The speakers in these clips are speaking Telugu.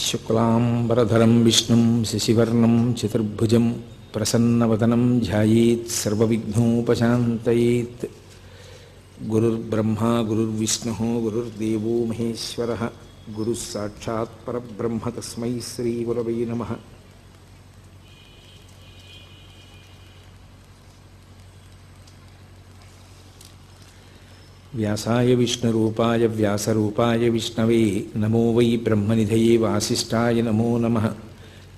శుక్లాంబరధరం విష్ణుం శశివర్ణం చతుర్భుజం ప్రసన్నవదనం ధ్యాయేత్ సర్వవిఘ్నోపశాంతయేత్. గురుర్బ్రహ్మా గురుర్విష్ణుః గురుర్దేవో మహేశ్వరః గురుః సాక్షాత్ పరబ్రహ్మ తస్మై శ్రీ గురవై నమః. వ్యాసాయ విష్ణురూపాయ వ్యాసరూపాయ విష్ణవే నమో వై బ్రహ్మనిధయే వాసిష్ఠాయ నమో నమః.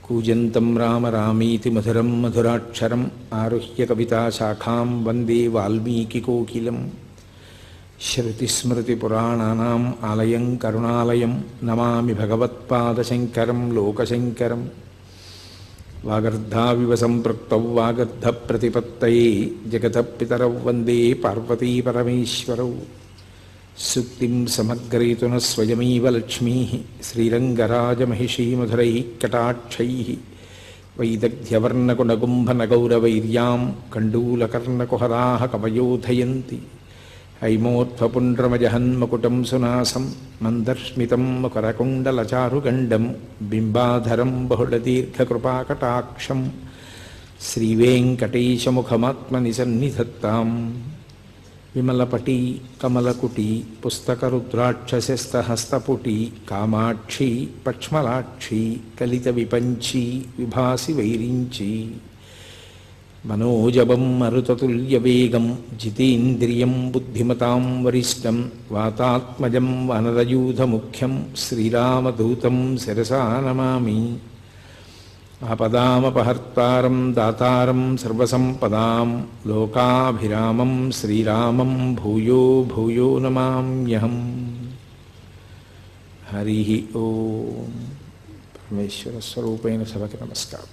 కూజంతం రామ రామీతి మధురం మధురాక్షరం ఆరుహ్య కవితాశాఖాం వందే వాల్మీకికోకిలం. శ్రుతిస్మృతిపురాణానాం ఆలయం కరుణాలయం నమామి భగవత్పాదశంకరం లోకశంకరం. వాగర్ధావివ సంపృక్తౌ వాగర్ధప్రతిపత్తయే జగతః పితరౌ వందే పార్వతీపరమేశ్వరౌ. సూక్తిం సమగ్రయతున స్వయమేవ లక్ష్మీః శ్రీరంగరాజమహిషీమధురైః కటాక్షైః. వైదగ్ధ్యవర్ణకునగుంభనగౌరవైర్యాం కండూలకర్ణకుహరాः కవయోధయంతి. హైమోత్ఫపుండ్రమజహన్మకుటం సునాసం మందర్స్మితం మకరకుండలచారుగండం బింబాధరం బహుళదీర్ఘకృపాకటాక్షం. శ్రీవేంకటేశముఖమాత్మని సన్నిధత్తాం. విమలపటీ కమలకుటీ పుస్తకరుద్రాక్షసస్తహస్తపుటీ కామాక్షీ పక్ష్మలాక్షీ కలితవిపంచీ విభాసి వైరించీ. మనోజవం మరుతతుల్యవేగం జితేంద్రియం బుద్ధిమతాం వరిష్టం వాతాత్మజం వనరయూధముఖ్యం శ్రీరామదూతం శిరసా నమామి. ఆపదామపహర్తారం దాతారం సర్వసంపదాం లోకాభిరామం శ్రీరామం భూయో భూయో నమామ్యహం. హరి ఓం. పరమేశ్వర స్వరూపైన సభకి నమస్కారం.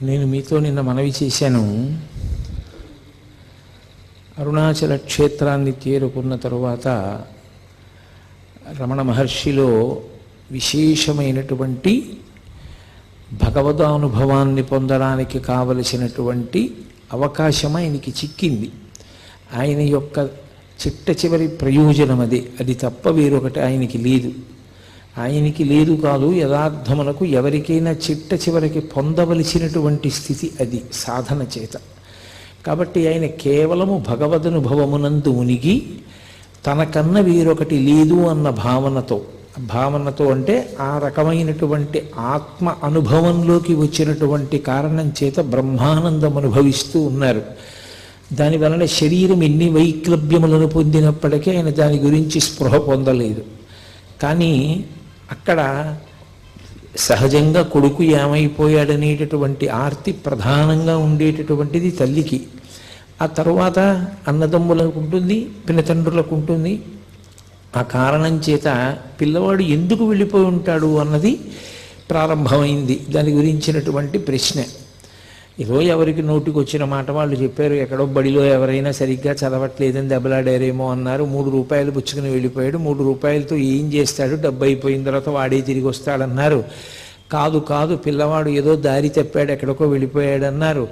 నేను మీతో నిన్న మనవి చేశాను, అరుణాచల క్షేత్రాన్ని చేరుకున్న తరువాత రమణ మహర్షిలో విశేషమైనటువంటి భగవదానుభవాన్ని పొందడానికి కావలసినటువంటి అవకాశం ఆయనకి చిక్కింది. ఆయన యొక్క చిట్ట చివరి ప్రయోజనం అది తప్ప వేరొకటి ఆయనకి లేదు. ఆయనకి లేదు కాదు, యథార్థమునకు ఎవరికైనా చిట్ట చివరికి పొందవలసినటువంటి స్థితి అది సాధన చేత. కాబట్టి ఆయన కేవలము భగవదనుభవమునందు ఉనిగి తనకన్నా వేరొకటి లేదు అన్న భావనతో అంటే ఆ రకమైనటువంటి ఆత్మ అనుభవంలోకి వచ్చినటువంటి కారణం చేత బ్రహ్మానందం అనుభవిస్తూ ఉన్నారు. దానివలన శరీరం ఎన్ని వైక్లభ్యములను పొందినప్పటికీ ఆయన దాని గురించి స్పృహ పొందలేదు. కానీ అక్కడ సహజంగా కొడుకు ఏమైపోయాడనేటటువంటి ఆర్తి ప్రధానంగా ఉండేటటువంటిది తల్లికి. ఆ తరువాత అన్నదమ్ములకు ఉంటుంది, పినతండ్రులకు ఉంటుంది. ఆ కారణం చేత పిల్లవాడు ఎందుకు వెళ్ళిపోయి ఉంటాడు అన్నది ప్రారంభమైంది. దాని గురించినటువంటి ప్రశ్న ఏదో ఎవరికి నోటికి వచ్చిన మాట వాళ్ళు చెప్పారు. ఎక్కడో బడిలో ఎవరైనా సరిగ్గా చదవట్లేదని దెబ్బలాడారేమో అన్నారు. 3 రూపాయలు పుచ్చుకుని వెళ్ళిపోయాడు. 3 రూపాయలతో ఏం చేస్తాడు, డబ్బు అయిపోయిన తర్వాత వాడే తిరిగి వస్తాడన్నారు. కాదు పిల్లవాడు ఏదో దారి తప్పాడు, ఎక్కడికో వెళ్ళిపోయాడన్నారు.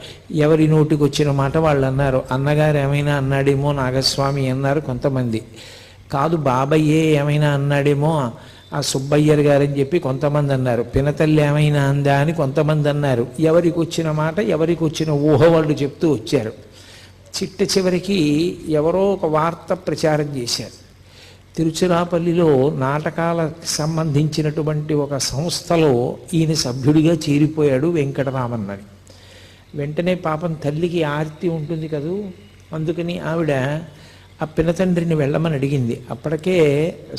ఎవరి నోటికి వచ్చిన మాట వాళ్ళు అన్నారు. అన్నగారు ఏమైనా అన్నాడేమో నాగస్వామి అన్నారు కొంతమంది. కాదు బాబయ్యే ఏమైనా అన్నాడేమో ఆ సుబ్బయ్యర్ గారని చెప్పి కొంతమంది అన్నారు. పినతల్లి ఏమైనా అందా అని కొంతమంది అన్నారు. ఎవరికి వచ్చిన మాట ఎవరికి వచ్చిన ఊహ వాళ్ళు చెప్తూ వచ్చారు. చిట్ట చివరికి ఎవరో ఒక వార్త ప్రచారం చేశారు. తిరుచిరాపల్లిలో నాటకాలకు సంబంధించినటువంటి ఒక సంస్థలో ఈయన సభ్యుడిగా చేరిపోయాడు వెంకటరామన్ అని. వెంటనే పాపం తల్లికి ఆర్తి ఉంటుంది కదూ, అందుకని ఆవిడ ఆ పినతండ్రిని వెళ్ళమని అడిగింది. అప్పటికే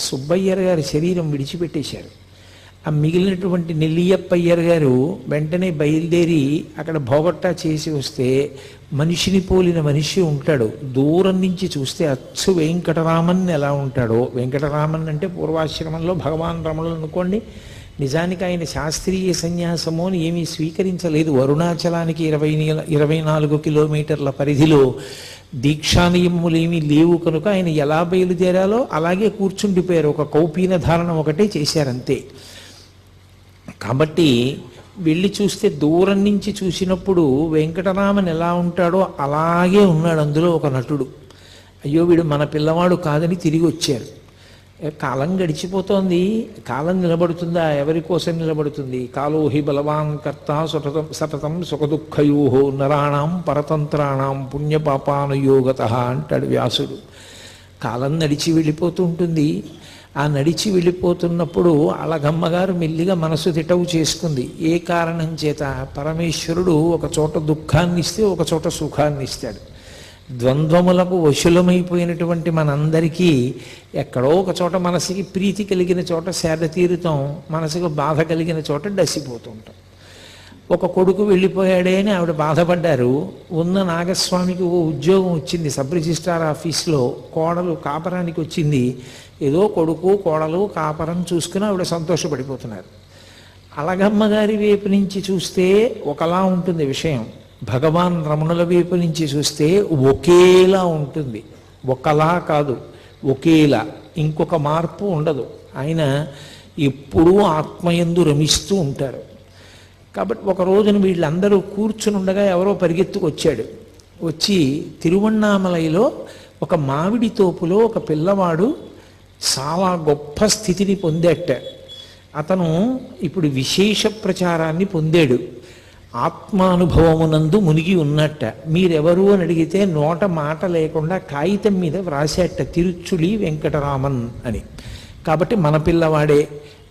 సుబ్బయ్యర్ గారి శరీరం విడిచిపెట్టేశారు. ఆ మిగిలినటువంటి నెల్లియప్పయ్యర్ గారు వెంటనే బయలుదేరి అక్కడ భోగట్టా చేసి వస్తే మనిషిని పోలిన మనిషి ఉంటాడు. దూరం నుంచి చూస్తే అచ్చు వెంకటరామన్ ఎలా ఉంటాడో, వెంకటరామన్ అంటే పూర్వాశ్రమంలో భగవాన్ రమణులు అనుకోండి, నిజానికి ఆయన శాస్త్రీయ సన్యాసము అని ఏమీ స్వీకరించలేదు. అరుణాచలానికి 24 కిలోమీటర్ల పరిధిలో దీక్షానియములేమీ లేవు కనుక ఆయన ఎలా బయలుదేరాలో అలాగే కూర్చుండిపోయారు. ఒక కౌపీన ధారణ ఒకటే చేశారంతే. కాబట్టి వెళ్ళి చూస్తే దూరం నుంచి చూసినప్పుడు వెంకటరామన్ ఎలా ఉంటాడో అలాగే ఉన్నాడు. అందులో ఒక నటుడు. అయ్యో వీడు మన పిల్లవాడు కాదని తిరిగి వచ్చారు. కాలం గడిచిపోతోంది, కాలం నిలబడుతుందా? ఎవరి కోసం నిలబడుతుంది? కాలోహి బలవాన్ కర్త సతతం సతతం సుఖదుఃఖయోహో నరాణం పరతంత్రాణం పుణ్యపాపానుయోగత అంటాడు వ్యాసుడు. కాలం నడిచి వెళ్ళిపోతూ ఉంటుంది. ఆ నడిచి వెళ్ళిపోతున్నప్పుడు అళగమ్మగారు మెల్లిగా మనసు తిటవు చేసుకుంది. ఏ కారణం చేత? పరమేశ్వరుడు ఒక చోట దుఃఖాన్ని ఇస్తే ఒక చోట సుఖాన్ని ఇస్తాడు. ద్వంద్వములకు వశులమైపోయినటువంటి మనందరికీ ఎక్కడో ఒక చోట మనసుకి ప్రీతి కలిగిన చోట సేద తీరుతాం, మనసుకు బాధ కలిగిన చోట డసిపోతుంటాం. ఒక కొడుకు వెళ్ళిపోయాడే అని ఆవిడ బాధపడ్డారు. ఉన్న నాగస్వామికి ఓ ఉద్యోగం వచ్చింది సబ్ రిజిస్ట్రార్ ఆఫీస్లో. కోడలు కాపరానికి వచ్చింది. ఏదో కొడుకు కోడలు కాపరం చూసుకుని ఆవిడ సంతోషపడిపోతున్నారు. అళగమ్మగారి వైపు నుంచి చూస్తే ఒకలా ఉంటుంది విషయం, భగవాన్ రమణుల వైపు నుంచి చూస్తే ఒకేలా ఉంటుంది. ఒకలా కాదు, ఒకేలా, ఇంకొక మార్పు ఉండదు. ఆయన ఎప్పుడూ ఆత్మయందు రమిస్తూ ఉంటారు. కాబట్టి ఒక రోజున వీళ్ళందరూ కూర్చుని ఉండగా ఎవరో పరిగెత్తుకొచ్చాడు. వచ్చి తిరువణ్ణామలైలో ఒక మామిడి తోపులో ఒక పిల్లవాడు చాలా గొప్ప స్థితిని పొందేట. అతను ఇప్పుడు విశేష ప్రచారాన్ని పొందాడు. ఆత్మానుభవమునందు మునిగి ఉన్నట్ట. మీరెవరు అని అడిగితే నోట మాట లేకుండా కాగితం మీద వ్రాసేట తిరుచుళి వెంకటరామన్ అని. కాబట్టి మన పిల్లవాడే,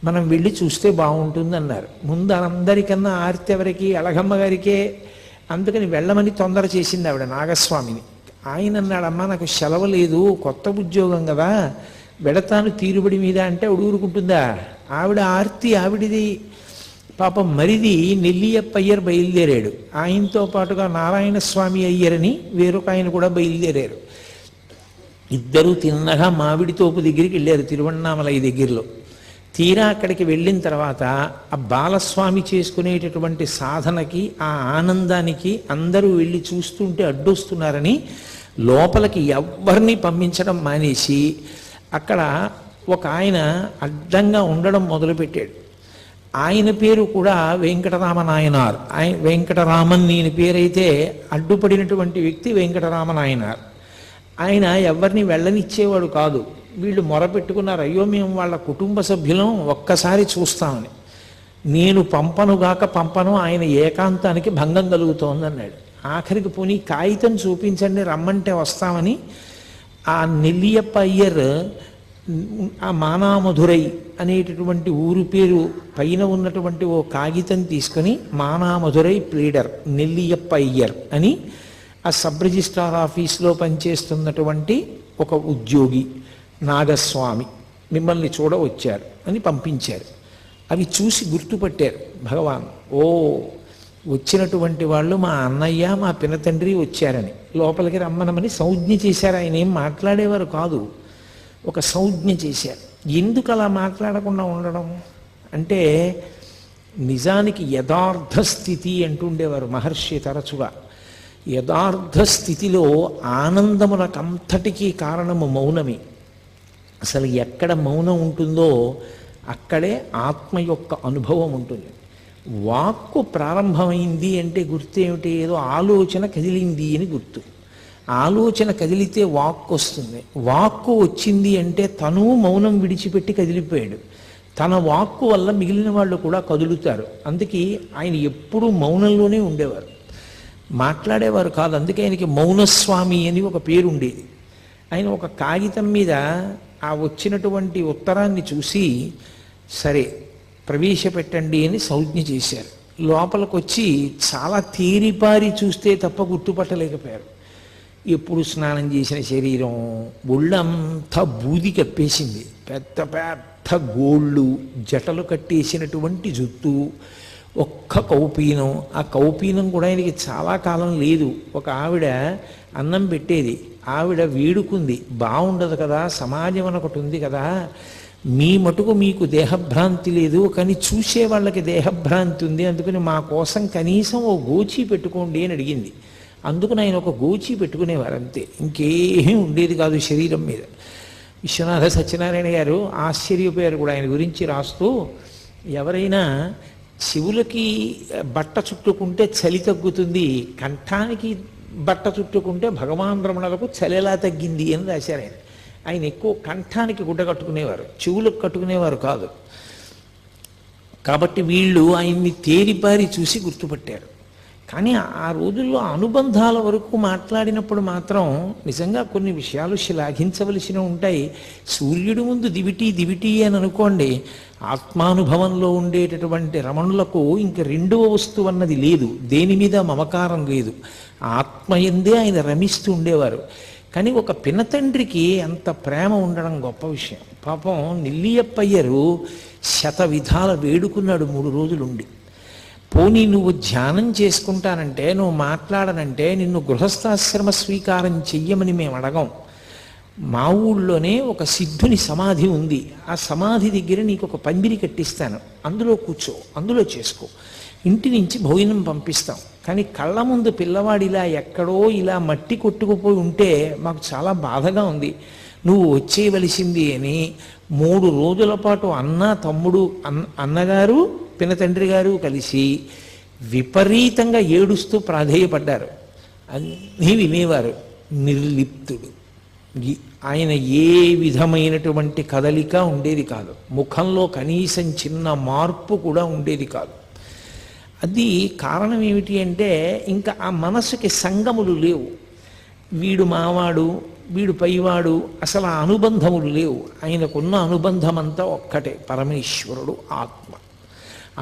మనం వెళ్ళి చూస్తే బాగుంటుంది అన్నారు. ముందు అందరికన్నా ఆర్తి ఎవరికి? అళగమ్మ గారికే. అందుకని వెళ్ళమని తొందర చేసింది ఆవిడ నాగస్వామిని. ఆయన అన్నాడమ్మా నాకు సెలవు లేదు, కొత్త ఉద్యోగం కదా, వెడతాను తీరుబడి మీద అంటే ఆవిడ ఊరుకుంటుందా? ఆవిడ ఆర్తి ఆవిడిది. పాపం మరిది నెల్లియప్ప అయ్యర్ బయలుదేరాడు. ఆయనతో పాటుగా నారాయణ స్వామి అయ్యరని వేరొక ఆయన కూడా బయలుదేరారు. ఇద్దరూ తిన్నగా మామిడి తోపు దగ్గరికి వెళ్ళారు తిరువణ్ణామలై దగ్గరలో. తీరా అక్కడికి వెళ్ళిన తర్వాత ఆ బాలస్వామి చేసుకునేటటువంటి సాధనకి, ఆ ఆనందానికి అందరూ వెళ్ళి చూస్తుంటే అడ్డొస్తున్నారని లోపలికి ఎవ్వరిని పంపించడం మానేసి అక్కడ ఒక ఆయన అడ్డంగా ఉండడం మొదలుపెట్టాడు. ఆయన పేరు కూడా వెంకటరామనాయనార్. వెంకటరామన్ ఈయన పేరైతే అడ్డుపడినటువంటి వ్యక్తి వెంకటరామనాయనార్. ఆయన ఎవరిని వెళ్ళనిచ్చేవాడు కాదు. వీళ్ళు మొరపెట్టుకున్నారు, అయ్యో మేము వాళ్ళ కుటుంబ సభ్యులం, ఒక్కసారి చూస్తామని. నేను పంపను, ఆయన ఏకాంతానికి భంగం కలుగుతోంది అన్నాడు. ఆఖరికి పోనీ కాగితం చూపించండి రమ్మంటే వస్తామని ఆ నెల్లియప్ప అయ్యర్ ఆ మానామధురై అనేటటువంటి ఊరు పేరు పైన ఉన్నటువంటి ఓ కాగితం తీసుకొని మానామధురై ప్లీడర్ నెల్లియప్ప అయ్యర్ అని ఆ సబ్ రిజిస్ట్రార్ ఆఫీస్లో పనిచేస్తున్నటువంటి ఒక ఉద్యోగి నాగస్వామి మిమ్మల్ని చూడ వచ్చారు అని పంపించారు. అవి చూసి గుర్తుపట్టారు భగవాన్. ఓ వచ్చినటువంటి వాళ్ళు మా అన్నయ్య మా పినతండ్రి వచ్చారని లోపలికి రమ్మనమని సంజ్ఞ చేశారు. ఆయన ఏం మాట్లాడేవారు కాదు, ఒక సంజ్ఞ చేశారు. ఎందుకు అలా మాట్లాడకుండా ఉండడం అంటే నిజానికి యథార్థ స్థితి అంటుండేవారు మహర్షి తరచుగా. యథార్థ స్థితిలో ఆనందమునకంతటికీ కారణము మౌనమే. అసలు ఎక్కడ మౌనం ఉంటుందో అక్కడే ఆత్మ యొక్క అనుభవం ఉంటుంది. వాక్కు ప్రారంభమైంది అంటే గుర్తు ఏమిటి? ఏదో ఆలోచన కదిలింది అని గుర్తు. ఆలోచన కదిలితే వాక్కు వస్తుంది. వాక్కు వచ్చింది అంటే తను మౌనం విడిచిపెట్టి కదిలిపోయాడు. తన వాక్కు వల్ల మిగిలిన వాళ్ళు కూడా కదులుతారు. అందుకే ఆయన ఎప్పుడూ మౌనంలోనే ఉండేవారు, మాట్లాడేవారు కాదు. అందుకే ఆయనకి మౌనస్వామి అని ఒక పేరు ఉండేది. ఆయన ఒక కాగితం మీద ఆ వచ్చినటువంటి ఉత్తరాన్ని చూసి సరే ప్రవేశపెట్టండి అని సంజ్ఞ చేశారు. లోపలికి వచ్చి చాలా తేరిపారి చూస్తే తప్ప గుర్తుపట్టలేకపోయారు. ఎప్పుడు స్నానం చేసిన శరీరం, ఒళ్ళంతా బూది కప్పేసింది, పెద్ద పెద్ద గోళ్ళు, జటలు కట్టేసినటువంటి జుట్టు, ఒక్క కౌపీనం. ఆ కౌపీనం కూడా ఆయనకి చాలా కాలం లేదు. ఒక ఆవిడ అన్నం పెట్టేది, ఆవిడ వేడుకుంది, బాగుండదు కదా, సమాజం అని ఒకటి ఉంది కదా, మీ మటుకు మీకు దేహభ్రాంతి లేదు, కానీ చూసే వాళ్ళకి దేహభ్రాంతి ఉంది, అందుకని మా కోసం కనీసం ఓ గోచి పెట్టుకోండి అని అడిగింది. అందుకని ఆయన ఒక గోచి పెట్టుకునేవారు అంతే, ఇంకేమీ ఉండేది కాదు శరీరం మీద. విశ్వనాథ సత్యనారాయణ గారు ఆశ్చర్యపోయారు కూడా ఆయన గురించి రాస్తూ, ఎవరైనా చెవులకి బట్ట చుట్టుకుంటే చలి తగ్గుతుంది, కంఠానికి బట్ట చుట్టుకుంటే భగవాన్ రమణలకు చలి ఎలా తగ్గింది అని రాశారు ఆయన. ఆయన ఎక్కువ కంఠానికి గుడ్డ కట్టుకునేవారు, చెవులకు కట్టుకునేవారు కాదు. కాబట్టి వీళ్ళు ఆయన్ని తేరిపారి చూసి గుర్తుపట్టారు. కానీ ఆ రోజుల్లో అనుబంధాల వరకు మాట్లాడినప్పుడు మాత్రం నిజంగా కొన్ని విషయాలు శ్లాఘించవలసినవి ఉంటాయి. సూర్యుడి ముందు దివిటి దివిటి అని అనుకోండి, ఆత్మానుభవంలో ఉండేటటువంటి రమణులకు ఇంక రెండవ వస్తువు అన్నది లేదు, దేని మీద మమకారం లేదు, ఆత్మయందే ఆయన రమిస్తూ ఉండేవారు. కానీ ఒక పినతండ్రికి అంత ప్రేమ ఉండడం గొప్ప విషయం. పాపం నెల్లియప్పయ్యరు శతవిధాల వేడుకున్నాడు 3 రోజులుండి. పోనీ నువ్వు ధ్యానం చేసుకుంటానంటే, నువ్వు మాట్లాడనంటే నిన్ను గృహస్థాశ్రమ స్వీకారం చెయ్యమని మేము అడగం. మా ఊళ్ళోనే ఒక సిద్ధుని సమాధి ఉంది, ఆ సమాధి దగ్గర నీకు ఒక పందిరి కట్టిస్తాను, అందులో కూర్చో, అందులో చేసుకో, ఇంటి నుంచి భోజనం పంపిస్తాం. కానీ కళ్ళ ముందు పిల్లవాడు ఇలా ఎక్కడో ఇలా మట్టి కొట్టుకుపోయి ఉంటే మాకు చాలా బాధగా ఉంది, నువ్వు వచ్చేయవలసింది అని 3 రోజుల పాటు అన్న తమ్ముడు అన్నగారు పినతండ్రి గారు కలిసి విపరీతంగా ఏడుస్తూ ప్రాధేయపడ్డారు. అన్నీ వినేవారు. నిర్లిప్తుడు, ఆయన ఏ విధమైనటువంటి కదలిక ఉండేది కాదు, ముఖంలో కనీసం చిన్న మార్పు కూడా ఉండేది కాదు. అది కారణం ఏమిటి అంటే, ఇంకా ఆ మనసుకి సంగములు లేవు, వీడు మావాడు వీడు పైవాడు, అసలు ఆ అనుబంధములు లేవు. ఆయనకున్న అనుబంధం అంతా ఒక్కటే, పరమేశ్వరుడు ఆత్మ.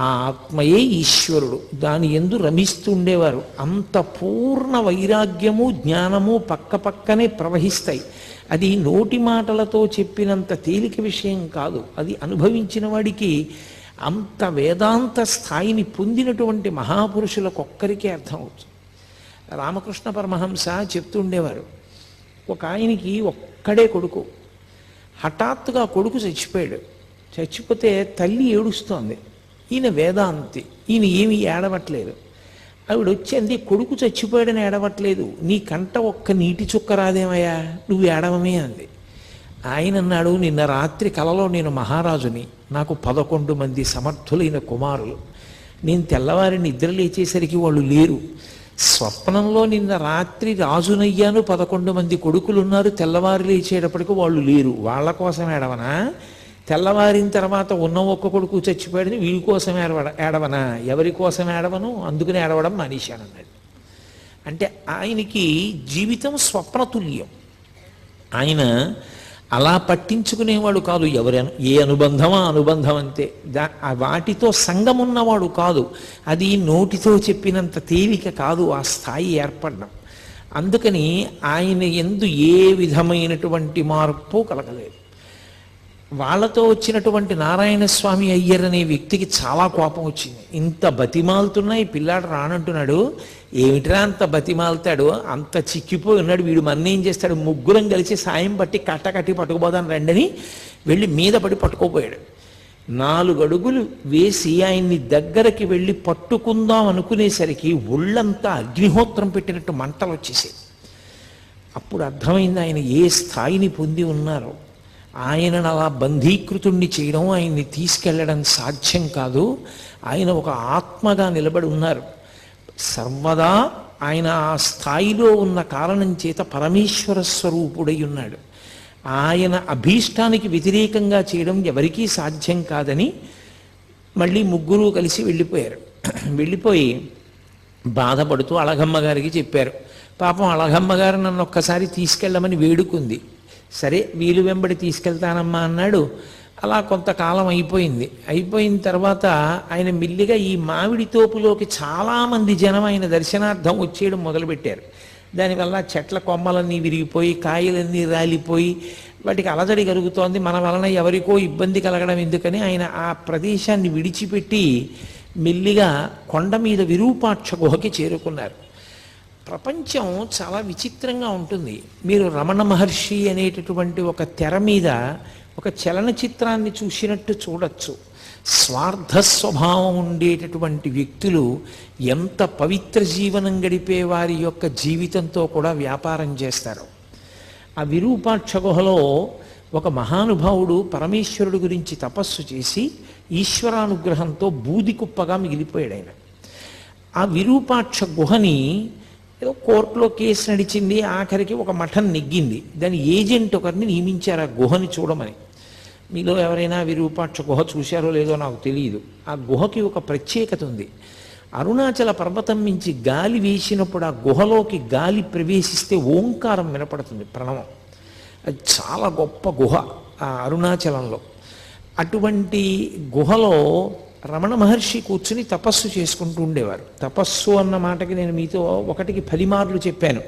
ఆ ఆత్మయే ఈశ్వరుడు, దాని యందు రమిస్తూ ఉండేవారు. అంత పూర్ణ వైరాగ్యము జ్ఞానము పక్కపక్కనే ప్రవహిస్తాయి. అది నోటి మాటలతో చెప్పినంత తేలిక విషయం కాదు, అది అనుభవించిన వాడికి అంత వేదాంత స్థాయిని పొందినటువంటి మహాపురుషులకొక్కరికే అర్థమవుతుంది. రామకృష్ణ పరమహంస చెప్తుండేవారు, ఒక ఆయనకి ఒక్కడే కొడుకు, హఠాత్తుగా కొడుకు చచ్చిపోయాడు. చచ్చిపోతే తల్లి ఏడుస్తోంది, ఈయన వేదాంతి, ఈయన ఏమీ ఏడవట్లేదు. ఆవిడ వచ్చింది, కొడుకు చచ్చిపోయాడని ఏడవట్లేదు, నీ కంట ఒక్క నీటి చుక్క రాదేమయ్యా, నువ్వు ఏడవమే అంది. ఆయన అన్నాడు, నిన్న రాత్రి కలలో నేను మహారాజుని, నాకు 11 మంది సమర్థులైన కుమారులు, నేను తెల్లవారి నిద్ర లేచేసరికి వాళ్ళు లేరు, స్వప్నంలో నిన్న రాత్రి రాజునయ్యాను, 11 మంది కొడుకులున్నారు, తెల్లవారి లేచేటప్పటికి వాళ్ళు లేరు, వాళ్ళ కోసం ఏడవనా, తెల్లవారిన తర్వాత ఉన్న ఒక్క కొడుకు చచ్చిపోయాడని వీడి కోసం ఏడవనా, ఎవరి కోసం ఏడవను, అందుకని ఏడవడం మానేశానన్నాడు. అంటే ఆయనకి జీవితం స్వప్నతుల్యం. ఆయన అలా పట్టించుకునేవాడు కాదు, ఏ అనుబంధమా అనుబంధం అంతే, వాటితో సంగం ఉన్నవాడు కాదు. అది నోటితో చెప్పినంత తేలిక కాదు ఆ స్థాయి ఏర్పడడం. అందుకని ఆయన యందు ఏ విధమైనటువంటి మార్పు కలగలేదు. వాళ్ళతో వచ్చినటువంటి నారాయణ స్వామి అయ్యర్ అనే వ్యక్తికి చాలా కోపం వచ్చింది. ఇంత బతిమాలుతున్నా ఈ పిల్లాడు రానంటున్నాడు, ఏమిట్రా అంత బతిమాలుతాడు, అంత చిక్కిపోయి ఉన్నాడు, వీడు మన్నేం చేస్తాడు, ముగ్గురం కలిసి సాయం పట్టి కట్టి పట్టుకుపోదాను రండని వెళ్ళి మీద పడి పట్టుకోపోయాడు. 4 అడుగులు వేసి ఆయన్ని దగ్గరికి వెళ్ళి పట్టుకుందాం అనుకునేసరికి ఒళ్ళంతా అగ్నిహోత్రం పెట్టినట్టు మంటలు వచ్చేసాయి. అప్పుడు అర్థమైంది ఆయన ఏ స్థాయిని పొంది ఉన్నారో. ఆయనను అలా బంధీకృతుణ్ణి చేయడం, ఆయన్ని తీసుకెళ్ళడం సాధ్యం కాదు. ఆయన ఒక ఆత్మగా నిలబడి ఉన్నారు. సర్వదా ఆయన ఆ స్థాయిలో ఉన్న కారణం చేత పరమేశ్వర స్వరూపుడై ఉన్నాడు. ఆయన అభీష్టానికి వ్యతిరేకంగా చేయడం ఎవరికీ సాధ్యం కాదని మళ్ళీ ముగ్గురు కలిసి వెళ్ళిపోయారు. వెళ్ళిపోయి బాధపడుతూ అళగమ్మ గారికి చెప్పారు. పాపం అళగమ్మ గారు నన్ను ఒక్కసారి తీసుకెళ్ళమని వేడుకుంది. సరే వీలు వెంబడి తీసుకెళ్తానమ్మా అన్నాడు. అలా కొంతకాలం అయిపోయింది. అయిపోయిన తర్వాత ఆయన మెల్లిగా ఈ మామిడి తోపులోకి చాలామంది జనం ఆయన దర్శనార్థం వచ్చేయడం మొదలుపెట్టారు. దానివల్ల చెట్ల కొమ్మలన్నీ విరిగిపోయి, కాయలన్నీ రాలిపోయి, వాటికి అలజడి కలుగుతోంది. మన వలన ఎవరికో ఇబ్బంది కలగడం ఎందుకని ఆయన ఆ ప్రదేశాన్ని విడిచిపెట్టి మెల్లిగా కొండ మీద విరూపాక్ష గుహకి చేరుకున్నారు. ప్రపంచం చాలా విచిత్రంగా ఉంటుంది. మీరు రమణ మహర్షి అనేటటువంటి ఒక తెర మీద ఒక చలనచిత్రాన్ని చూసినట్టు చూడొచ్చు. స్వార్థ స్వభావం ఉండేటటువంటి వ్యక్తులు ఎంత పవిత్ర జీవనం గడిపే వారి యొక్క జీవితంతో కూడా వ్యాపారం చేస్తారు. ఆ విరూపాక్ష గుహలో ఒక మహానుభావుడు పరమేశ్వరుడు గురించి తపస్సు చేసి ఈశ్వరానుగ్రహంతో బూది కుప్పగా మిగిలిపోయాడు ఆయన. ఆ విరూపాక్ష గుహని ఏదో కోర్టులో కేసు నడిచింది, ఆఖరికి ఒక మఠం నెగ్గింది. దాని ఏజెంట్ ఒకరిని నియమించారు ఆ గుహని చూడమని. మీలో ఎవరైనా విరూపాక్ష గుహ చూశారో లేదో నాకు తెలియదు. ఆ గుహకి ఒక ప్రత్యేకత ఉంది. అరుణాచల పర్వతం నుంచి గాలి వేసినప్పుడు ఆ గుహలోకి గాలి ప్రవేశిస్తే ఓంకారం వినపడుతుంది, ప్రణవం. అది చాలా గొప్ప గుహ ఆ అరుణాచలంలో. అటువంటి గుహలో రమణ మహర్షి కూర్చుని తపస్సు చేసుకుంటూ ఉండేవారు. తపస్సు అన్న మాటకి నేను మీతో 1కి 10 మార్లు చెప్పాను.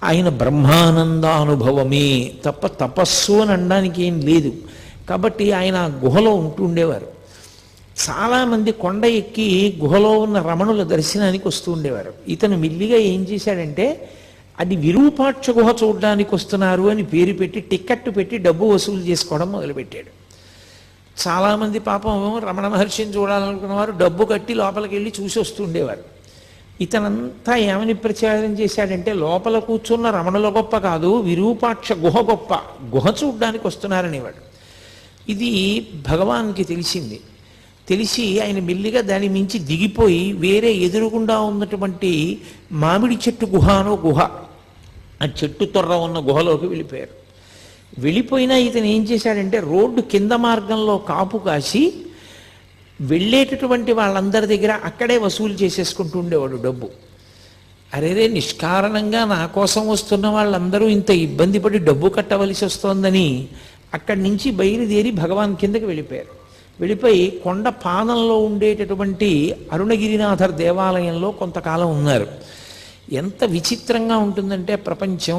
ఆయన బ్రహ్మానందానుభవమే తప్ప తపస్సు అని అనడానికి ఏం లేదు. కాబట్టి ఆయన ఆ గుహలో ఉంటూ ఉండేవారు. చాలామంది కొండ ఎక్కి గుహలో ఉన్న రమణుల దర్శనానికి వస్తూ ఉండేవారు. ఇతను మెల్లిగా ఏం చేశాడంటే, అది విరూపాక్ష గుహ చూడడానికి వస్తున్నారు అని పేరు పెట్టి టిక్కెట్టు పెట్టి డబ్బు వసూలు చేసుకోవడం మొదలుపెట్టాడు. చాలామంది పాపం రమణ మహర్షిని చూడాలనుకున్నవారు డబ్బు కట్టి లోపలికి వెళ్ళి చూసి వస్తూ ఉండేవారు. ఇతనంతా ఏమని ప్రచారం చేశాడంటే, లోపల కూర్చున్న రమణుల గొప్ప కాదు, విరూపాక్ష గుహ గొప్ప, గుహ చూడడానికి వస్తున్నారనేవాడు. ఇది భగవాన్కి తెలిసింది. తెలిసి ఆయన మెల్లిగా దాని మించి దిగిపోయి వేరే ఎదురుగుండా ఉన్నటువంటి మామిడి చెట్టు గుహనో గుహ, ఆ చెట్టు తొర్ర ఉన్న గుహలోకి వెళ్ళిపోయారు. వెళ్ళిపోయినా ఇతను ఏం చేశాడంటే, రోడ్డు కింద మార్గంలో కాపు కాసి వెళ్ళేటటువంటి వాళ్ళందరి దగ్గర అక్కడే వసూలు చేసేసుకుంటూ ఉండేవాడు డబ్బు. అరేరే, నిష్కారణంగా నా కోసం వస్తున్న వాళ్ళందరూ ఇంత ఇబ్బంది పడి డబ్బు కట్టవలసి వస్తోందని అక్కడి నుంచి బయలుదేరి భగవాన్ కిందకి వెళ్ళిపోయారు. వెళ్ళిపోయి కొండ పాదంలో ఉండేటటువంటి అరుణగిరినాథర్ దేవాలయంలో కొంతకాలం ఉన్నారు. ఎంత విచిత్రంగా ఉంటుందంటే ప్రపంచం.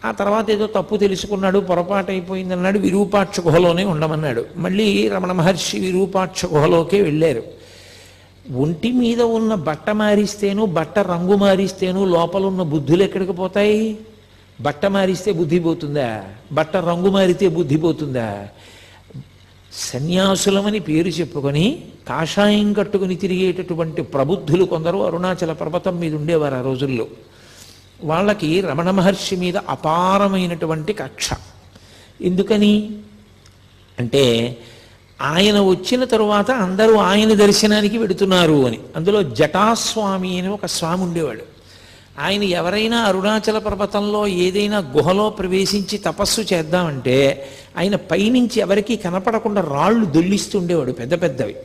ఆ తర్వాత ఏదో తప్పు తెలుసుకున్నాడు, పొరపాటు అయిపోయిందన్నాడు, విరూపాక్ష గుహలోనే ఉండమన్నాడు. మళ్ళీ రమణ మహర్షి విరూపాక్ష గుహలోకే వెళ్ళారు. ఒంటి మీద ఉన్న బట్ట మారిస్తేను, బట్ట రంగు మారిస్తేను లోపల ఉన్న బుద్ధులు ఎక్కడికి పోతాయి? బట్ట మారిస్తే బుద్ధి పోతుందా? బట్ట రంగు మారితే బుద్ధి పోతుందా? సన్యాసులమని పేరు చెప్పుకొని కాషాయం కట్టుకుని తిరిగేటటువంటి ప్రబుద్ధులు కొందరు అరుణాచల పర్వతం మీద ఉండేవారు ఆ రోజుల్లో. వాళ్ళకి రమణ మహర్షి మీద అపారమైనటువంటి కక్ష. ఎందుకని అంటే, ఆయన వచ్చిన తరువాత అందరూ ఆయన దర్శనానికి వెడుతున్నారు అని. అందులో జటాస్వామి అని ఒక స్వామి ఉండేవాడు. ఆయన ఎవరైనా అరుణాచల పర్వతంలో ఏదైనా గుహలో ప్రవేశించి తపస్సు చేద్దామంటే ఆయన పైనుంచి ఎవరికీ కనపడకుండా రాళ్ళు దొల్లిస్తుండేవాడు, పెద్ద పెద్దవి.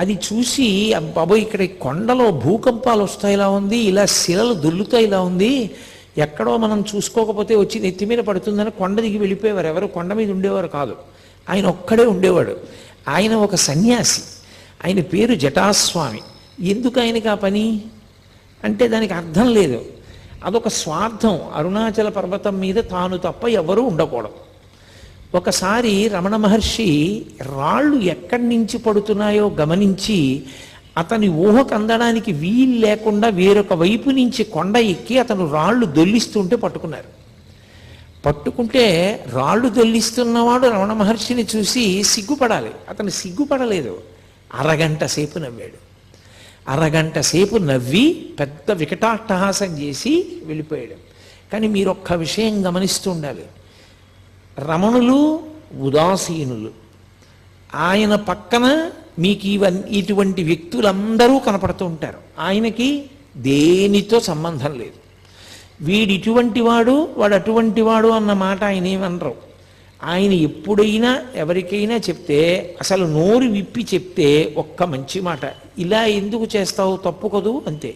అది చూసి, బాబోయ్ ఇక్కడ కొండలో భూకంపాలు వస్తాయిలా ఉంది, ఇలా శిలలు దొల్లుతాయిలా ఉంది, ఎక్కడో మనం చూసుకోకపోతే వచ్చి నెత్తి మీద పడుతుందని కొండ దిగి వెళ్ళిపోయేవారు. ఎవరు కొండ మీద ఉండేవారు కాదు, ఆయన ఒక్కడే ఉండేవాడు. ఆయన ఒక సన్యాసి, ఆయన పేరు జటాస్వామి. ఎందుకు ఆయనకి ఆ పని అంటే దానికి అర్థం లేదు. అదొక స్వార్థం. అరుణాచల పర్వతం మీద తాను తప్ప ఎవరూ ఉండకూడదు. ఒకసారి రమణ మహర్షి రాళ్ళు ఎక్కడి నుంచి పడుతున్నాయో గమనించి అతని ఊహకు అందడానికి వీలు లేకుండా వేరొక వైపు నుంచి కొండ ఎక్కి అతను రాళ్ళు దొల్లిస్తుంటే పట్టుకున్నారు. పట్టుకుంటే రాళ్ళు దొల్లిస్తున్నవాడు రమణ మహర్షిని చూసి సిగ్గుపడాలి, అతను సిగ్గుపడలేదు. అరగంట సేపు నవ్వాడు. అరగంట సేపు నవ్వి పెద్ద వికటాట్టహాసం చేసి వెళ్ళిపోయాడు. కానీ మీరు ఒక్క విషయం గమనిస్తూ ఉండాలి, రమణులు ఉదాసీనులు. ఆయన పక్కన మీకు ఇటువంటి వ్యక్తులందరూ కనపడుతూ ఉంటారు. ఆయనకి దేనితో సంబంధం లేదు. వీడు ఇటువంటి వాడు, వాడు అటువంటి వాడు అన్న మాట ఆయన ఏమనరు. ఆయన ఎప్పుడైనా ఎవరికైనా చెప్తే, అసలు నోరు విప్పి చెప్తే ఒక్క మంచి మాట, ఇలా ఎందుకు చేస్తావు, తప్పు కదూ, అంతే.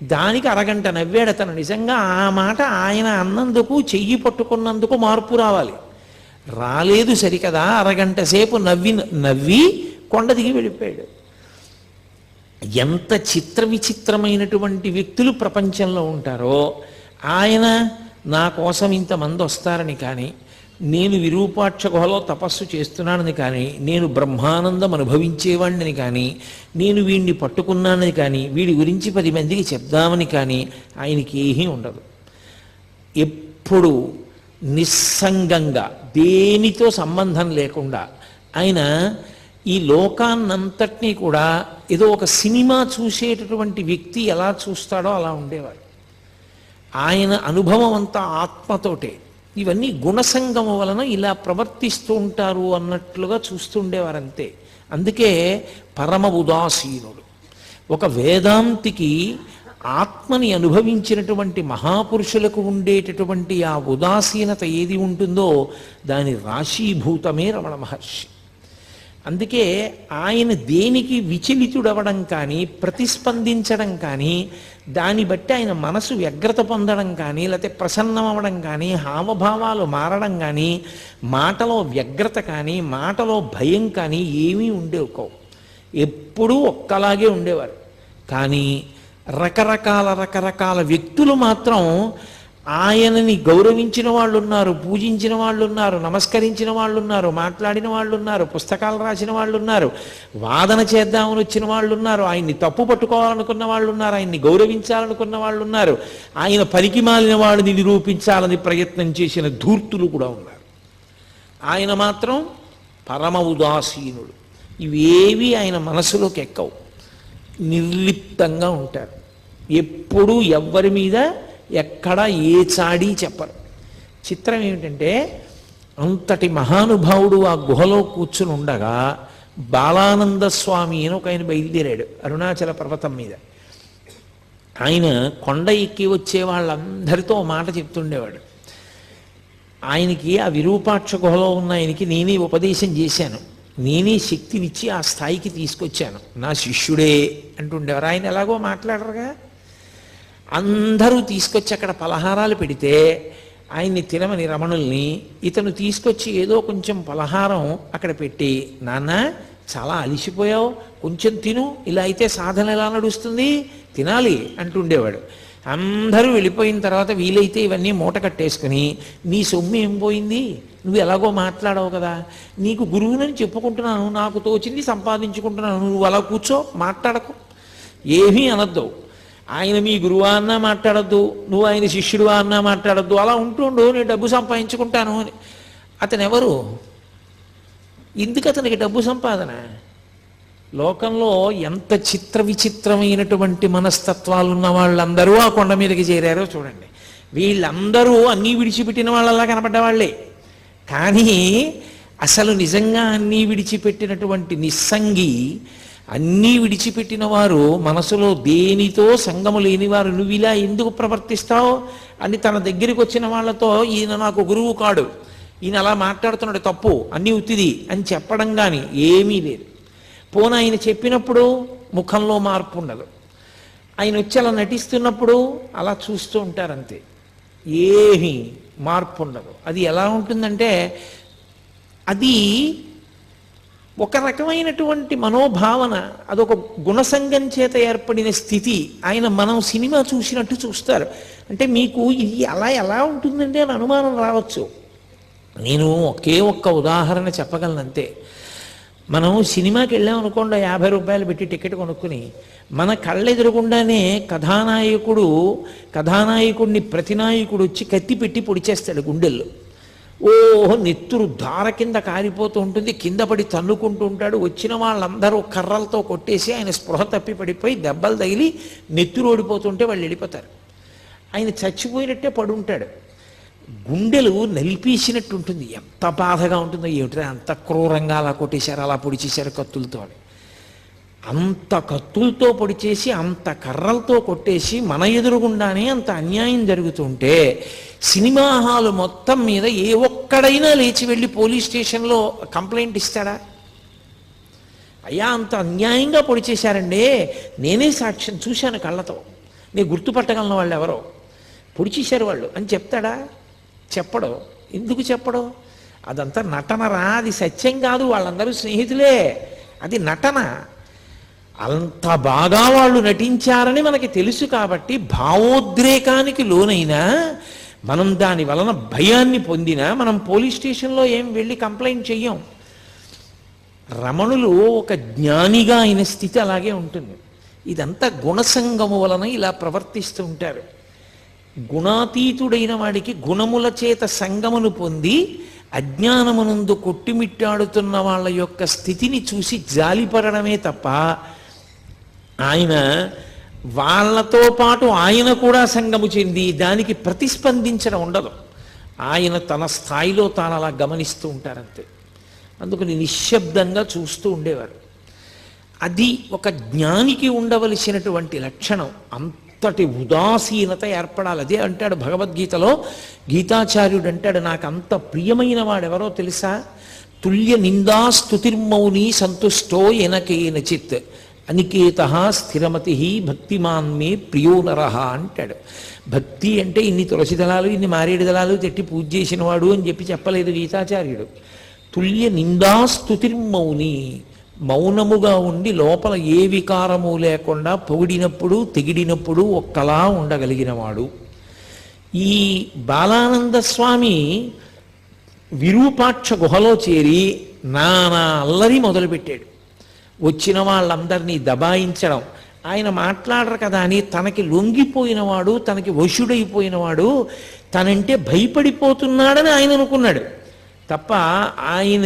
దానికి అరగంట నవ్వాడు అతను. నిజంగా ఆ మాట ఆయన అన్నందుకు, చెయ్యి పట్టుకున్నందుకు మార్పు రావాలి. రాలేదు సరికదా, అరగంట సేపు నవ్వి కొండ దిగి వెళ్ళిపోయాడు. ఎంత చిత్ర విచిత్రమైనటువంటి వ్యక్తులు ప్రపంచంలో ఉంటారో. ఆయన నా కోసం ఇంతమంది వస్తారని కానీ, నేను విరూపాక్ష గుహలో తపస్సు చేస్తున్నానని కానీ, నేను బ్రహ్మానందం అనుభవించేవాడిని కానీ, నేను వీడిని పట్టుకున్నానని కానీ, వీడి గురించి 10 మందికి చెప్దామని కానీ ఆయనకి ఏమీ ఉండదు. ఎప్పుడు నిస్సంగంగా దేనితో సంబంధం లేకుండా ఆయన ఈ లోకాన్నంతటినీ కూడా ఏదో ఒక సినిమా చూసేటటువంటి వ్యక్తి ఎలా చూస్తాడో అలా ఉండేవారు. ఆయన అనుభవం అంతా ఆత్మతోటే. ఇవన్నీ గుణసంగమం వలన ఇలా ప్రవర్తిస్తూ ఉంటారు అన్నట్లుగా చూస్తుండేవారు అంతే. అందుకే పరమ ఉదాసీనుడు. ఒక వేదాంతికి ఆత్మని అనుభవించినటువంటి మహాపురుషులకు ఉండేటటువంటి ఆ ఉదాసీనత ఏది ఉంటుందో దాని రాశీభూతమే రమణ మహర్షి. అందుకే ఆయన దేనికి విచలితుడవడం కానీ ప్రతిస్పందించడం కానీ దాన్ని బట్టి ఆయన మనసు వ్యగ్రత పొందడం కానీ లేకపోతే ప్రసన్నం అవ్వడం కానీ హావభావాలు మారడం కానీ మాటలో వ్యగ్రత కానీ మాటలో భయం కానీ ఏమీ ఉండేవి. ఎప్పుడూ ఒక్కలాగే ఉండేవారు. కానీ రకరకాల వ్యక్తులు మాత్రం ఆయనని గౌరవించిన వాళ్ళు ఉన్నారు, పూజించిన వాళ్ళు ఉన్నారు, నమస్కరించిన వాళ్ళు ఉన్నారు, మాట్లాడిన వాళ్ళు ఉన్నారు, పుస్తకాలు రాసిన వాళ్ళు ఉన్నారు, వాదన చేద్దామని వచ్చిన వాళ్ళు ఉన్నారు, ఆయన్ని తప్పు పట్టుకోవాలనుకున్న వాళ్ళు ఉన్నారు, ఆయన్ని గౌరవించాలనుకున్న వాళ్ళు ఉన్నారు, ఆయన పనికి మాలిన వాడిని నిరూపించాలని ప్రయత్నం చేసిన ధూర్తులు కూడా ఉన్నారు. ఆయన మాత్రం పరమ ఉదాసీనుడు. ఇవేవి ఆయన మనసులోకి ఎక్కవు. నిర్లిప్తంగా ఉంటారు. ఎప్పుడూ ఎవ్వరి మీద ఎక్కడ ఏ చాడీ చెప్పరు. చిత్రం ఏమిటంటే అంతటి మహానుభావుడు ఆ గుహలో కూర్చుని ఉండగా బాలానంద స్వామి అని ఒక ఆయన బయలుదేరాడు అరుణాచల పర్వతం మీద. ఆయన కొండ ఎక్కి వచ్చే వాళ్ళందరితో మాట చెప్తుండేవాడు. ఆయనకి ఆ విరూపాక్ష గుహలో ఉన్న ఆయనకి నేనే ఉపదేశం చేశాను, నేనే శక్తినిచ్చి ఆ స్థాయికి తీసుకొచ్చాను, నా శిష్యుడే అంటుండేవారు. ఆయన ఎలాగో మాట్లాడరుగా. అందరూ తీసుకొచ్చి అక్కడ పలహారాలు పెడితే ఆయన్ని తినమని రమణుల్ని ఇతను తీసుకొచ్చి ఏదో కొంచెం పలహారం అక్కడ పెట్టి, నాన్న చాలా అలిసిపోయావు, కొంచెం తిను, ఇలా అయితే సాధన ఎలా నడుస్తుంది, తినాలి అంటుండేవాడు. అందరూ వెళ్ళిపోయిన తర్వాత వీలైతే ఇవన్నీ మూట కట్టేసుకుని, నీ సొమ్ము ఏం పోయింది, నువ్వు ఎలాగో మాట్లాడవు కదా, నీకు గురువునని చెప్పుకుంటున్నాను, నాకు తోచింది సంపాదించుకుంటున్నాను, నువ్వు అలా కూర్చో, మాట్లాడకు, ఏమీ అనద్దు. ఆయన మీ గురువా అన్నా మాట్లాడద్దు, నువ్వు ఆయన శిష్యుడువా అన్నా మాట్లాడద్దు, అలా ఉంటుండు, నేను డబ్బు సంపాదించుకుంటాను అని. అతను ఎవరు? ఎందుకు అతనికి డబ్బు సంపాదన? లోకంలో ఎంత చిత్ర విచిత్రమైనటువంటి మనస్తత్వాలు ఉన్న వాళ్ళందరూ ఆ కొండ మీదకి చేరారో చూడండి. వీళ్ళందరూ అన్నీ విడిచిపెట్టిన వాళ్ళలా కనపడ్డవాళ్లే. కానీ అసలు నిజంగా అన్నీ విడిచిపెట్టినటువంటి నిస్సంగి, అన్నీ విడిచిపెట్టిన వారు, మనసులో దేనితో సంగము లేనివారు, నువ్వు ఇలా ఎందుకు ప్రవర్తిస్తావు అని తన దగ్గరికి వచ్చిన వాళ్ళతో, ఈయన నాకు గురువు కాడు, ఈయన అలా మాట్లాడుతున్నాడు తప్పు, అన్నీ ఉత్తిది అని చెప్పడం కానీ ఏమీ లేదు. పోనీ ఆయన చెప్పినప్పుడు ముఖంలో మార్పు ఉండదు, ఆయన వచ్చి అలా నటిస్తున్నప్పుడు అలా చూస్తూ ఉంటారంతే, ఏమీ మార్పు ఉండదు. అది ఎలా ఉంటుందంటే అది ఒక రకమైనటువంటి మనోభావన, అదొక గుణసంగం చేత ఏర్పడిన స్థితి. ఆయన మనం సినిమా చూసినట్టు చూస్తారు. అంటే మీకు ఇది అలా ఎలా ఉంటుందంటే అని అనుమానం రావచ్చు. నేను ఒకే ఒక్క ఉదాహరణ చెప్పగలను అంతే. మనం సినిమాకి వెళ్ళాం అనుకోండి, 50 రూపాయలు పెట్టి టికెట్ కొనుక్కుని, మన కళ్ళెదురుగుండానే కథానాయకుడిని ప్రతినాయకుడు వచ్చి కత్తి పెట్టి పొడిచేస్తాడు గుండెల్లో. ఓహో నెత్తురు ధార కింద కారిపోతూ ఉంటుంది, కింద పడి తన్నుకుంటూ ఉంటాడు. వచ్చిన వాళ్ళందరూ కర్రలతో కొట్టేసి ఆయన స్పృహ తప్పి పడిపోయి దెబ్బలు తగిలి నెత్తురు ఓడిపోతుంటే వాళ్ళు వెళ్ళిపోతారు. ఆయన చచ్చిపోయినట్టే పడుంటాడు. గుండెలు నలిపేసినట్టు ఉంటుంది. ఎంత బాధగా ఉంటుందో ఏమిటో, అంత క్రూరంగా అలా కొట్టేశారు, అలా పొడిచేశారు కత్తులతో. అంత కత్తులతో పొడిచేసి అంత కర్రలతో కొట్టేసి మన ఎదురుగుండానే అంత అన్యాయం జరుగుతుంటే సినిమా హాలు మొత్తం మీద ఏ ఒక్కడైనా లేచి వెళ్ళి పోలీస్ స్టేషన్లో కంప్లైంట్ ఇస్తాడా? అయ్యా అంత అన్యాయంగా పొడిచేశారండి, నేనే సాక్ష్యం చూశాను కళ్ళతో, నేను గుర్తుపట్టగలను వాళ్ళు ఎవరో, పొడిచేశారు వాళ్ళు అని చెప్తాడా? చెప్పడు. ఎందుకు చెప్పడు? అదంతా నటనరా, అది సత్యం కాదు, వాళ్ళందరూ స్నేహితులే, అది నటన. అంత బాగా వాళ్ళు నటించారని మనకి తెలుసు కాబట్టి భావోద్రేకానికి లోనైనా మనం దాని వలన భయాన్ని పొందినా మనం పోలీస్ స్టేషన్లో ఏం వెళ్ళి కంప్లైంట్ చెయ్యం. రమణులు ఒక జ్ఞానిగా అయిన స్థితి అలాగే ఉంటుంది. ఇదంతా గుణసంగము వలన ఇలా ప్రవర్తిస్తూ ఉంటారు. గుణాతీతుడైన వాడికి గుణముల చేత సంగమును పొంది అజ్ఞానమునందు కొట్టిమిట్టాడుతున్న వాళ్ళ యొక్క స్థితిని చూసి జాలిపడమే తప్ప ఆయన వాళ్ళతో పాటు ఆయన కూడా సంగము చెంది దానికి ప్రతిస్పందించడం ఉండదు. ఆయన తన స్థాయిలో తాను అలా గమనిస్తూ ఉంటారంతే. అందుకని నిశ్శబ్దంగా చూస్తూ ఉండేవారు. అది ఒక జ్ఞానికి ఉండవలసినటువంటి లక్షణం. అంతటి ఉదాసీనత ఏర్పడాలి. అదే అంటాడు భగవద్గీతలో, గీతాచార్యుడు అంటాడు, నాకు అంత ప్రియమైన వాడెవరో తెలుసా? తుల్య నిందా స్తుతిర్మౌని సంతుష్టో ఎనకేనచిత్ అనికేత స్థిరమతి భక్తిమాన్ మే ప్రియో నరహ అంటాడు. భక్తి అంటే ఇన్ని తులసి దళాలు ఇన్ని మారేడు దళాలు తెట్టి పూజ చేసినవాడు అని చెప్పలేదు గీతాచార్యుడు. తుల్య నిందాస్తుతిర్మౌని, మౌనముగా ఉండి లోపల ఏ వికారము లేకుండా పొగిడినప్పుడు తెగిడినప్పుడు ఒక్కలా ఉండగలిగినవాడు. ఈ బాలానంద స్వామి విరూపాక్ష గుహలో చేరి నానా అల్లరి మొదలుపెట్టాడు. వచ్చిన వాళ్ళందరినీ దబాయించడం. ఆయన మాట్లాడరు కదా అని తనకి లొంగిపోయినవాడు, తనకి వశుడైపోయినవాడు, తనంటే భయపడిపోతున్నాడని ఆయన అనుకున్నాడు తప్ప ఆయన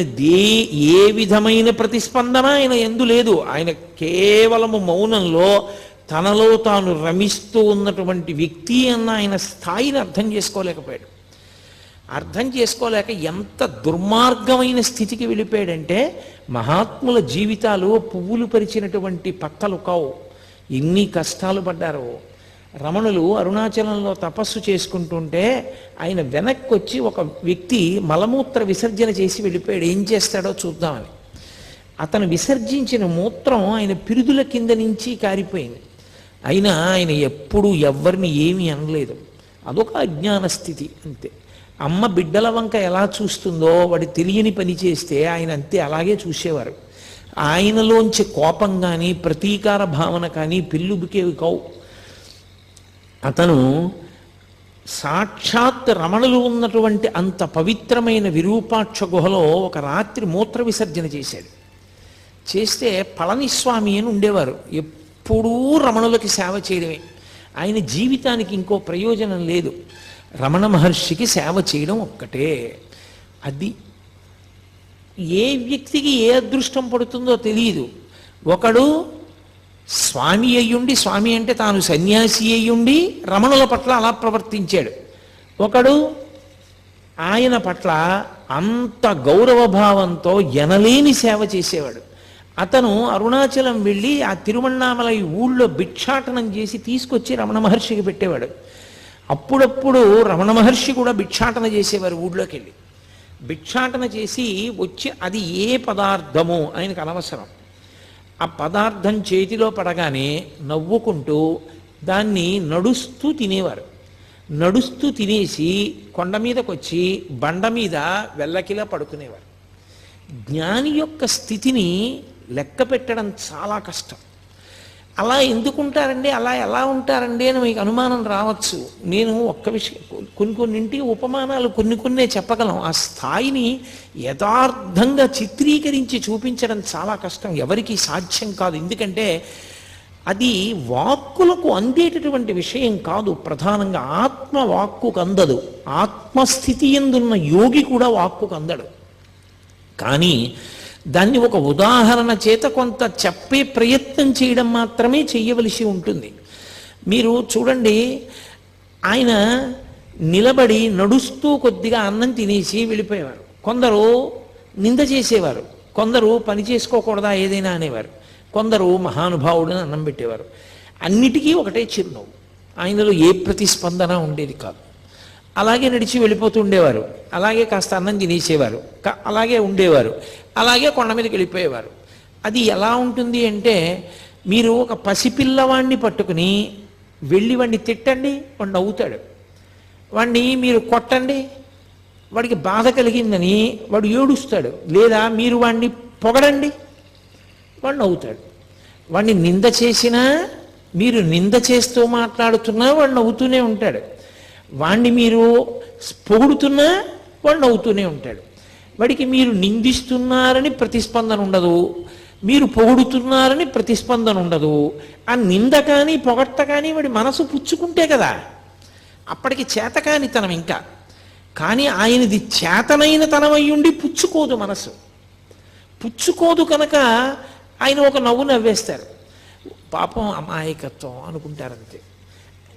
ఏ విధమైన ప్రతిస్పందన ఆయన ఎందు లేదు. ఆయన కేవలము మౌనంలో తనలో తాను రమిస్తూ ఉన్నటువంటి వ్యక్తి అన్న ఆయన స్థాయిని అర్థం చేసుకోలేకపోయాడు. అర్థం చేసుకోలేక ఎంత దుర్మార్గమైన స్థితికి వెళ్ళిపోయాడంటే, మహాత్ముల జీవితాలు పువ్వులు పరిచినటువంటి పక్కలు కావు. ఎన్ని కష్టాలు పడ్డారో. రమణులు అరుణాచలంలో తపస్సు చేసుకుంటుంటే ఆయన వెనక్కి వచ్చి ఒక వ్యక్తి మలమూత్ర విసర్జన చేసి వెళ్ళిపోయాడు. ఏం చేస్తాడో చూద్దామని అతను విసర్జించిన మూత్రం ఆయన పిరుదుల కింద నుంచి కారిపోయింది. అయినా ఆయన ఎప్పుడూ ఎవరిని ఏమీ అనలేదు. అదొక అజ్ఞాన స్థితి అంతే. అమ్మ బిడ్డల వంక ఎలా చూస్తుందో వాడు తెలియని పని చేస్తే ఆయన అంతే అలాగే చూసేవారు. ఆయనలోంచి కోపం కానీ ప్రతీకార భావన కానీ పిల్లుబికేవి కావు. అతను సాక్షాత్ రమణులు ఉన్నటువంటి అంత పవిత్రమైన విరూపాక్ష గుహలో ఒక రాత్రి మూత్ర విసర్జన చేశాడు. చేస్తే పళనిస్వామి అని ఉండేవారు. ఎప్పుడూ రమణులకి సేవ చేయడమే. ఆయన జీవితానికి ఇంకో ప్రయోజనం లేదు. రమణ మహర్షికి సేవ చేయడం ఒక్కటే. అది ఏ వ్యక్తికి ఏ అదృష్టం పడుతుందో తెలియదు. ఒకడు స్వామి అయ్యుండి, స్వామి అంటే తాను సన్యాసి అయ్యుండి రమణుల పట్ల అలా ప్రవర్తించాడు. ఒకడు ఆయన పట్ల అంత గౌరవభావంతో ఎనలేని సేవ చేసేవాడు. అతను అరుణాచలం వెళ్ళి ఆ తిరువణ్ణామలై ఊళ్ళో భిక్షాటనం చేసి తీసుకొచ్చి రమణ మహర్షికి పెట్టేవాడు. అప్పుడప్పుడు రమణ మహర్షి కూడా భిక్షాటన చేసేవారు. ఊళ్ళోకి వెళ్ళి భిక్షాటన చేసి వచ్చి అది ఏ పదార్థమో ఆయనకు అనవసరం. ఆ పదార్థం చేతిలో పడగానే నవ్వుకుంటూ దాన్ని నడుస్తూ తినేవారు. నడుస్తూ తినేసి కొండ మీదకి వచ్చి బండ మీద వెల్లకిలా పడుకునేవారు. జ్ఞాని యొక్క స్థితిని లెక్క పెట్టడం చాలా కష్టం. అలా ఎందుకుంటారండి, అలా ఎలా ఉంటారండి అని మీకు అనుమానం రావచ్చు. నేను ఒక్క విషయం, కొన్నింటికి ఉపమానాలు కొన్నే చెప్పగలం. ఆ స్థాయిని యథార్థంగా చిత్రీకరించి చూపించడం చాలా కష్టం, ఎవరికి సాధ్యం కాదు. ఎందుకంటే అది వాక్కులకు అందేటటువంటి విషయం కాదు. ప్రధానంగా ఆత్మ వాక్కుకు అందదు. ఆత్మస్థితి ఎందున్న యోగి కూడా వాక్కుకు అందడు. కానీ దాన్ని ఒక ఉదాహరణ చేత కొంత చెప్పే ప్రయత్నం చేయడం మాత్రమే చెయ్యవలసి ఉంటుంది. మీరు చూడండి, ఆయన నిలబడి నడుస్తూ కొద్దిగా అన్నం తినేసి వెళ్ళిపోయేవారు. కొందరు నింద చేసేవారు, కొందరు పని చేసుకోకూడదా ఏదైనా అనేవారు, కొందరు మహానుభావుడిని అన్నం పెట్టేవారు. అన్నిటికీ ఒకటే చిరునవ్వు. ఆయనలో ఏ ప్రతిస్పందన ఉండేది కాదు. అలాగే నడిచి వెళ్ళిపోతూ ఉండేవారు, అలాగే కాస్త అన్నం తినేసేవారు, అలాగే ఉండేవారు, అలాగే కొండ మీదకి వెళ్ళిపోయేవారు. అది ఎలా ఉంటుంది అంటే, మీరు ఒక పసిపిల్లవాడిని పట్టుకుని వెళ్ళి వాడిని తిట్టండి, వాడు నవ్వుతాడు. వాడిని మీరు కొట్టండి, వాడికి బాధ కలిగిందని వాడు ఏడుస్తాడు. లేదా మీరు వాడిని పొగడండి, వాడు నవ్వుతాడు. వాడిని నింద చేసినా, మీరు నింద చేస్తూ మాట్లాడుతున్నా వాడు నవ్వుతూనే ఉంటాడు. వాణ్ణి మీరు పొగుడుతున్నా వాడు నవ్వుతూనే ఉంటాడు. వాడికి మీరు నిందిస్తున్నారని ప్రతిస్పందన ఉండదు, మీరు పొగుడుతున్నారని ప్రతిస్పందన ఉండదు. ఆ నింద కానీ పొగట్ట కానీ వాడి మనసు పుచ్చుకుంటే కదా. అప్పటికి చేతకానితనం ఇంకా. కానీ ఆయనది చేతనైన తనం అయ్యుండి పుచ్చుకోదు మనసు. పుచ్చుకోదు కనుక ఆయన ఒక నవ్వు నవ్వేస్తారు. పాపం అమాయకత్వం అనుకుంటారంతే.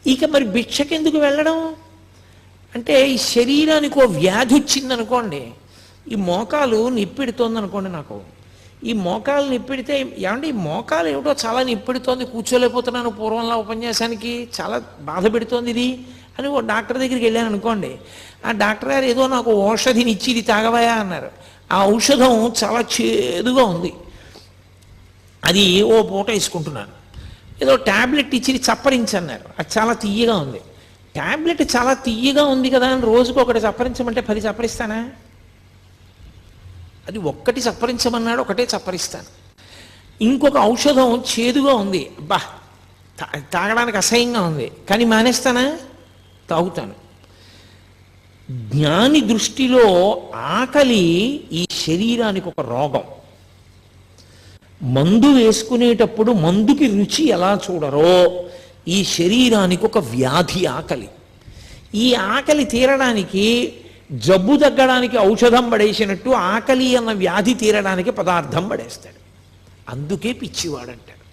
ఇక మరి భిక్షకెందుకు వెళ్ళడం అంటే, ఈ శరీరానికి ఓ వ్యాధి వచ్చిందనుకోండి, ఈ మోకాలు నిప్పెడుతోంది అనుకోండి, నాకు ఈ మోకాలు నిప్పెడితే ఏమంటే ఈ మోకాలు ఏమిటో చాలా నిప్పెడుతోంది, కూర్చోలేకపోతున్నాను పూర్వంలో ఉపన్యాసానికి, చాలా బాధ పెడుతోంది ఇది అని ఓ డాక్టర్ దగ్గరికి వెళ్ళాను అనుకోండి. ఆ డాక్టర్ గారు ఏదో నాకు ఔషధిని ఇచ్చి ఇది తాగవయా అన్నారు. ఆ ఔషధం చాలా చేదుగా ఉంది, అది ఓ పూట వేసుకుంటున్నాను. ఏదో ట్యాబ్లెట్ ఇచ్చి చప్పరించన్నారు, అది చాలా తీయగా ఉంది. ట్యాబ్లెట్ చాలా తీయగా ఉంది కదా అని రోజుకు ఒకటి చప్పరించమంటే 10 చప్పరిస్తానా? అది ఒక్కటి చప్పరించమన్నాడు, ఒకటే చప్పరిస్తాను. ఇంకొక ఔషధం చేదుగా ఉంది, అబ్బా తాగడానికి అసహ్యంగా ఉంది, కానీ మానేస్తానా? తాగుతాను. జ్ఞాని దృష్టిలో ఆకలి ఈ శరీరానికి ఒక రోగం. మందు వేసుకునేటప్పుడు మందుకి రుచి ఎలా చూడరో, ఈ శరీరానికి ఒక వ్యాధి ఆకలి. ఈ ఆకలి తీరడానికి, జబ్బు తగ్గడానికి ఔషధం పడేసినట్టు ఆకలి అన్న వ్యాధి తీరడానికి పదార్థం పడేస్తాడు. అందుకే పిచ్చివాడంటాడు.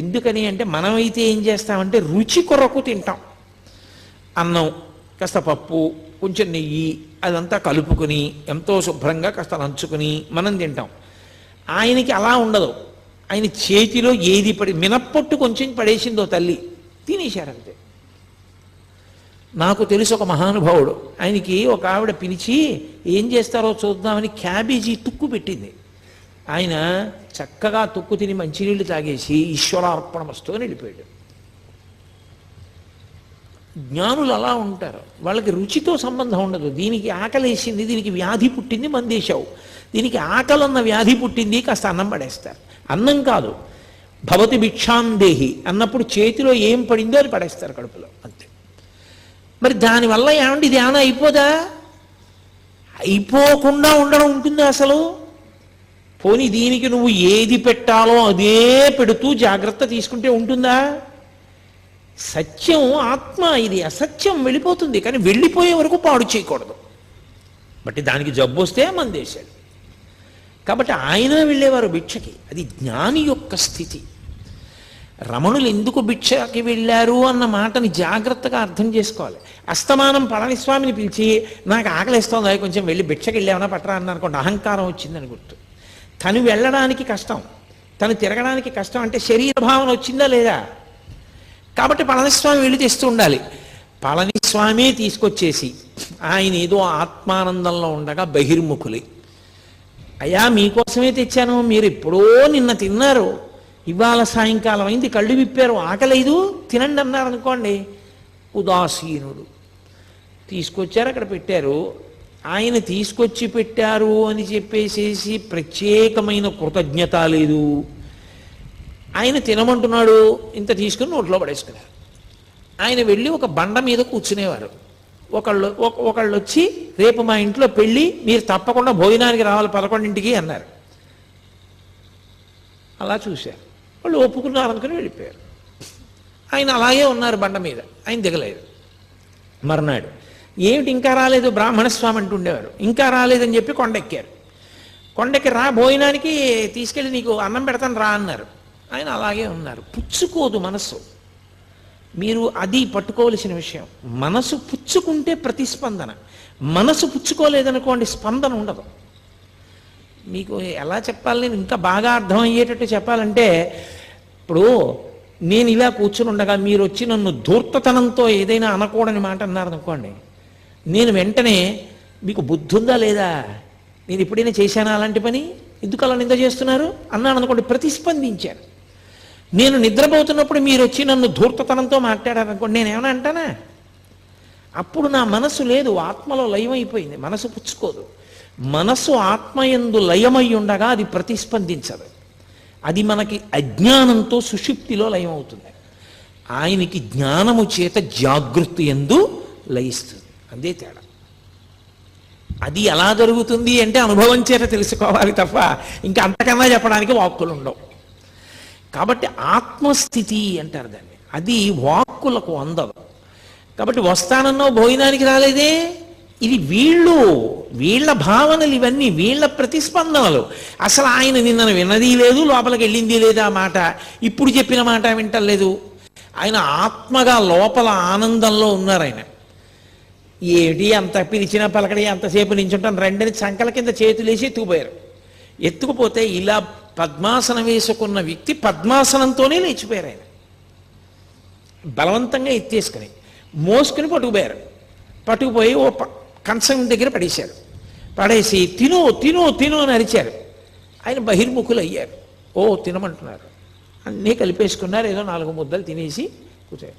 ఎందుకని అంటే, మనమైతే ఏం చేస్తామంటే రుచి కొరకు తింటాం. అన్నం, కాస్త పప్పు, కొంచెం నెయ్యి, అదంతా కలుపుకొని ఎంతో శుభ్రంగా కాస్త నంచుకొని మనం తింటాం. ఆయనకి అలా ఉండదు. ఆయన చేతిలో ఏది మినప్పొట్టు కొంచెం పడేసిందో తల్లి, తినేశారంతే. నాకు తెలుసు ఒక మహానుభావుడు, ఆయనకి ఒక ఆవిడ పిలిచి ఏం చేస్తారో చూద్దామని క్యాబేజీ తుక్కు పెట్టింది. ఆయన చక్కగా తుక్కు తిని మంచినీళ్ళు తాగేసి ఈశ్వరార్పణమస్తు అని వెళ్ళిపోయాడు. జ్ఞానులు అలా ఉంటారు, వాళ్ళకి రుచితో సంబంధం ఉండదు. దీనికి ఆకలేసింది, దీనికి వ్యాధి పుట్టింది, మందేశావు. దీనికి ఆకలన్న వ్యాధి పుట్టింది, కాస్త అన్నం పడేస్తారు. అన్నం కాదు, భవతి భిక్షాందేహి అన్నప్పుడు చేతిలో ఏం పడిందో అది పడేస్తారు కడుపులో, అంతే. మరి దానివల్ల ఏమంటే ఇది ఏమైనా అయిపోదా? అయిపోకుండా ఉండడం ఉంటుందా అసలు? పోనీ దీనికి నువ్వు ఏది పెట్టాలో అదే పెడుతూ జాగ్రత్త తీసుకుంటే ఉంటుందా? సత్యం ఆత్మ, ఇది అసత్యం వెళ్ళిపోతుంది, కానీ వెళ్ళిపోయే వరకు పాడు చేయకూడదు. బట్టి దానికి జబ్బు వస్తే మందేశాడు. కాబట్టి ఆయన వెళ్ళేవారు భిక్షకి, అది జ్ఞాని యొక్క స్థితి. రమణులు ఎందుకు భిక్షకి వెళ్ళారు అన్న మాటని జాగ్రత్తగా అర్థం చేసుకోవాలి. అస్తమానం పళనిస్వామిని పిలిచి నాకు ఆకలిస్తోంది, అది కొంచెం వెళ్ళి భిక్షకి వెళ్ళామన్నా పట్టరా అన్న అనుకోండి, అహంకారం వచ్చిందని గుర్తు. తను వెళ్ళడానికి కష్టం, తను తిరగడానికి కష్టం, అంటే శరీర భావన వచ్చిందా లేదా? కాబట్టి పళనిస్వామి వెళ్ళి తెస్తూ ఉండాలి. పళనిస్వామి తీసుకొచ్చేసి ఆయన ఏదో ఆత్మానందంలో ఉండగా బహిర్ముఖులై, అయ్యా మీకోసమే తెచ్చాను, మీరు ఎప్పుడో నిన్న తిన్నారు, ఇవాళ సాయంకాలం అయింది, కళ్ళు విప్పారు, ఆకలేదు, తినండి అన్నారు అనుకోండి, ఉదాసీనుడు. తీసుకొచ్చారు, అక్కడ పెట్టారు. ఆయన తీసుకొచ్చి పెట్టారు అని చెప్పేసేసి ప్రత్యేకమైన కృతజ్ఞత లేదు. ఆయన తినమంటున్నాడు, ఇంత తీసుకుని నోట్లో పడేసుకున్నారు. ఆయన వెళ్ళి ఒక బండ మీద కూర్చునేవారు. ఒకళ్ళు వచ్చి రేపు మా ఇంట్లో పెళ్ళి, మీరు తప్పకుండా భోజనానికి రావాలి 11ంటికి అన్నారు. అలా చూశారు, వాళ్ళు ఒప్పుకున్నారు అనుకుని వెళ్ళిపోయారు. ఆయన అలాగే ఉన్నారు బండ మీద, ఆయన దిగలేదు. మర్నాడు ఏమిటి ఇంకా రాలేదు, బ్రాహ్మణస్వామి అంటుండేవారు, ఇంకా రాలేదని చెప్పి కొండెక్కారు. కొండెక్కి రా భోజనానికి తీసుకెళ్ళి నీకు అన్నం పెడతాను రా అన్నారు. ఆయన అలాగే ఉన్నారు. పుచ్చుకోదు మనస్సు. మీరు అది పట్టుకోవలసిన విషయం. మనసు పుచ్చుకుంటే ప్రతిస్పందన, మనసు పుచ్చుకోలేదనుకోండి స్పందన ఉండదు. మీకు ఎలా చెప్పాలి, నేను ఇంకా బాగా అర్థమయ్యేటట్టు చెప్పాలంటే, ఇప్పుడు నేను ఇలా కూర్చుని ఉండగా మీరు వచ్చి నన్ను ధూర్తతనంతో ఏదైనా అనకూడని మాట అన్నారనుకోండి, నేను వెంటనే మీకు బుద్ధి ఉందా లేదా, నేను ఎప్పుడైనా చేశానా అలాంటి పని, ఎందుకు అలా నింద చేస్తున్నారు అన్నాను అనుకోండి, ప్రతిస్పందించారు. నేను నిద్రపోతున్నప్పుడు మీరు వచ్చి నన్ను ధూర్తతనంతో మాట్లాడారనుకోండి, నేనేమైనా అంటానా? అప్పుడు నా మనసు లేదు, ఆత్మలో లయమైపోయింది. మనసు పుచ్చుకోదు. మనసు ఆత్మయందు లయమై ఉండగా అది ప్రతిస్పందించదు. అది మనకి అజ్ఞానంతో సుషుప్తిలో లయమవుతుంది. ఆయనకి జ్ఞానము చేత జాగృతి యందు లయిస్తుంది, అదే తేడా. అది ఎలా జరుగుతుంది అంటే అనుభవం చేత తెలుసుకోవాలి తప్ప ఇంకా అంతకన్నా చెప్పడానికి వాక్కులు ఉండవు. కాబట్టి ఆత్మస్థితి అంటారు దాన్ని. అది వాక్కులకు అందదు. కాబట్టి వస్తానన్నో భోజనానికి రాలేదే. ఇది వీళ్ళ భావనలు, ఇవన్నీ వీళ్ళ ప్రతిస్పందనలు. అసలు ఆయన నిన్న విన్నది లేదు, లోపలికి వెళ్ళింది లేదా మాట, ఇప్పుడు చెప్పిన మాట వింటలేదు. ఆయన ఆత్మగా లోపల ఆనందంలో ఉన్నారు. ఆయన ఏమిటి అంత పిలిచిన పలకడి అంతసేపు నించుంటాను రెండని చంకల కింద చేతులేసి ఎత్తుకుపోయారు. ఎత్తుకుపోతే ఇలా పద్మాసనం వేసుకున్న వ్యక్తి పద్మాసనంతోనే లేచిపోయారు. ఆయన బలవంతంగా ఎత్తేసుకుని మోసుకుని పట్టుకుపోయారు. పట్టుకుపోయి ఓ కంచం దగ్గర పడేశారు. పడేసి తిను తిను తిను అని అరిచారు. ఆయన బహిర్ముఖులు అయ్యారు. ఓ తినమంటున్నారు. అన్నీ కలిపేసుకున్నారు. ఏదో 4 ముద్దలు తినేసి కూర్చోరు.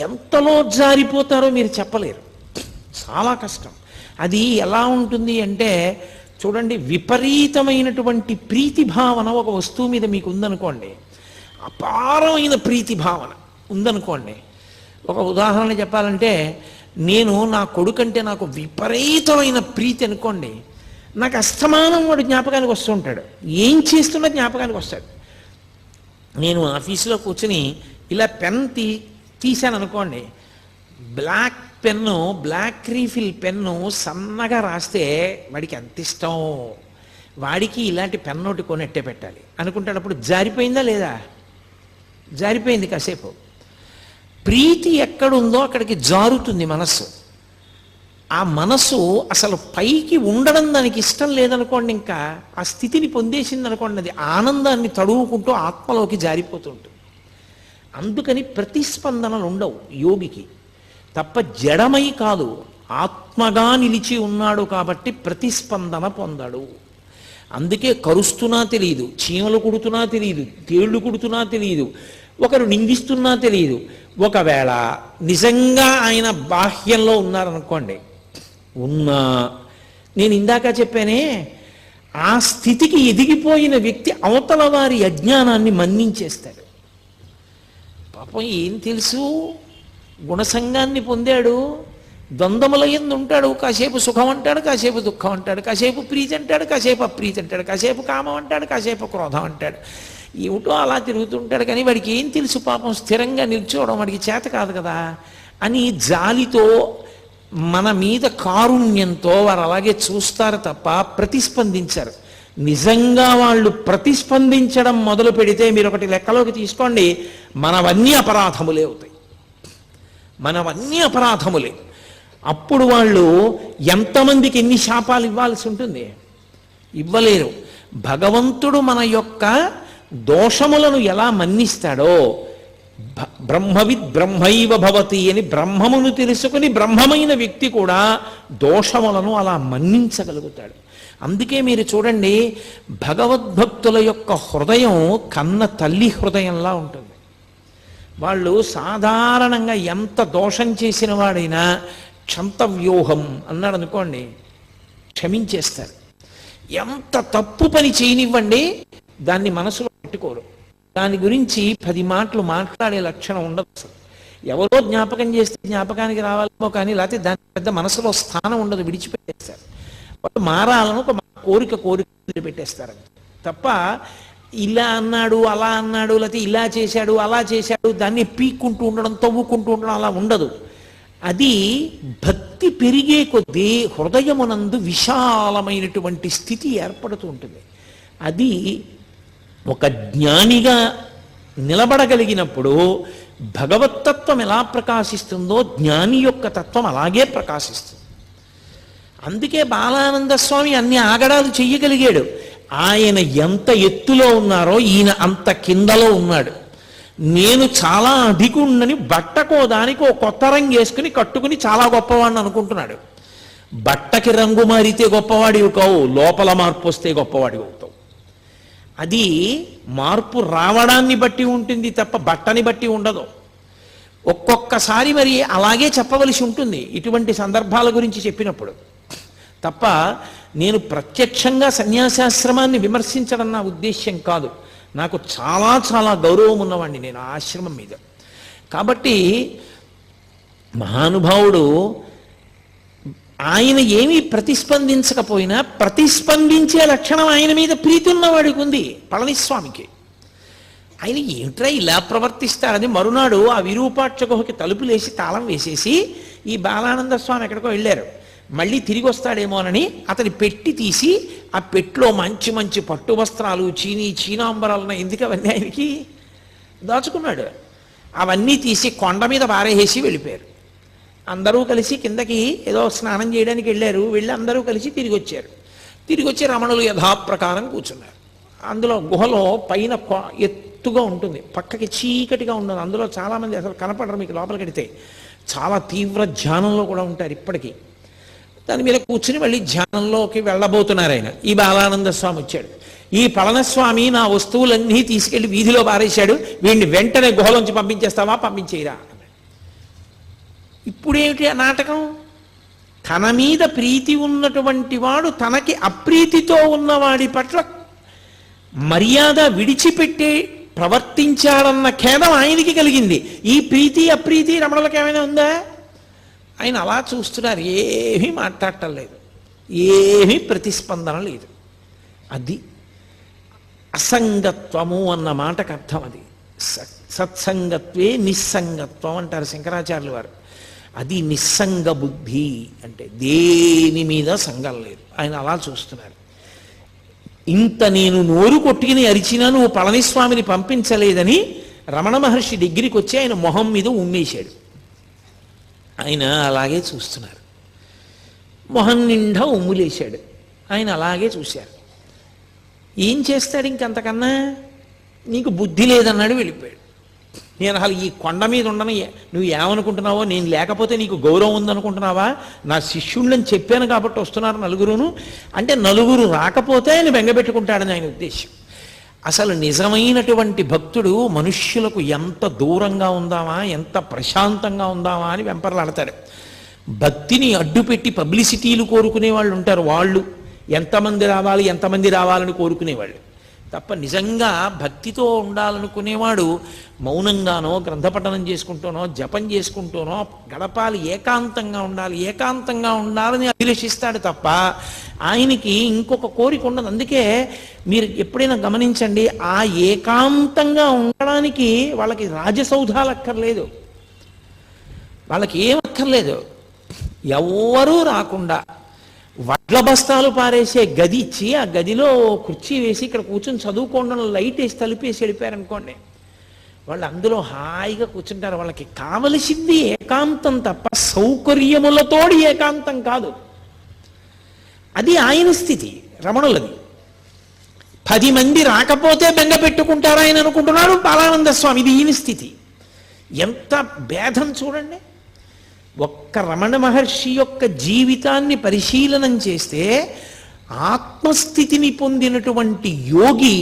ఎంతలో జారిపోతారో మీరు చెప్పలేరు. చాలా కష్టం. అది ఎలా ఉంటుంది అంటే చూడండి, విపరీతమైనటువంటి ప్రీతి భావన ఒక వస్తువు మీద మీకు ఉందనుకోండి, అపారమైన ప్రీతి భావన ఉందనుకోండి. ఒక ఉదాహరణ చెప్పాలంటే, నేను నా కొడుకంటే నాకు విపరీతమైన ప్రీతి అనుకోండి, నాకు అస్తమానం వాడు జ్ఞాపకానికి వస్తూ ఉంటాడు. ఏం చేస్తున్నా జ్ఞాపకానికి వస్తాడు. నేను ఆఫీసులో కూర్చుని ఇలా పెన్ తీశాను అనుకోండి, black pen, black refill pen సన్నగా రాస్తే వాడికి ఎంత ఇష్టం, వాడికి ఇలాంటి పెన్ను ఒకటి కొనెట్టే పెట్టాలి అనుకుంటాడు. అప్పుడు జారిపోయిందా లేదా? జారిపోయింది. కాసేపు ప్రీతి ఎక్కడుందో అక్కడికి జారుతుంది మనస్సు. ఆ మనస్సు అసలు పైకి ఉండడం దానికి ఇష్టం లేదనుకోండి, ఇంకా ఆ స్థితిని పొందేసింది అనుకోండి, అది ఆనందాన్ని తడువుకుంటూ ఆత్మలోకి జారిపోతుంటుంది. అందుకని ప్రతిస్పందనలు ఉండవు యోగికి. తప్ప జడమై కాదు, ఆత్మగా నిలిచి ఉన్నాడు కాబట్టి ప్రతిస్పందన పొందడు. అందుకే కరుస్తున్నా తెలియదు, చీమలు కుడుతున్నా తెలియదు, తేళ్లు కుడుతున్నా తెలియదు, ఒకరు నిందిస్తున్నా తెలియదు. ఒకవేళ నిజంగా ఆయన బాహ్యంలో ఉన్నారనుకోండి, ఉన్నా నేను ఇందాక చెప్పానే, ఆ స్థితికి ఎదిగిపోయిన వ్యక్తి అవతల వారి అజ్ఞానాన్ని మన్నించేస్తాడు. పాపం ఏం తెలుసు, గుణసంగాన్ని పొందాడు, ద్వంద్వముల యందు ఉంటాడు. కాసేపు సుఖం అంటాడు, కాసేపు దుఃఖం అంటాడు, కాసేపు ప్రీతి అంటాడు, కాసేపు అప్రీతి అంటాడు, కాసేపు కామం అంటాడు, కాసేపు క్రోధం అంటాడు. ఏమిటో అలా తిరుగుతుంటాడు. కానీ వాడికి ఏం తెలుసు పాపం, స్థిరంగా నిల్చోవడం వాడికి చేత కాదు కదా అని జాలితో, మన మీద కారుణ్యంతో వారు అలాగే చూస్తారు తప్ప ప్రతిస్పందించారు. నిజంగా వాళ్ళు ప్రతిస్పందించడం మొదలు పెడితే మీరు ఒకటి లెక్కలోకి తీసుకోండి, మనవన్నీ అపరాధములే అవుతాయి. మనవన్నీ అపరాధములే. అప్పుడు వాళ్ళు ఎంతమందికి ఎన్ని శాపాలు ఇవ్వాల్సి ఉంటుంది? ఇవ్వలేరు. భగవంతుడు మన యొక్క దోషములను ఎలా మన్నిస్తాడో, బ్రహ్మవిద్ బ్రహ్మైవ భవతి అని బ్రహ్మమును తెలుసుకుని బ్రహ్మమైన వ్యక్తి కూడా దోషములను అలా మన్నించగలుగుతాడు. అందుకే మీరు చూడండి, భగవద్భక్తుల యొక్క హృదయం కన్న తల్లి హృదయంలా ఉంటుంది. వాళ్ళు సాధారణంగా ఎంత దోషం చేసిన వాడైనా క్షంతవ్యూహం అన్నాడు అనుకోండి, క్షమించేస్తారు. ఎంత తప్పు పని చేయనివ్వండి, దాన్ని మనసులో పెట్టుకోరు. దాని గురించి 10 మాటలు మాట్లాడే లక్షణం ఉండదు. అసలు ఎవరో జ్ఞాపకం చేస్తే జ్ఞాపకానికి రావాలేమో కానీ, లేకపోతే దాని పెద్ద మనసులో స్థానం ఉండదు, విడిచిపెట్టేస్తారు. వాళ్ళు మారాలను ఒక కోరిక వదిలిపెట్టేస్తారు తప్ప, ఇలా అన్నాడు అలా అన్నాడు, లేకపోతే ఇలా చేశాడు అలా చేశాడు దాన్ని పీక్కుంటూ ఉండడం, తవ్వుకుంటూ ఉండడం అలా ఉండదు. అది భక్తి పెరిగే కొద్దీ హృదయమునందు విశాలమైనటువంటి స్థితి ఏర్పడుతూ ఉంటుంది. అది ఒక జ్ఞానిగా నిలబడగలిగినప్పుడు భగవత్తత్వం ఎలా ప్రకాశిస్తుందో జ్ఞాని యొక్క తత్వం అలాగే ప్రకాశిస్తుంది. అందుకే బాలానంద స్వామి అన్ని ఆగడాలు చెయ్యగలిగాడు. ఆయన ఎంత ఎత్తులో ఉన్నారో ఈయన అంత కిందలో ఉన్నాడు. నేను చాలా అధికుణ్ణని బట్టకో దానికి ఓ కొత్త రంగు వేసుకుని కట్టుకుని చాలా గొప్పవాడిని అనుకుంటున్నాడు. బట్టకి రంగు మారితే గొప్పవాడివి కావు, లోపల మార్పు వస్తే గొప్పవాడివి అవుతావు. అది మార్పు రావడాన్ని బట్టి ఉంటుంది తప్ప బట్టని బట్టి ఉండదు. ఒక్కొక్కసారి మరి అలాగే చెప్పవలసి ఉంటుంది ఇటువంటి సందర్భాల గురించి చెప్పినప్పుడు తప్ప, నేను ప్రత్యక్షంగా సన్యాసాశ్రమాన్ని విమర్శించడం నా ఉద్దేశ్యం కాదు. నాకు చాలా చాలా గౌరవం ఉన్నవాడిని నేను ఆ ఆశ్రమం మీద. కాబట్టి మహానుభావుడు ఆయన ఏమీ ప్రతిస్పందించకపోయినా ప్రతిస్పందించే లక్షణం ఆయన మీద ప్రీతి ఉన్నవాడికి ఉంది. పళనిస్వామికి ఆయన ఏమిట్రా ఇలా ప్రవర్తిస్తారని మరునాడు ఆ విరూపాక్ష గుహకి తలుపులేసి తాళం వేసేసి ఈ బాలానంద స్వామి ఎక్కడికో వెళ్ళారు. మళ్ళీ తిరిగి వస్తాడేమోనని అతని పెట్టి తీసి ఆ పెట్టిలో మంచి మంచి పట్టు వస్త్రాలు చీనాంబరాలు ఉన్నాయి. ఎందుకు అవన్నీ ఆయనకి దాచుకున్నాడు. అవన్నీ తీసి కొండ మీద పారేసి వెళ్ళిపోయారు. అందరూ కలిసి కిందకి ఏదో స్నానం చేయడానికి వెళ్ళారు. వెళ్ళి అందరూ కలిసి తిరిగి వచ్చారు. తిరిగి వచ్చి రమణులు యథాప్రకారం కూర్చున్నారు. అందులో గుహలో పైన ఎత్తుగా ఉంటుంది, పక్కకి చీకటిగా ఉండదు. అందులో చాలామంది అసలు కనపడరు మీకు లోపలికి వెడితే. చాలా తీవ్ర ధ్యానంలో కూడా ఉంటారు ఇప్పటికీ. దాని మీద కూర్చుని మళ్ళీ ధ్యానంలోకి వెళ్ళబోతున్నారు ఆయన. ఈ బాలానంద స్వామి వచ్చాడు. ఈ పళనస్వామి నా వస్తువులన్నీ తీసుకెళ్లి వీధిలో పారేశాడు, వీడిని వెంటనే గుహలోంచి పంపించేస్తావా, పంపించేయరా. ఇప్పుడేమిటి ఆ నాటకం? తన మీద ప్రీతి ఉన్నటువంటి వాడు తనకి అప్రీతితో ఉన్నవాడి పట్ల మర్యాద విడిచిపెట్టి ప్రవర్తించాడన్న ఖేదం ఆయనకి కలిగింది. ఈ ప్రీతి అప్రీతి రమణులకు ఏమైనా ఉందా? ఆయన అలా చూస్తున్నారు, ఏమీ మాట్లాడటం లేదు, ఏమీ ప్రతిస్పందన లేదు. అది అసంగత్వము అన్న మాటకు అర్థం. అది సత్సంగత్వే నిస్సంగత్వం అంటారు శంకరాచార్యులు వారు. అది నిస్సంగ బుద్ధి అంటే దేని మీద సంగం లేదు. ఆయన అలా చూస్తున్నారు. ఇంత నేను నోరు కొట్టుకుని అరిచినా నువ్వు పళనిస్వామిని పంపించలేదని రమణ మహర్షి దగ్గరికి వచ్చి ఆయన మొహం మీద ఉమ్మేశాడు. ఆయన అలాగే చూస్తున్నారు. మొహం నిండా ఉమ్ములేశాడు. ఆయన అలాగే చూశారు. ఏం చేస్తాడు ఇంకంతకన్నా? నీకు బుద్ధి లేదన్నాడు, వెళ్ళిపోయాడు. నేను అసలు ఈ కొండ మీద ఉండను, నువ్వు ఏమనుకుంటున్నావో, నేను లేకపోతే నీకు గౌరవం ఉందనుకుంటున్నావా? నా శిష్యుళ్ళని చెప్పాను కాబట్టి వస్తున్నారు నలుగురును అంటే, నలుగురు రాకపోతే ఆయన బెంగపెట్టుకుంటాడని ఆయన ఉద్దేశం. అసలు నిజమైనటువంటి భక్తుడు మనుష్యులకు ఎంత దూరంగా ఉందామా, ఎంత ప్రశాంతంగా ఉందామా అని వెంపర్లాడతాడు. భక్తిని అడ్డుపెట్టి పబ్లిసిటీలు కోరుకునే వాళ్ళు ఉంటారు. వాళ్ళు ఎంతమంది రావాలని కోరుకునేవాళ్ళు తప్ప నిజంగా భక్తితో ఉండాలనుకునేవాడు మౌనంగానో గ్రంథపఠనం చేసుకుంటూనో జపం చేసుకుంటూనో గడపాలి, ఏకాంతంగా ఉండాలని అభిలషిస్తాడు తప్ప ఆయనకి ఇంకొక కోరిక ఉండదు. అందుకే మీరు ఎప్పుడైనా గమనించండి, ఆ ఏకాంతంగా ఉండడానికి వాళ్ళకి రాజసౌధాలు అక్కర్లేదు, వాళ్ళకి ఏం అక్కర్లేదు. ఎవ్వరూ రాకుండా వడ్ల బస్తాలు పారేసే గది ఇచ్చి ఆ గదిలో కుర్చీ వేసి ఇక్కడ కూర్చొని చదువుకోండి, లైట్ వేసి తలుపేసి వెళ్ళిపోయారనుకోండి, వాళ్ళు అందులో హాయిగా కూర్చుంటారు. వాళ్ళకి కావలసింది ఏకాంతం తప్ప సౌకర్యములతోడి ఏకాంతం కాదు. అది ఆయన స్థితి, రమణులది. 10 మంది రాకపోతే బెంగ పెట్టుకుంటారు ఆయన అనుకుంటున్నాడు బాలానంద స్వామి. ఇది ఈయన స్థితి. ఎంత భేదం చూడండి. ఒక్క రమణ మహర్షి యొక్క జీవితాన్ని పరిశీలనం చేస్తే ఆత్మస్థితిని పొందినటువంటి యోగి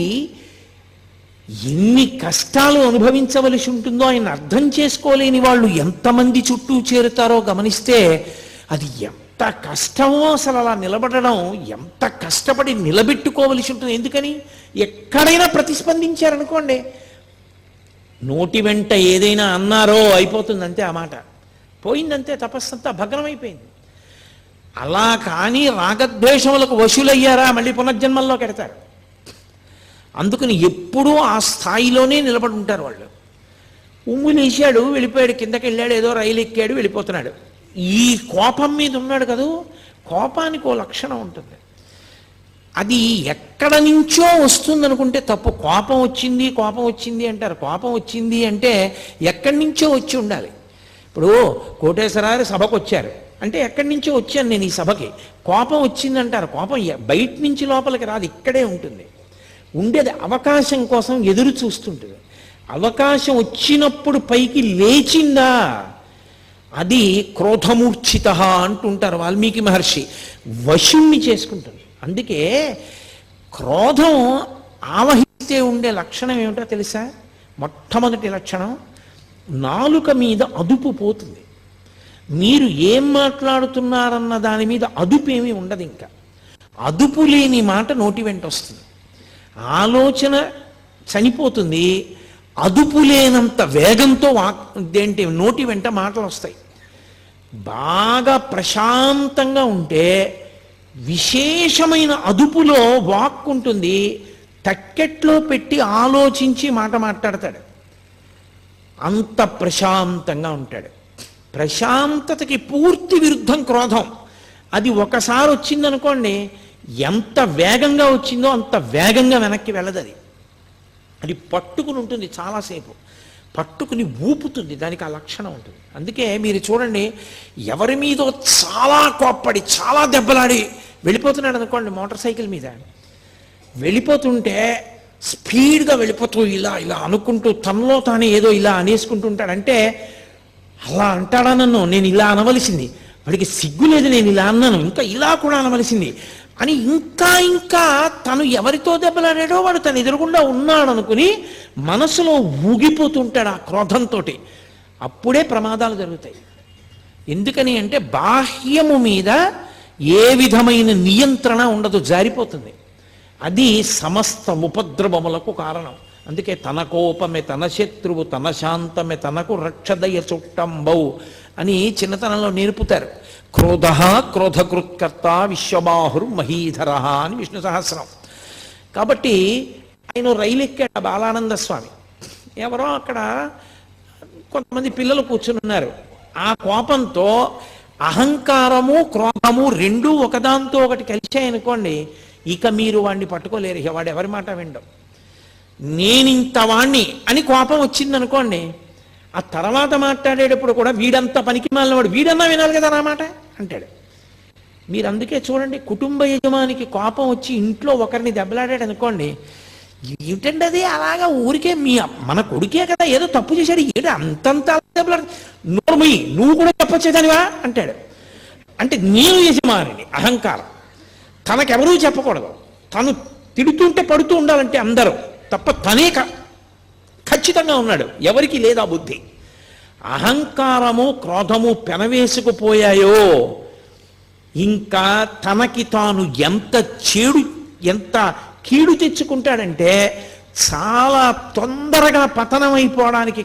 ఎన్ని కష్టాలు అనుభవించవలసి ఉంటుందో ఆయన అర్థం చేసుకోలేని వాళ్ళు ఎంతమంది చుట్టూ చేరుతారో గమనిస్తే అది ఎంత కష్టమో. అసలు అలా నిలబడడం ఎంత కష్టపడి నిలబెట్టుకోవలసి ఉంటుంది. ఎందుకని? ఎక్కడైనా ప్రతిస్పందించారనుకోండి, నోటి వెంట ఏదైనా అన్నారో అయిపోతుంది అంతే, ఆ మాట పోయిందంతే, తపస్సంతా భగ్నమైపోయింది. అలా కానీ రాగద్వేషములకు వశులయ్యారా మళ్ళీ పునర్జన్మల్లోకి ఎడతారు. అందుకని ఎప్పుడూ ఆ స్థాయిలోనే నిలబడి ఉంటారు వాళ్ళు. ఉమ్ములేశాడు, వెళ్ళిపోయాడు, కిందకి వెళ్ళాడు, ఏదో రైలు ఎక్కాడు, వెళ్ళిపోతున్నాడు. ఈ కోపం మీద ఉన్నాడు కదూ, కోపానికి ఓ లక్షణం ఉంటుంది. అది ఎక్కడ నుంచో వస్తుందనుకుంటే తప్పు. కోపం వచ్చింది అంటారు. కోపం వచ్చింది అంటే ఎక్కడి నుంచో వచ్చి ఉండాలి. ఇప్పుడు కోటేశ్వరారు సభకు వచ్చారు అంటే ఎక్కడి నుంచో వచ్చాను నేను ఈ సభకి, కోపం వచ్చిందంటారు. కోపం బయట నుంచి లోపలికి రాదు, ఇక్కడే ఉంటుంది. ఉండేది అవకాశం కోసం ఎదురు చూస్తుంటుంది. అవకాశం వచ్చినప్పుడు పైకి లేచిందా అది క్రోధమూర్ఛిత అంటుంటారు వాల్మీకి మహర్షి. వశుణ్ణి చేసుకుంటుంది. అందుకే క్రోధం ఆవహిస్తే ఉండే లక్షణం ఏమిటో తెలుసా? మొట్టమొదటి లక్షణం, నాలుక మీద అదుపు పోతుంది. మీరు ఏం మాట్లాడుతున్నారన్న దాని మీద అదుపు ఏమీ ఉండదు. ఇంకా అదుపు లేని మాట నోటి వెంట వస్తుంది. ఆలోచన చనిపోతుంది. అదుపు లేనంత వేగంతో నోటి వెంట మాటలు వస్తాయి. బాగా ప్రశాంతంగా ఉంటే విశేషమైన అదుపులో వాక్ ఉంటుంది. తక్కెట్లో పెట్టి ఆలోచించి మాట మాట్లాడతాడు. అంత ప్రశాంతంగా ఉంటాడు. ప్రశాంతతకి పూర్తి విరుద్ధం క్రోధం. అది ఒకసారి వచ్చిందనుకోండి, ఎంత వేగంగా వచ్చిందో అంత వేగంగా వెనక్కి వెళ్ళదు. అది పట్టుకుని ఉంటుంది, చాలాసేపు పట్టుకుని ఊపుతుంది. దానికి ఆ లక్షణం ఉంటుంది. అందుకే మీరు చూడండి, ఎవరి మీదో చాలా కోప్పడి చాలా దెబ్బలాడి వెళ్ళిపోతున్నాడు అనుకోండి, మోటార్ సైకిల్ మీద వెళ్ళిపోతుంటే స్పీడ్గా వెళ్ళిపోతూ ఇలా ఇలా అనుకుంటూ తనలో తానే ఏదో ఇలా అనేసుకుంటుంటాడంటే, అలా అంటాడా నన్ను, నేను ఇలా అనవలసింది, వాడికి సిగ్గు లేదు నేను ఇలా అన్నాను, ఇంకా ఇలా కూడా అనవలసింది అని ఇంకా ఇంకా తను ఎవరితో దెబ్బలాడాడో వాడు తను ఎదురుగుండా ఉన్నాడు అనుకుని మనసులో ఊగిపోతుంటాడు ఆ క్రోధంతో. అప్పుడే ప్రమాదాలు జరుగుతాయి. ఎందుకని అంటే బాహ్యము మీద ఏ విధమైన నియంత్రణ ఉండదు, జారిపోతుంది. అది సమస్త ఉపద్రవములకు కారణం. అందుకే తన కోపమే తన శత్రువు, తన శాంతమే తనకు రక్షదయ చుట్టంబౌ అని చిన్నతనంలో నేర్పుతారు. క్రోధ క్రోధకృత్కర్త విశ్వబాహుర్ మహీధర అని విష్ణు సహస్రం. కాబట్టి ఆయన రైలు ఎక్కాడు బాలానంద స్వామి. ఎవరో అక్కడ కొంతమంది పిల్లలు కూర్చుని ఉన్నారు. ఆ కోపంతో అహంకారము క్రోధము రెండూ ఒకదాంతో ఒకటి కలిశాయనుకోండి, ఇక మీరు వాడిని పట్టుకోలేరు. ఇక వాడు ఎవరి మాట వినడం. నేనింత వాణ్ణి అని కోపం వచ్చిందనుకోండి, ఆ తర్వాత మాట్లాడేటప్పుడు కూడా వీడంతా పనికి మాలినవాడు, వీడన్నా వినాలి కదా నా మాట అంటాడు. మీరు అందుకే చూడండి, కుటుంబ యజమానికి కోపం వచ్చి ఇంట్లో ఒకరిని దెబ్బలాడాడు అనుకోండి, ఏమిటండి అది అలాగా ఊరికే మన కొడుకే కదా ఏదో తప్పు చేశాడు, ఏడు అంతంత దెబ్బలాడు, నోర్మయ్యి నువ్వు కూడా చెప్పొచ్చేదానివా అంటాడు. అంటే నేను యజమానిని, అహంకారం. తనకెవరూ చెప్పకూడదు, తను తిడుతుంటే పడుతూ ఉండాలంటే అందరూ తప్ప తనే ఖచ్చితంగా ఉన్నాడు, ఎవరికి లేదా బుద్ధి. అహంకారము క్రోధము పెనవేసుకుపోయాయో ఇంకా తనకి తాను ఎంత కీడు తెచ్చుకుంటాడంటే చాలా తొందరగా పతనమైపోవడానికి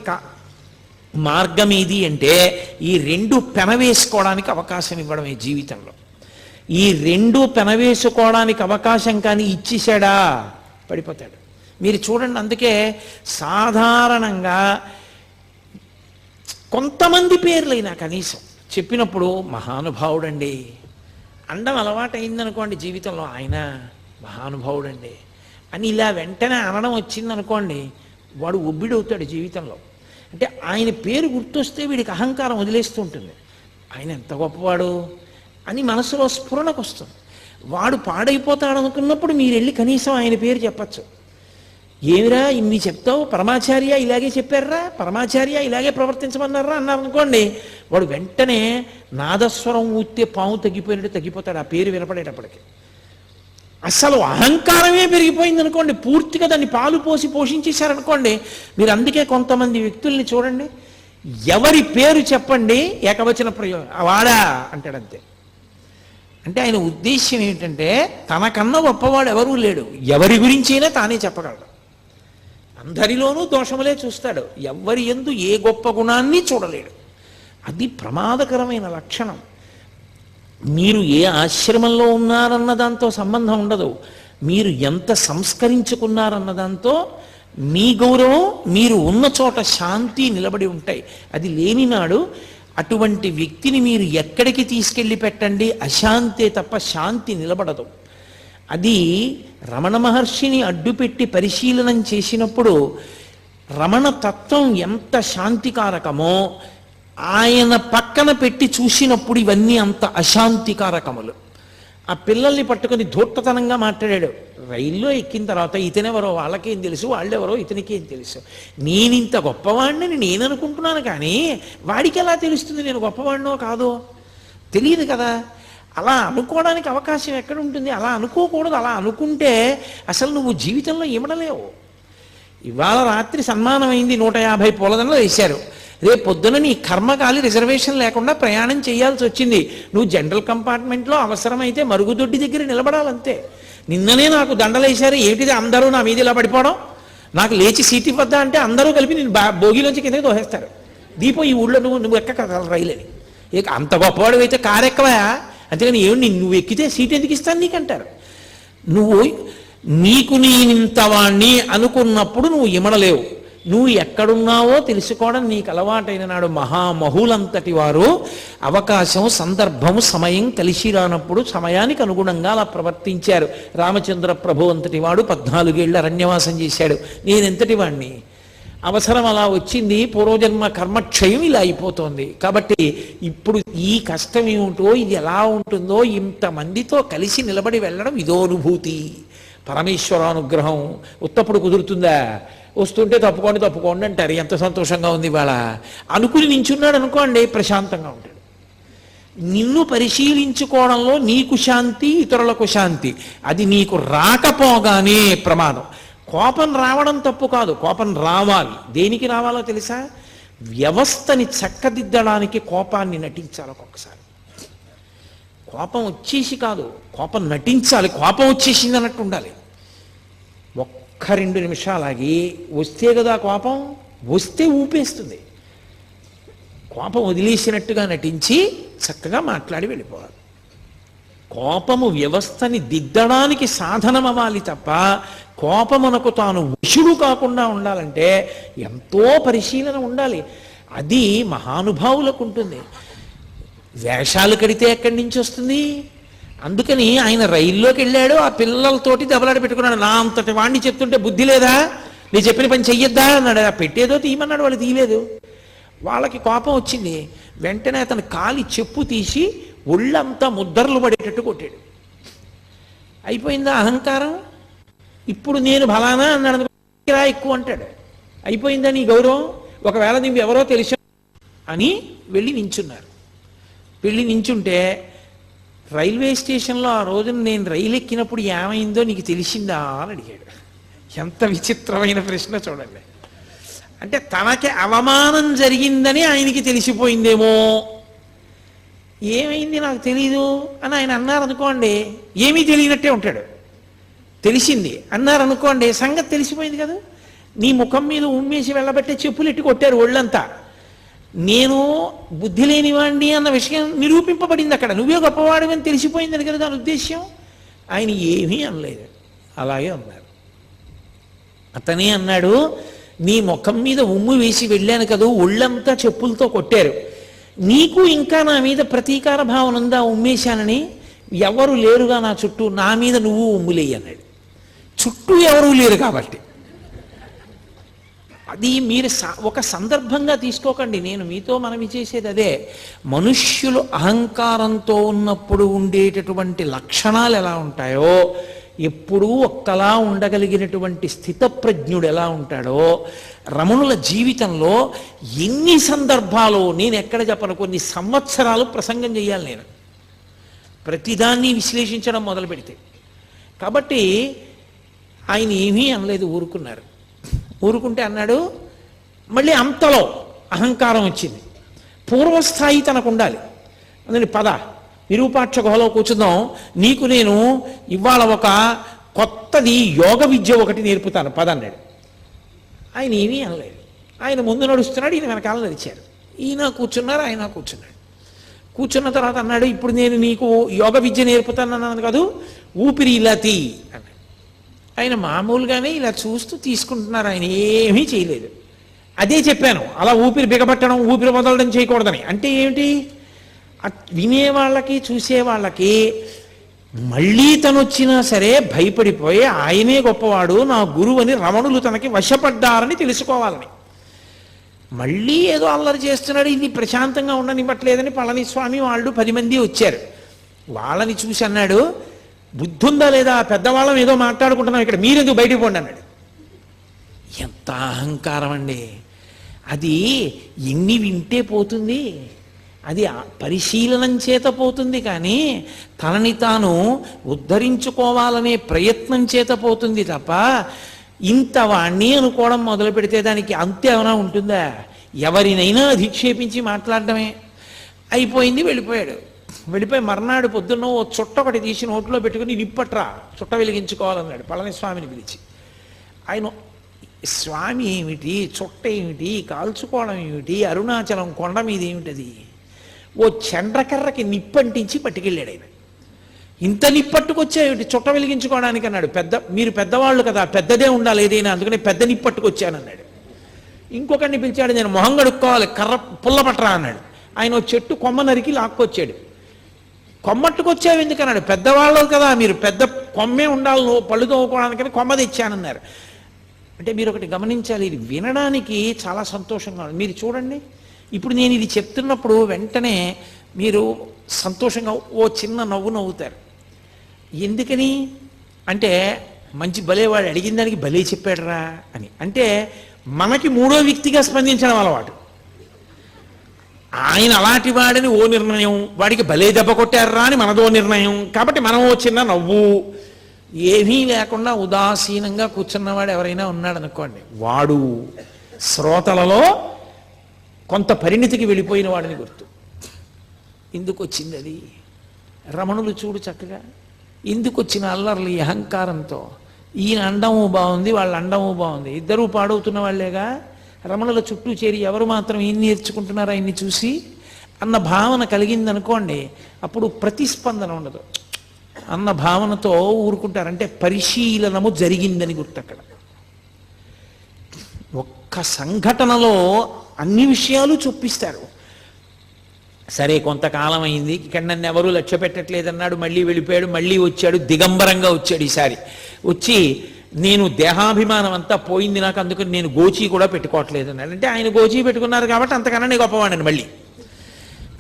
మార్గం ఏది అంటే ఈ రెండు పెనవేసుకోవడానికి అవకాశం ఇవ్వడమే జీవితంలో. ఈ రెండు పెనవేసుకోవడానికి అవకాశం కానీ ఇచ్చేశాడా పడిపోతాడు. మీరు చూడండి, అందుకే సాధారణంగా కొంతమంది పేర్లైనా కనీసం చెప్పినప్పుడు మహానుభావుడండి అండం అలవాటు అయిందనుకోండి జీవితంలో, ఆయన మహానుభావుడండి అని ఇలా వెంటనే అనడం వచ్చిందనుకోండి, వాడు ఒబ్బిడవుతాడు జీవితంలో. అంటే ఆయన పేరు గుర్తొస్తే వీడికి అహంకారం వదిలేస్తూ ఉంటుంది. ఆయన ఎంత గొప్పవాడు అని మనసులో స్ఫురణకు వస్తుంది. వాడు పాడైపోతాడు అనుకున్నప్పుడు మీరు వెళ్ళి కనీసం ఆయన పేరు చెప్పచ్చు. ఏమిరా ఇన్ని చెప్తావు, పరమాచార్య ఇలాగే చెప్పారా, పరమాచార్య ఇలాగే ప్రవర్తించమన్నారా అన్నారనుకోండి, వాడు వెంటనే నాదస్వరం ఊస్తే పాము తగ్గిపోయినట్టు తగ్గిపోతాడు ఆ పేరు వినపడేటప్పటికి. అసలు అహంకారమే పెరిగిపోయింది అనుకోండి, పూర్తిగా దాన్ని పాలు పోసి పోషించేశారనుకోండి. మీరు అందుకే కొంతమంది వ్యక్తుల్ని చూడండి, ఎవరి పేరు చెప్పండి ఏకవచన ప్రయోగం వాడా అంటాడంతే. అంటే ఆయన ఉద్దేశ్యం ఏమిటంటే తనకన్నా గొప్పవాడు ఎవరూ లేడు, ఎవరి గురించైనా తానే చెప్పగలడు. అందరిలోనూ దోషములే చూస్తాడు, ఎవరి యందు ఏ గొప్ప గుణాన్ని చూడలేడు. అది ప్రమాదకరమైన లక్షణం. మీరు ఏ ఆశ్రమంలో ఉన్నారన్న దాంతో సంబంధం ఉండదు, మీరు ఎంత సంస్కరించుకున్నారన్న దాంతో మీ గౌరవం, మీరు ఉన్న చోట శాంతి నిలబడి ఉంటాయి. అది లేనినాడు అటువంటి వ్యక్తిని మీరు ఎక్కడికి తీసుకెళ్ళి పెట్టండి, అశాంతే తప్ప శాంతి నిలబడదు. అది రమణ మహర్షిని అడ్డుపెట్టి పరిశీలనం చేసినప్పుడు రమణ తత్వం ఎంత శాంతికారకమో ఆయన పక్కన పెట్టి చూసినప్పుడు ఇవన్నీ అంత అశాంతికారకములు. ఆ పిల్లల్ని పట్టుకొని ధూర్తతనంగా మాట్లాడాడు. రైల్లో ఎక్కిన తర్వాత ఇతనెవరో వాళ్ళకేం తెలుసు, వాళ్ళెవరో ఇతనికేం తెలుసు, నేనింత గొప్పవాడిని నేను అనుకుంటున్నాను కానీ వాడికి ఎలా తెలుస్తుంది నేను గొప్పవాడినో కాదో, తెలియదు కదా. అలా అనుకోవడానికి అవకాశం ఎక్కడ ఉంటుంది? అలా అనుకోకూడదు. అలా అనుకుంటే అసలు నువ్వు జీవితంలో ఇమడలేవు. ఇవాళ రాత్రి సన్మానం అయింది, 150 పూలదండలు వేశారు. రేపు పొద్దున నీ కర్మకాలి రిజర్వేషన్ లేకుండా ప్రయాణం చేయాల్సి వచ్చింది. నువ్వు జనరల్ కంపార్ట్మెంట్లో అవసరమైతే మరుగుదొడ్డి దగ్గర నిలబడాలంతే. నిన్ననే నాకు దండలు వేశారు, ఏమిటిది అందరూ నా మీద ఇలా పడిపోవడం, నాకు లేచి సీట్ ఇవ్వద్దా అంటే అందరూ కలిపి నేను భోగిలోంచి కిందకి దోహేస్తారు. దీపో ఈ ఊళ్ళో నువ్వు ఎక్క రైలని, ఇక అంత గొప్పవాడు అయితే కారు ఎక్కవా, అంతేగాని ఏమి నువ్వు ఎక్కితే సీట్ ఎందుకు ఇస్తాను నీకంటారు. నువ్వు నీకు నేనింతవాణ్ణి అనుకున్నప్పుడు నువ్వు ఇమడలేవు. నువ్వు ఎక్కడున్నావో తెలుసుకోవడం నీకు అలవాటైన నాడు మహామహులంతటి వారు అవకాశం, సందర్భం, సమయం కలిసి రానప్పుడు సమయానికి అనుగుణంగా అలా ప్రవర్తించారు. రామచంద్ర ప్రభు అంతటి వాడు 14 ఏళ్ళు అరణ్యవాసం చేశాడు. నేనెంతటి వాణ్ణి? అవసరం అలా వచ్చింది, పూర్వజన్మ కర్మక్షయం ఇలా అయిపోతుంది. కాబట్టి ఇప్పుడు ఈ కష్టం ఏమిటో, ఇది ఎలా ఉంటుందో, ఇంతమందితో కలిసి నిలబడి వెళ్ళడం ఇదో అనుభూతి. పరమేశ్వరానుగ్రహం ఉత్తప్పుడు కుదురుతుందా? వస్తుంటే తప్పుకోండి అంటారు. ఎంత సంతోషంగా ఉంది ఇవాళ అనుకుని నించున్నాడు అనుకోండి, ప్రశాంతంగా ఉంటాడు. నిన్ను పరిశీలించుకోవడంలో నీకు శాంతి, ఇతరులకు శాంతి. అది నీకు రాకపోగానే ప్రమాదం. కోపం రావడం తప్పు కాదు, కోపం రావాలి. దేనికి రావాలో తెలుసా? వ్యవస్థని చక్కదిద్దడానికి కోపాన్ని నటించాలి. ఒక్కొక్కసారి కోపం వచ్చేసి కాదు, కోపం నటించాలి. కోపం వచ్చేసింది అన్నట్టు ఉండాలి. 1-2 నిమిషాలాగి వస్తే కదా కోపం, వస్తే ఊపేస్తుంది. కోపం వదిలేసినట్టుగా నటించి చక్కగా మాట్లాడి వెళ్ళిపోవాలి. కోపము వ్యవస్థని దిద్దడానికి సాధనం అవ్వాలి తప్ప కోపమునకు తాను వశుడు కాకుండా ఉండాలంటే ఎంతో పరిశీలన ఉండాలి. అది మహానుభావులకు ఉంటుంది. వేషాలు కడితే ఎక్కడి నుంచి వస్తుంది? అందుకని ఆయన రైల్లోకి వెళ్ళాడు, ఆ పిల్లలతోటి దెబ్బలాడి పెట్టుకున్నాడు. నా అంతటి వాడిని చెప్తుంటే బుద్ధి లేదా? నేను చెప్పిన పని చెయ్యొద్దా అన్నాడు. ఆ పెట్టేదో తీయమన్నాడు, వాళ్ళు తీయలేదు. వాళ్ళకి కోపం వచ్చింది. వెంటనే అతను కాలి చెప్పు తీసి ఒళ్ళంతా ముద్దర్లు పడేటట్టు కొట్టాడు. అయిపోయిందా అహంకారం? ఇప్పుడు నేను బలానా అన్నాడు, ఎక్కువ అంటాడు. అయిపోయిందా నీ గౌరవం? ఒకవేళ నువ్వు ఎవరో తెలుసా అని వెళ్ళి నించున్నారు. వెళ్ళి నించుంటే రైల్వే స్టేషన్లో ఆ రోజున నేను రైలు ఎక్కినప్పుడు ఏమైందో నీకు తెలిసిందా అని అడిగాడు. ఎంత విచిత్రమైన ప్రశ్న చూడండి. అంటే తనకి అవమానం జరిగిందని ఆయనకి తెలిసిపోయిందేమో. ఏమైంది నాకు తెలీదు అని ఆయన అన్నారనుకోండి, ఏమీ తెలియనట్టే ఉంటాడు. తెలిసింది అన్నారనుకోండి, సంగతి తెలిసిపోయింది కదా. నీ ముఖం మీద ఉమ్మేసి వెళ్ళబట్టే చెప్పులు ఎట్టి కొట్టారు ఒళ్ళంతా. నేను బుద్ధి లేనివాడిని అన్న విషయం నిరూపింపబడింది అక్కడ. నువ్వే గొప్పవాడివని తెలిసిపోయిందని కదా దాని ఉద్దేశ్యం. ఆయన ఏమీ అనలేదు, అలాగే అన్నారు. అతనే అన్నాడు, నీ ముఖం మీద ఉమ్ము వేసి వెళ్ళాను కదా, ఒళ్ళంతా చెప్పులతో కొట్టారు. నీకు ఇంకా నా మీద ప్రతీకార భావన ఉందా ఉమ్మేశానని? ఎవరు లేరుగా నా చుట్టూ, నా మీద నువ్వు ఉమ్ములేయి అన్నాడు. చుట్టూ ఎవరూ లేరు కాబట్టి. అది మీరు ఒక సందర్భంగా తీసుకోకండి. నేను మీతో మనవి చేసేది అదే. మనుష్యులు అహంకారంతో ఉన్నప్పుడు ఉండేటటువంటి లక్షణాలు ఎలా ఉంటాయో, ఎప్పుడూ ఒక్కలా ఉండగలిగినటువంటి స్థితప్రజ్ఞుడు ఎలా ఉంటాడో, రమణుల జీవితంలో ఎన్ని సందర్భాలు నేను ఎక్కడ చెప్పను, కొన్ని సంవత్సరాలు ప్రసంగం చేయాలి నేను ప్రతిదాన్ని విశ్లేషించడం మొదలు పెడితే. కాబట్టి ఆయన ఏమీ అనలేదు, ఊరుకున్నారు. ఊరుకుంటే అన్నాడు, మళ్ళీ అంతలో అహంకారం వచ్చింది. పూర్వస్థాయి తనకు ఉండాలి. అందుకని పద విరూపాక్ష గుహలో కూర్చుందాం, నీకు నేను ఇవాళ ఒక కొత్తది యోగ విద్య ఒకటి నేర్పుతాను పద అన్నాడు. ఆయన ఏమీ అనలేదు. ఆయన ముందు నడుస్తున్నాడు, ఈయన వెనకాల నడిచారు. ఈయన కూర్చున్నారు, ఆయన కూర్చున్నాడు. కూర్చున్న తర్వాత అన్నాడు, ఇప్పుడు నేను నీకు యోగ విద్య నేర్పుతాను అన్నాను కాదు, ఊపిరి ఇలా తీ అన్నాడు. ఆయన మామూలుగానే ఇలా చూస్తూ తీసుకుంటున్నారు, ఆయన ఏమీ చేయలేదు. అదే చెప్పాను, అలా ఊపిరి బిగబట్టడం, ఊపిరి వదలడం చేయకూడదని. అంటే ఏమిటి? వినేవాళ్ళకి చూసేవాళ్ళకి మళ్ళీ తను వచ్చినా సరే భయపడిపోయి ఆయనే గొప్పవాడు, నా గురువు అని రమణులు తనకి వశపడ్డారని తెలుసుకోవాలని. మళ్ళీ ఏదో అల్లరి చేస్తున్నాడు, ఇది ప్రశాంతంగా ఉండనివ్వట్లేదని పళనిస్వామి వాళ్ళు 10 మంది వచ్చారు. వాళ్ళని చూసి అన్నాడు, బుద్ధి ఉందా లేదా, పెద్దవాళ్ళం ఏదో మాట్లాడుకుంటున్నాం ఇక్కడ, మీరెందుకు బయటికి పోండి అన్నాడు. ఎంత అహంకారం అండి! అది ఎన్ని వింటే పోతుంది, అది పరిశీలనం చేత పోతుంది, కానీ తనని తాను ఉద్ధరించుకోవాలనే ప్రయత్నం చేత పోతుంది తప్ప ఇంత వాణ్ణి అనుకోవడం మొదలు పెడితే దానికి అంతే ఏమైనా ఉంటుందా? ఎవరినైనా అధిక్షేపించి మాట్లాడటమే. అయిపోయింది, వెళ్ళిపోయాడు. వెళ్ళిపోయి మర్నాడు పొద్దున్న ఓ చుట్ట ఒకటి తీసి నోట్లో పెట్టుకుని నిప్పట్రా, చుట్ట వెలిగించుకోవాలన్నాడు పళనిస్వామిని పిలిచి. ఆయన స్వామి ఏమిటి, చుట్ట ఏమిటి, కాల్చుకోవడం ఏమిటి, అరుణాచలం కొండ మీద ఏమిటది? ఓ చండ్రకర్రకి నిప్పంటించి పట్టుకెళ్ళాడు ఆయన. ఇంత నిప్పట్టుకొచ్చాయి చుట్ట వెలిగించుకోవడానికి అన్నాడు. మీరు పెద్దవాళ్ళు కదా, పెద్దదే ఉండాలి ఏదైనా, అందుకని పెద్ద నిప్పట్టుకొచ్చానన్నాడు. ఇంకొకరిని పిలిచాడు, నేను మొహం కడుక్కోవాలి, కర్ర పుల్ల పట్టరా అన్నాడు. ఆయన ఓ చెట్టు కొమ్మ నరికి లాక్కొచ్చాడు. కొమ్మట్టుకొచ్చావు ఎందుకన్నాడు, పెద్దవాళ్ళు కదా మీరు, పెద్ద కొమ్మే ఉండాలి నువ్వు పళ్ళు తోముకోవడానికని కొమ్మ తెచ్చానన్నారు. అంటే మీరు ఒకటి గమనించాలి, ఇది వినడానికి చాలా సంతోషంగా ఉంది. మీరు చూడండి, ఇప్పుడు నేను ఇది చెప్తున్నప్పుడు వెంటనే మీరు సంతోషంగా ఓ చిన్న నవ్వు నవ్వుతారు. ఎందుకని అంటే, మంచి భలేవాడు అడిగిన దానికి భలే చెప్పాడురా అని. అంటే మనకి మూడో వ్యక్తిగా స్పందించడం అలవాటు. ఆయన అలాంటి వాడని ఓ నిర్ణయం, వాడికి భలే దెబ్బ కొట్టారా అని మనదో నిర్ణయం. కాబట్టి మనం ఓ చిన్న నవ్వు, ఏమీ లేకుండా ఉదాసీనంగా కూర్చున్నవాడు ఎవరైనా ఉన్నాడు అనుకోండి, వాడు శ్రోతలలో కొంత పరిణితికి వెళ్ళిపోయిన వాడిని గుర్తు. ఎందుకు వచ్చింది అది? రమణులు చూడు చక్కగా ఎందుకు వచ్చిన అల్లర్లు ఈ అహంకారంతో. ఈయన అండము బాగుంది, వాళ్ళ అండము బాగుంది, ఇద్దరూ పాడవుతున్న వాళ్ళేగా. రమణుల చుట్టూ చేరి ఎవరు మాత్రం ఈయన్ని నేర్చుకుంటున్నారా ఆయన్ని చూసి అన్న భావన కలిగిందనుకోండి, అప్పుడు ప్రతిస్పందన ఉండదు అన్న భావనతో ఊరుకుంటారంటే పరిశీలనము జరిగిందని గుర్తు. అక్కడ ఒక్క సంఘటనలో అన్ని విషయాలు చొప్పిస్తారు. సరే కొంతకాలం అయింది, ఇక్కడ నన్ను ఎవరూ లక్ష్య పెట్టట్లేదన్నాడు, మళ్ళీ వెళ్ళిపోయాడు, మళ్ళీ వచ్చాడు, దిగంబరంగా వచ్చాడు. ఈసారి వచ్చి నేను దేహాభిమానం అంతా పోయింది నాకు, అందుకని నేను గోచీ కూడా పెట్టుకోవట్లేదు అన్నాడు. అంటే ఆయన గోచీ పెట్టుకున్నారు కాబట్టి అంతకన్నా నేను గొప్పవాడిని. మళ్ళీ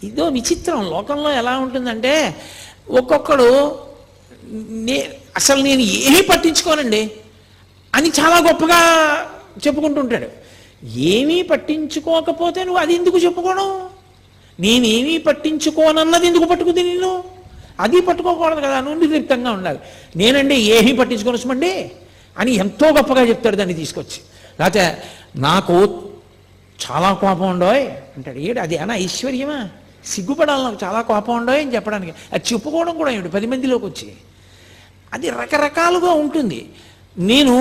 ఇదో విచిత్రం లోకంలో ఎలా ఉంటుందంటే, ఒక్కొక్కడు అసలు నేను ఏమీ పట్టించుకోనండి అని చాలా గొప్పగా చెప్పుకుంటుంటాడు. ఏమీ పట్టించుకోకపోతే నువ్వు అది ఎందుకు చెప్పుకోవడం? నేనేమీ పట్టించుకోనన్నది ఎందుకు పట్టుకుంది నేను? అది పట్టుకోకూడదు కదా, నువ్వు నిర్లిప్తంగా ఉండాలి. నేనండి ఏమీ పట్టించుకోనసమండి అని ఎంతో గొప్పగా చెప్తాడు దాన్ని తీసుకొచ్చి. లేకపోతే నాకు చాలా కోపం ఉండోయ్ అంటాడు. ఏడు అది అనా ఐశ్వర్యమా? సిగ్గుపడాలి నాకు చాలా కోపం ఉండోయ్ అని చెప్పడానికి. అది చెప్పుకోవడం కూడా ఏమిటి 10 మందిలోకి వచ్చి? అది రకరకాలుగా ఉంటుంది. నేను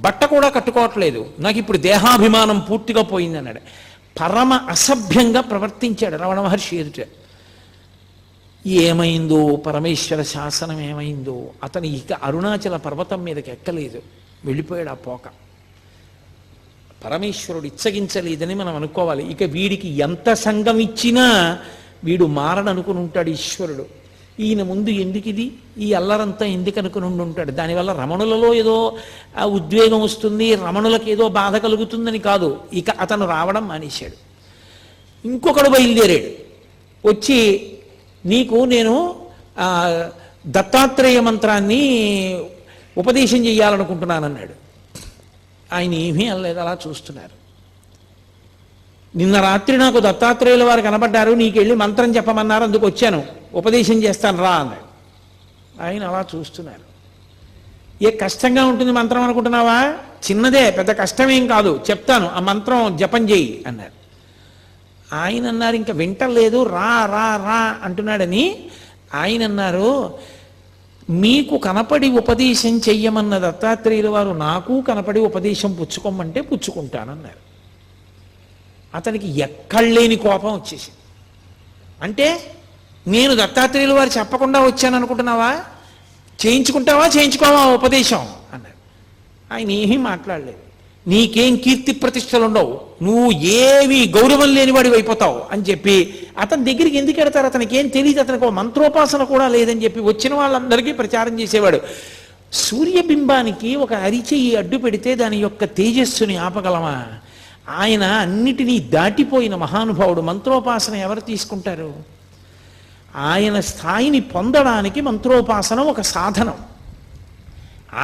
బట్ట కూడా కట్టుకోవట్లేదు, నాకు ఇప్పుడు దేహాభిమానం పూర్తిగా పోయింది అన్నాడు. పరమ అసభ్యంగా ప్రవర్తించాడు రమణ మహర్షి ఎదుట. ఏమైందో పరమేశ్వర శాసనం ఏమైందో, అతను ఇక అరుణాచల పర్వతం మీదకి ఎక్కలేదు, వెళ్ళిపోయాడు ఆ పోక. పరమేశ్వరుడు ఇచ్చగించలేదని మనం అనుకోవాలి. ఇక వీడికి ఎంత సంఘం ఇచ్చినా వీడు మారడనుకుని ఉంటాడు ఈశ్వరుడు. ఈయన ముందు ఎందుకు ఇది, ఈ అల్లరంతా ఎందుకు అనుకుని ఉంటాడు. దానివల్ల రమణులలో ఏదో ఉద్వేగం వస్తుంది, రమణులకు ఏదో బాధ కలుగుతుందని కాదు, ఇక అతను రావడం మానేశాడు. ఇంకొకడు బయలుదేరాడు వచ్చి, నీకు నేను దత్తాత్రేయ మంత్రాన్ని ఉపదేశం చెయ్యాలనుకుంటున్నానన్నాడు. ఆయన ఏమీ అనలేదు, అలా చూస్తున్నారు. నిన్న రాత్రి నాకు దత్తాత్రేయుల వారు కనబడ్డారు, నీకెళ్ళి మంత్రం చెప్పమన్నారు, అందుకు వచ్చాను, ఉపదేశం చేస్తాను రా అన్నాడు. ఆయన అలా చూస్తున్నారు. ఏ కష్టంగా ఉంటుంది మంత్రం అనుకుంటున్నావా? చిన్నదే, పెద్ద కష్టమేం కాదు, చెప్తాను, ఆ మంత్రం జపం చేయి అన్నారు. ఆయన అన్నారు, ఇంకా వింటలేదు, రా రా రా అంటున్నాడని. ఆయన అన్నారు, మీకు కనపడి ఉపదేశం చెయ్యమన్న దత్తాత్రేయుల వారు నాకు కనపడి ఉపదేశం పుచ్చుకోమంటే పుచ్చుకుంటానన్నారు. అతనికి ఎక్కడలేని కోపం వచ్చేసింది. అంటే నేను దత్తాత్రేయుల వారు చెప్పకుండా వచ్చాను అనుకుంటున్నావా? చేయించుకుంటావా చేయించుకోవా ఉపదేశం అన్నారు. ఆయన ఏమీ మాట్లాడలేదు. నీకేం కీర్తి ప్రతిష్టలు ఉండవు, నువ్వు ఏవి గౌరవం లేనివాడివి అయిపోతావు అని చెప్పి అతని దగ్గరికి ఎందుకు వెడతారు? అతనికి ఏం తెలియదు, అతనికి మంత్రోపాసన కూడా లేదని చెప్పి వచ్చిన వాళ్ళందరికీ ప్రచారం చేసేవాడు. సూర్యబింబానికి ఒక అరిచెయ్యి అడ్డు పెడితే దాని యొక్క తేజస్సుని ఆపగలమా? ఆయన అన్నిటినీ దాటిపోయిన మహానుభావుడు. మంత్రోపాసన ఎవరు తీసుకుంటారు? ఆయన స్థాయిని పొందడానికి మంత్రోపాసన ఒక సాధనం.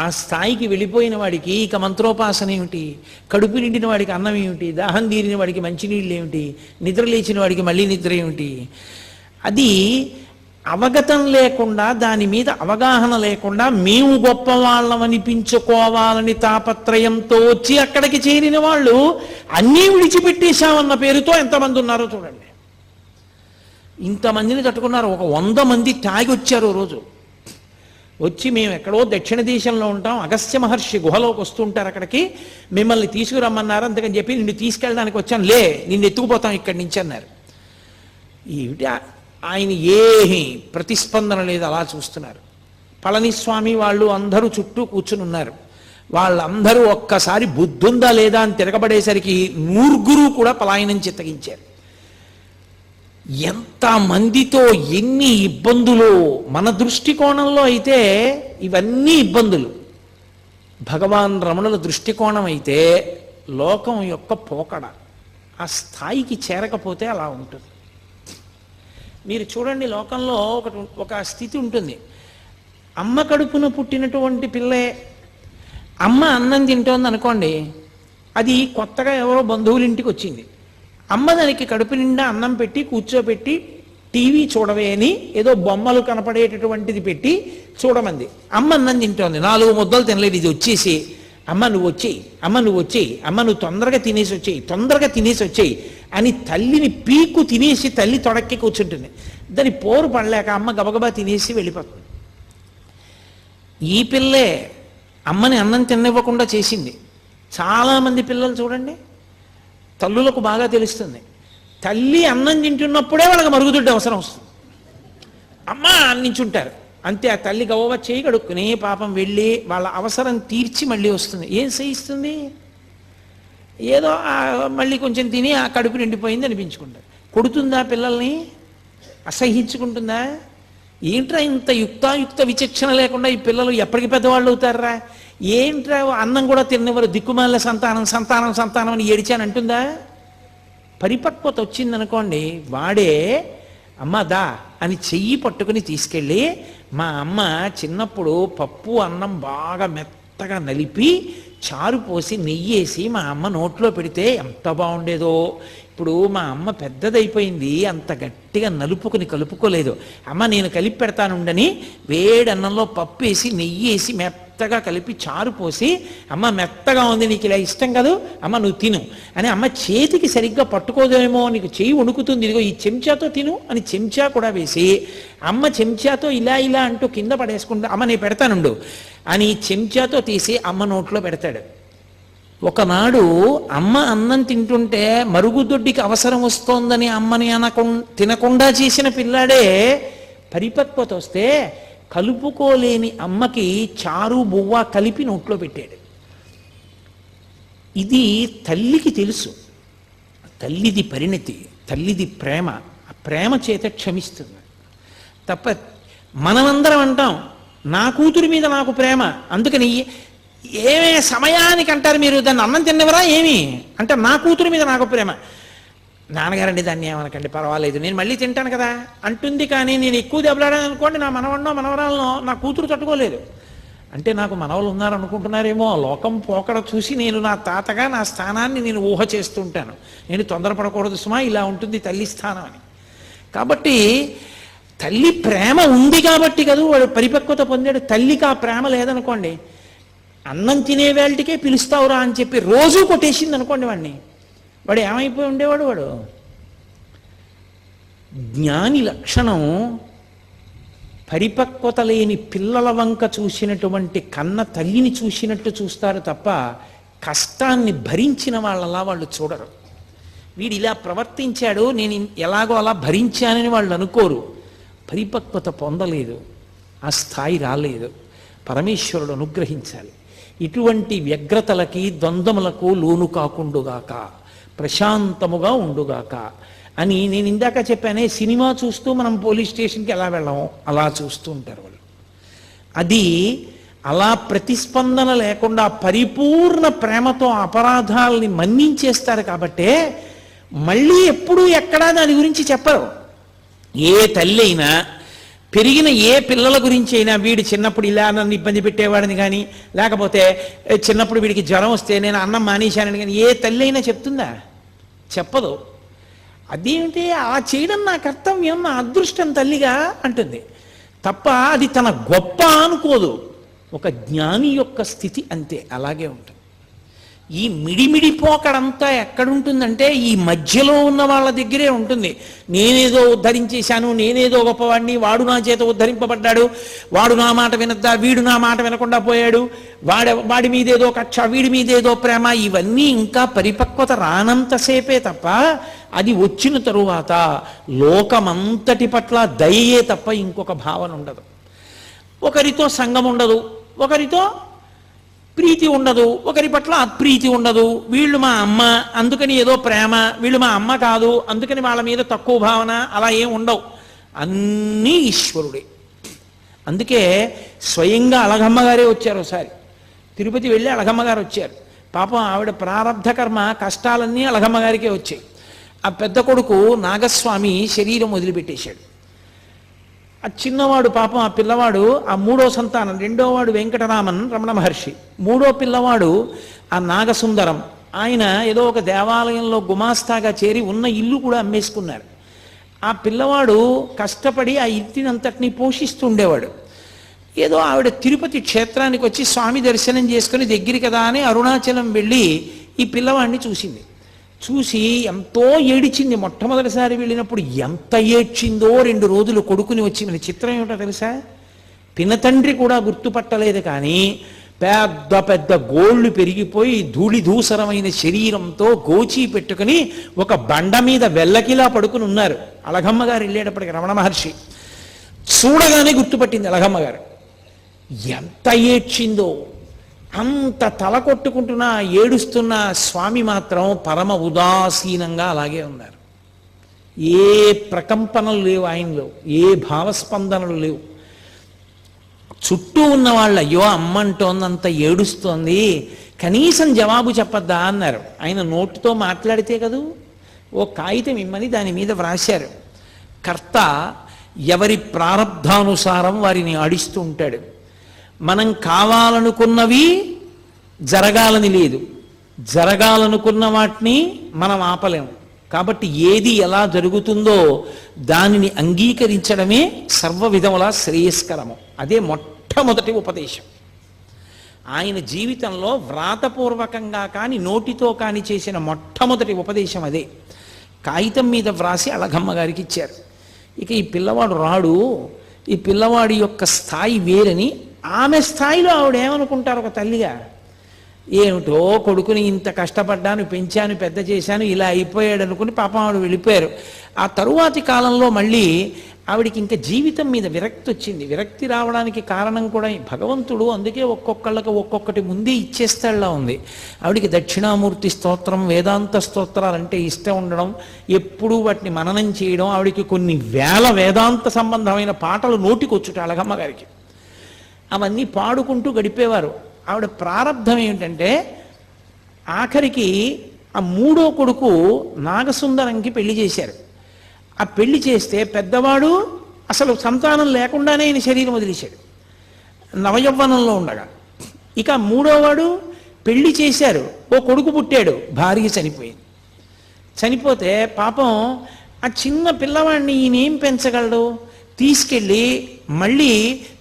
ఆ స్థాయికి వెళ్ళిపోయిన వాడికి ఇక మంత్రోపాసన ఏమిటి? కడుపు నిండిన వాడికి అన్నం ఏమిటి? దాహం తీరిన వాడికి మంచినీళ్ళు ఏమిటి? నిద్ర లేచిన వాడికి మళ్ళీ నిద్ర ఏమిటి? అది అవగతం లేకుండా, దాని మీద అవగాహన లేకుండా మేము గొప్ప వాళ్ళం అనిపించుకోవాలని తాపత్రయంతో వచ్చి అక్కడికి చేరిన వాళ్ళు అన్నీ విడిచిపెట్టేశామన్న పేరుతో ఎంతమంది ఉన్నారో చూడండి. ఇంతమందిని తట్టుకున్నారు. ఒక 100 మంది తాగి వచ్చారు రోజు. వచ్చి మేము ఎక్కడో దక్షిణ దేశంలో ఉంటాం, అగస్త్య మహర్షి గుహలోకి వస్తుంటారు, అక్కడికి మిమ్మల్ని తీసుకురమ్మన్నారు, అందుకని చెప్పి నిన్ను తీసుకెళ్ళడానికి వచ్చాను, లే నిన్ను ఎత్తుకుపోతాం ఇక్కడి నుంచి అన్నారు. ఏమిటి ఆయన ఏమీ ప్రతిస్పందన లేదు, అలా చూస్తున్నారు. పళనిస్వామి వాళ్ళు అందరూ చుట్టూ కూర్చుని ఉన్నారు. వాళ్ళందరూ ఒక్కసారి బుద్ధుందా లేదా అని తిరగబడేసరికి 100 కూడా పలాయనం చిత్తగించారు. ఎంత మందితో ఎన్ని ఇబ్బందులు! మన దృష్టికోణంలో అయితే ఇవన్నీ ఇబ్బందులు. భగవాన్ రమణుల దృష్టికోణం అయితే లోకం యొక్క పోకడ. ఆ స్థాయికి చేరకపోతే అలా ఉంటుంది. మీరు చూడండి, లోకంలో ఒక స్థితి ఉంటుంది. అమ్మ కడుపున పుట్టినటువంటి పిల్లే అమ్మ అన్నం తింటోంది అనుకోండి, అది కొత్తగా ఎవరో బంధువుల ఇంటికి వచ్చింది. అమ్మ దానికి కడుపు నిండా అన్నం పెట్టి కూర్చోబెట్టి టీవీ చూడవే అని ఏదో బొమ్మలు కనపడేటటువంటిది పెట్టి చూడమంది. అమ్మ అన్నం తింటోంది, 4 ముద్దలు తినలేదు. ఇది వచ్చేసి అమ్మ నువ్వు వచ్చేయి, అమ్మ నువ్వు వచ్చేయి, అమ్మ నువ్వు తొందరగా తినేసి వచ్చేయి, తొందరగా తినేసి వచ్చేయి అని తల్లిని పీకు తినేసి తల్లి తొడక్కి కూర్చుంటుంది. దాని పోరు పడలేక అమ్మ గబగబా తినేసి వెళ్ళిపోతుంది. ఈ పిల్లే అమ్మని అన్నం తినివ్వకుండా చేసింది. చాలామంది పిల్లలు చూడండి, తల్లులకు బాగా తెలుస్తుంది. తల్లి అన్నం తింటున్నప్పుడే వాళ్ళకి మరుగుదొడ్డి అవసరం వస్తుంది. అమ్మ అన్నించుంటారు అంతే. ఆ తల్లి గవ్వ చేయి కడుక్కుని పాపం వెళ్ళి వాళ్ళ అవసరం తీర్చి మళ్ళీ వస్తుంది. ఏం చేయిస్తుంది? ఏదో మళ్ళీ కొంచెం తిని ఆ కడుపు నిండిపోయింది అనిపించుకుంటారు. కొడుతుందా పిల్లల్ని? అసహించుకుంటుందా? ఏంట్రా ఇంత యుక్తాయుక్త విచక్షణ లేకుండా ఈ పిల్లలు ఎప్పటికి పెద్దవాళ్ళు అవుతారా? ఏంట్రా అన్నం కూడా తిన్నవారు, దిక్కుమాల సంతానం సంతానం సంతానం అని ఏడిచాను అంటుందా? పరిపక్వత వచ్చిందనుకోండి, వాడే అమ్మ దా అని చెయ్యి పట్టుకుని తీసుకెళ్ళి, మా అమ్మ చిన్నప్పుడు పప్పు అన్నం బాగా మెత్తగా నలిపి చారు పోసి నెయ్యేసి మా అమ్మ నోట్లో పెడితే ఎంత బాగుండేదో. ఇప్పుడు మా అమ్మ పెద్దదైపోయింది, అంత గట్టిగా నలుపుకుని కలుపుకోలేదు. అమ్మ నేను కలిపి పెడతానుండని వేడన్నంలో పప్పు వేసి నెయ్యేసి మెత్తగా కలిపి చారు పోసి, అమ్మ మెత్తగా ఉంది, నీకు ఇలా ఇష్టం కాదు, అమ్మ నువ్వు తిను అని అమ్మ చేతికి సరిగ్గా పట్టుకోదేమో, నీకు చెయ్యి వణుకుతుంది, ఇదిగో ఈ చెంచాతో తిను అని చెంచా కూడా వేసి, అమ్మ చెంచాతో ఇలా ఇలా అంటూ కింద పడేసుకుంటా, అమ్మ నేను పెడతానుండు అని చెంచాతో తీసి అమ్మ నోట్లో పెడతాడు. ఒకనాడు అమ్మ అన్నం తింటుంటే మరుగుదొడ్డికి అవసరం వస్తోందని అమ్మని తినకుండా చేసిన పిల్లాడే పరిపక్వత వస్తే కలుపుకోలేని అమ్మకి చారు బువ్వ కలిపి నోట్లో పెట్టాడు. ఇది తల్లికి తెలుసు. తల్లిది పరిణతి, తల్లిది ప్రేమ. ఆ ప్రేమ చేత క్షమిస్తుంది తప్ప మనమందరం అంటాం నా కూతురి మీద నాకు ప్రేమ, అందుకని ఏమే సమయానికి అంటారు మీరు, దాన్ని అన్నం తిన్నవరా ఏమి అంటే నా కూతురి మీద నాకు ప్రేమ. నాన్నగారండి దాన్ని ఏమనకండి పర్వాలేదు, నేను మళ్ళీ తింటాను కదా అంటుంది. కానీ నేను ఎక్కువ దెబ్బలాడాను అనుకోండి, నా మనవన్నో మనవరాలనో నా కూతురు తట్టుకోలేదు. అంటే నాకు మనవలు ఉన్నారనుకుంటున్నారేమో. లోకం పోకడ చూసి నేను నా తాతగా నా స్థానాన్ని నేను ఊహ చేస్తూ ఉంటాను. నేను తొందరపడకూడదు సుమా, ఇలా ఉంటుంది తల్లి స్థానం అని. కాబట్టి తల్లి ప్రేమ ఉంది కాబట్టి కదా వాడు పరిపక్వత పొందాడు. తల్లికి ఆ ప్రేమ లేదనుకోండి, అన్నం తినే వేళటికే పిలుస్తావురా అని చెప్పి రోజూ కొట్టేసింది అనుకోండి వాడిని, వాడు ఏమైపోయి ఉండేవాడు? వాడు జ్ఞాని లక్షణం పరిపక్వత లేని పిల్లల వంక చూసినటువంటి కన్న తల్లిని చూసినట్టు చూస్తారు తప్ప కష్టాన్ని భరించిన వాళ్ళలా వాళ్ళు చూడరు. వీడు ఇలా ప్రవర్తించాడు, నేను ఎలాగో అలా భరించానని వాళ్ళు అనుకోరు. పరిపక్వత పొందలేదు, ఆ స్థాయి రాలేదు. పరమేశ్వరుడు అనుగ్రహించాలి. ఇటువంటి వ్యగ్రతలకి ద్వంద్వములకు లోను కాకుండుగాక, ప్రశాంతముగా ఉండుగాక అని నేను ఇందాక చెప్పానే. సినిమా చూస్తూ మనం పోలీస్ స్టేషన్కి ఎలా వెళ్ళాము అలా చూస్తూ ఉంటారు వాళ్ళు. అది అలా ప్రతిస్పందన లేకుండా పరిపూర్ణ ప్రేమతో అపరాధాలని మన్నించేస్తారు. కాబట్టే మళ్ళీ ఎప్పుడూ ఎక్కడా దాని గురించి చెప్పరు. ఏ తల్లి అయినా పెరిగిన ఏ పిల్లల గురించి అయినా, వీడు చిన్నప్పుడు ఇలా నన్ను ఇబ్బంది పెట్టేవాడిని కానీ, లేకపోతే చిన్నప్పుడు వీడికి జ్వరం వస్తే నేను అన్నం మానేశానని కానీ ఏ తల్లి అయినా చెప్తుందా? చెప్పదు. అదేమిటి అలా చేయడం నా కర్తవ్యం, నా అదృష్టం తల్లిగా అంటుంది తప్ప అది తన గొప్ప అనుకోదు. ఒక జ్ఞాని యొక్క స్థితి అంతే, అలాగే ఉంటుంది. ఈ మిడిమిడి పోకడంతా ఎక్కడుంటుందంటే ఈ మధ్యలో ఉన్న వాళ్ళ దగ్గరే ఉంటుంది. నేనేదో ఉద్ధరించేశాను, నేనేదో గొప్పవాడిని, వాడు నా చేత ఉద్ధరింపబడ్డాడు, వాడు నా మాట వినద్దా, వీడు నా మాట వినకుండా పోయాడు, వాడి మీదేదో కక్ష, వీడి మీదేదో ప్రేమ, ఇవన్నీ ఇంకా పరిపక్వత రానంతసేపే తప్ప అది వచ్చిన తరువాత లోకమంతటి పట్ల దయయే తప్ప ఇంకొక భావన ఉండదు. ఒకరితో సంగం ఉండదు, ఒకరితో ప్రీతి ఉండదు, ఒకరి పట్ల అప్రీతి ఉండదు. వీళ్ళు మా అమ్మ అందుకని ఏదో ప్రేమ, వీళ్ళు మా అమ్మ కాదు అందుకని వాళ్ళ మీద తక్కువ భావన, అలా ఏం ఉండవు. అన్నీ ఈశ్వరుడే. అందుకే స్వయంగా అలగమ్మ గారే వచ్చారు. ఒకసారి తిరుపతి వెళ్ళి అలగమ్మ గారు వచ్చారు. పాపం ఆవిడ ప్రారంధ కర్మ కష్టాలన్నీ అలగమ్మ గారికే వచ్చాయి. ఆ పెద్ద కొడుకు నాగస్వామి శరీరం వదిలిపెట్టేశాడు. ఆ చిన్నవాడు పాపం, ఆ పిల్లవాడు ఆ మూడో సంతానం, రెండోవాడు వెంకటరామన్ రమణ మహర్షి, మూడో పిల్లవాడు ఆ నాగసుందరం. ఆయన ఏదో ఒక దేవాలయంలో గుమాస్తాగా చేరి ఉన్న ఇల్లు కూడా అమ్మేసుకున్నారు. ఆ పిల్లవాడు కష్టపడి ఆ ఇంటినంతటినీ పోషిస్తుండేవాడు. ఏదో ఆవిడ తిరుపతి క్షేత్రానికి వచ్చి స్వామి దర్శనం చేసుకుని దగ్గర కదా అని అరుణాచలం వెళ్ళి ఈ పిల్లవాడిని చూసింది. చూసి ఎంతో ఏడిచింది. మొట్టమొదటిసారి వెళ్ళినప్పుడు ఎంత ఏడ్చిందో 2 రోజులు కొడుకుని వచ్చి. మన చిత్రం ఏమిటో తెలుసా, పినతండ్రి కూడా గుర్తుపట్టలేదు, కానీ పెద్ద పెద్ద గోళ్ళు పెరిగిపోయి ధూళిధూసరమైన శరీరంతో గోచి పెట్టుకుని ఒక బండ మీద వెల్లకిలా పడుకుని ఉన్నారు. అలగమ్మ గారు వెళ్ళేటప్పటికి రమణ మహర్షి చూడగానే గుర్తుపట్టింది అలగమ్మ గారు. ఎంత ఏడ్చిందో, అంత తల కొట్టుకుంటున్నా ఏడుస్తున్న స్వామి మాత్రం పరమ ఉదాసీనంగా అలాగే ఉన్నారు. ఏ ప్రకంపనలు లేవు ఆయనలో, ఏ భావస్పందనలు లేవు. చుట్టూ ఉన్న వాళ్ళు అయ్యో అమ్మంటోందంత ఏడుస్తోంది, కనీసం జవాబు చెప్పద్దా అన్నారు. ఆయన నోటితో మాట్లాడితే కదూ, ఓ కాగితం ఇమ్మని దాని మీద వ్రాశారు. కర్త ఎవరి ప్రారబ్ధానుసారం వారిని ఆడిస్తూ ఉంటాడు. మనం కావాలనుకున్నవి జరగాలని లేదు, జరగాలనుకున్న వాటిని మనం ఆపలేము. కాబట్టి ఏది ఎలా జరుగుతుందో దానిని అంగీకరించడమే సర్వ విధములా శ్రేయస్కరము. అదే మొట్టమొదటి ఉపదేశం. ఆయన జీవితంలో వ్రాతపూర్వకంగా కానీ నోటితో కానీ చేసిన మొట్టమొదటి ఉపదేశం అదే. కాగితం మీద వ్రాసి అలగమ్మ గారికి ఇచ్చారు. ఇక ఈ పిల్లవాడు రాడు, ఈ పిల్లవాడి యొక్క స్థాయి వేరని ఆమె స్థాయిలో ఆవిడ ఏమనుకుంటారు ఒక తల్లిగా, ఏమిటో కొడుకుని ఇంత కష్టపడ్డాను, పెంచాను, పెద్ద చేశాను, ఇలా అయిపోయాడు అనుకుని పాపం ఆవిడ వెళ్ళిపోయారు. ఆ తరువాతి కాలంలో మళ్ళీ ఆవిడికి ఇంకా జీవితం మీద విరక్తి వచ్చింది. విరక్తి రావడానికి కారణం కూడా భగవంతుడు అందుకే ఒక్కొక్కళ్ళకి ఒక్కొక్కటి ముందే ఇచ్చేస్తాడులా ఉంది. ఆవిడికి దక్షిణామూర్తి స్తోత్రం, వేదాంత స్తోత్రాలంటే ఇష్టం ఉండడం, ఎప్పుడూ వాటిని మననం చేయడం, ఆవిడికి కొన్ని వేల వేదాంత సంబంధమైన పాటలు నోటికొచ్చుట అలగమ్మ గారికి. అవన్నీ పాడుకుంటూ గడిపేవారు. ఆవిడ ప్రారంధం ఏమిటంటే ఆఖరికి ఆ మూడో కొడుకు నాగసుందరంకి పెళ్లి చేశారు. ఆ పెళ్లి చేస్తే పెద్దవాడు అసలు సంతానం లేకుండానే ఆయన శరీరం వదిలేశాడు నవయవ్వనంలో ఉండగా. ఇక మూడోవాడు పెళ్లి చేశారు, ఓ కొడుకు పుట్టాడు, భార్య చనిపోయింది. చనిపోతే పాపం ఆ చిన్న పిల్లవాడిని ఈయనేం పెంచగలడు, తీసుకెళ్ళి మళ్ళీ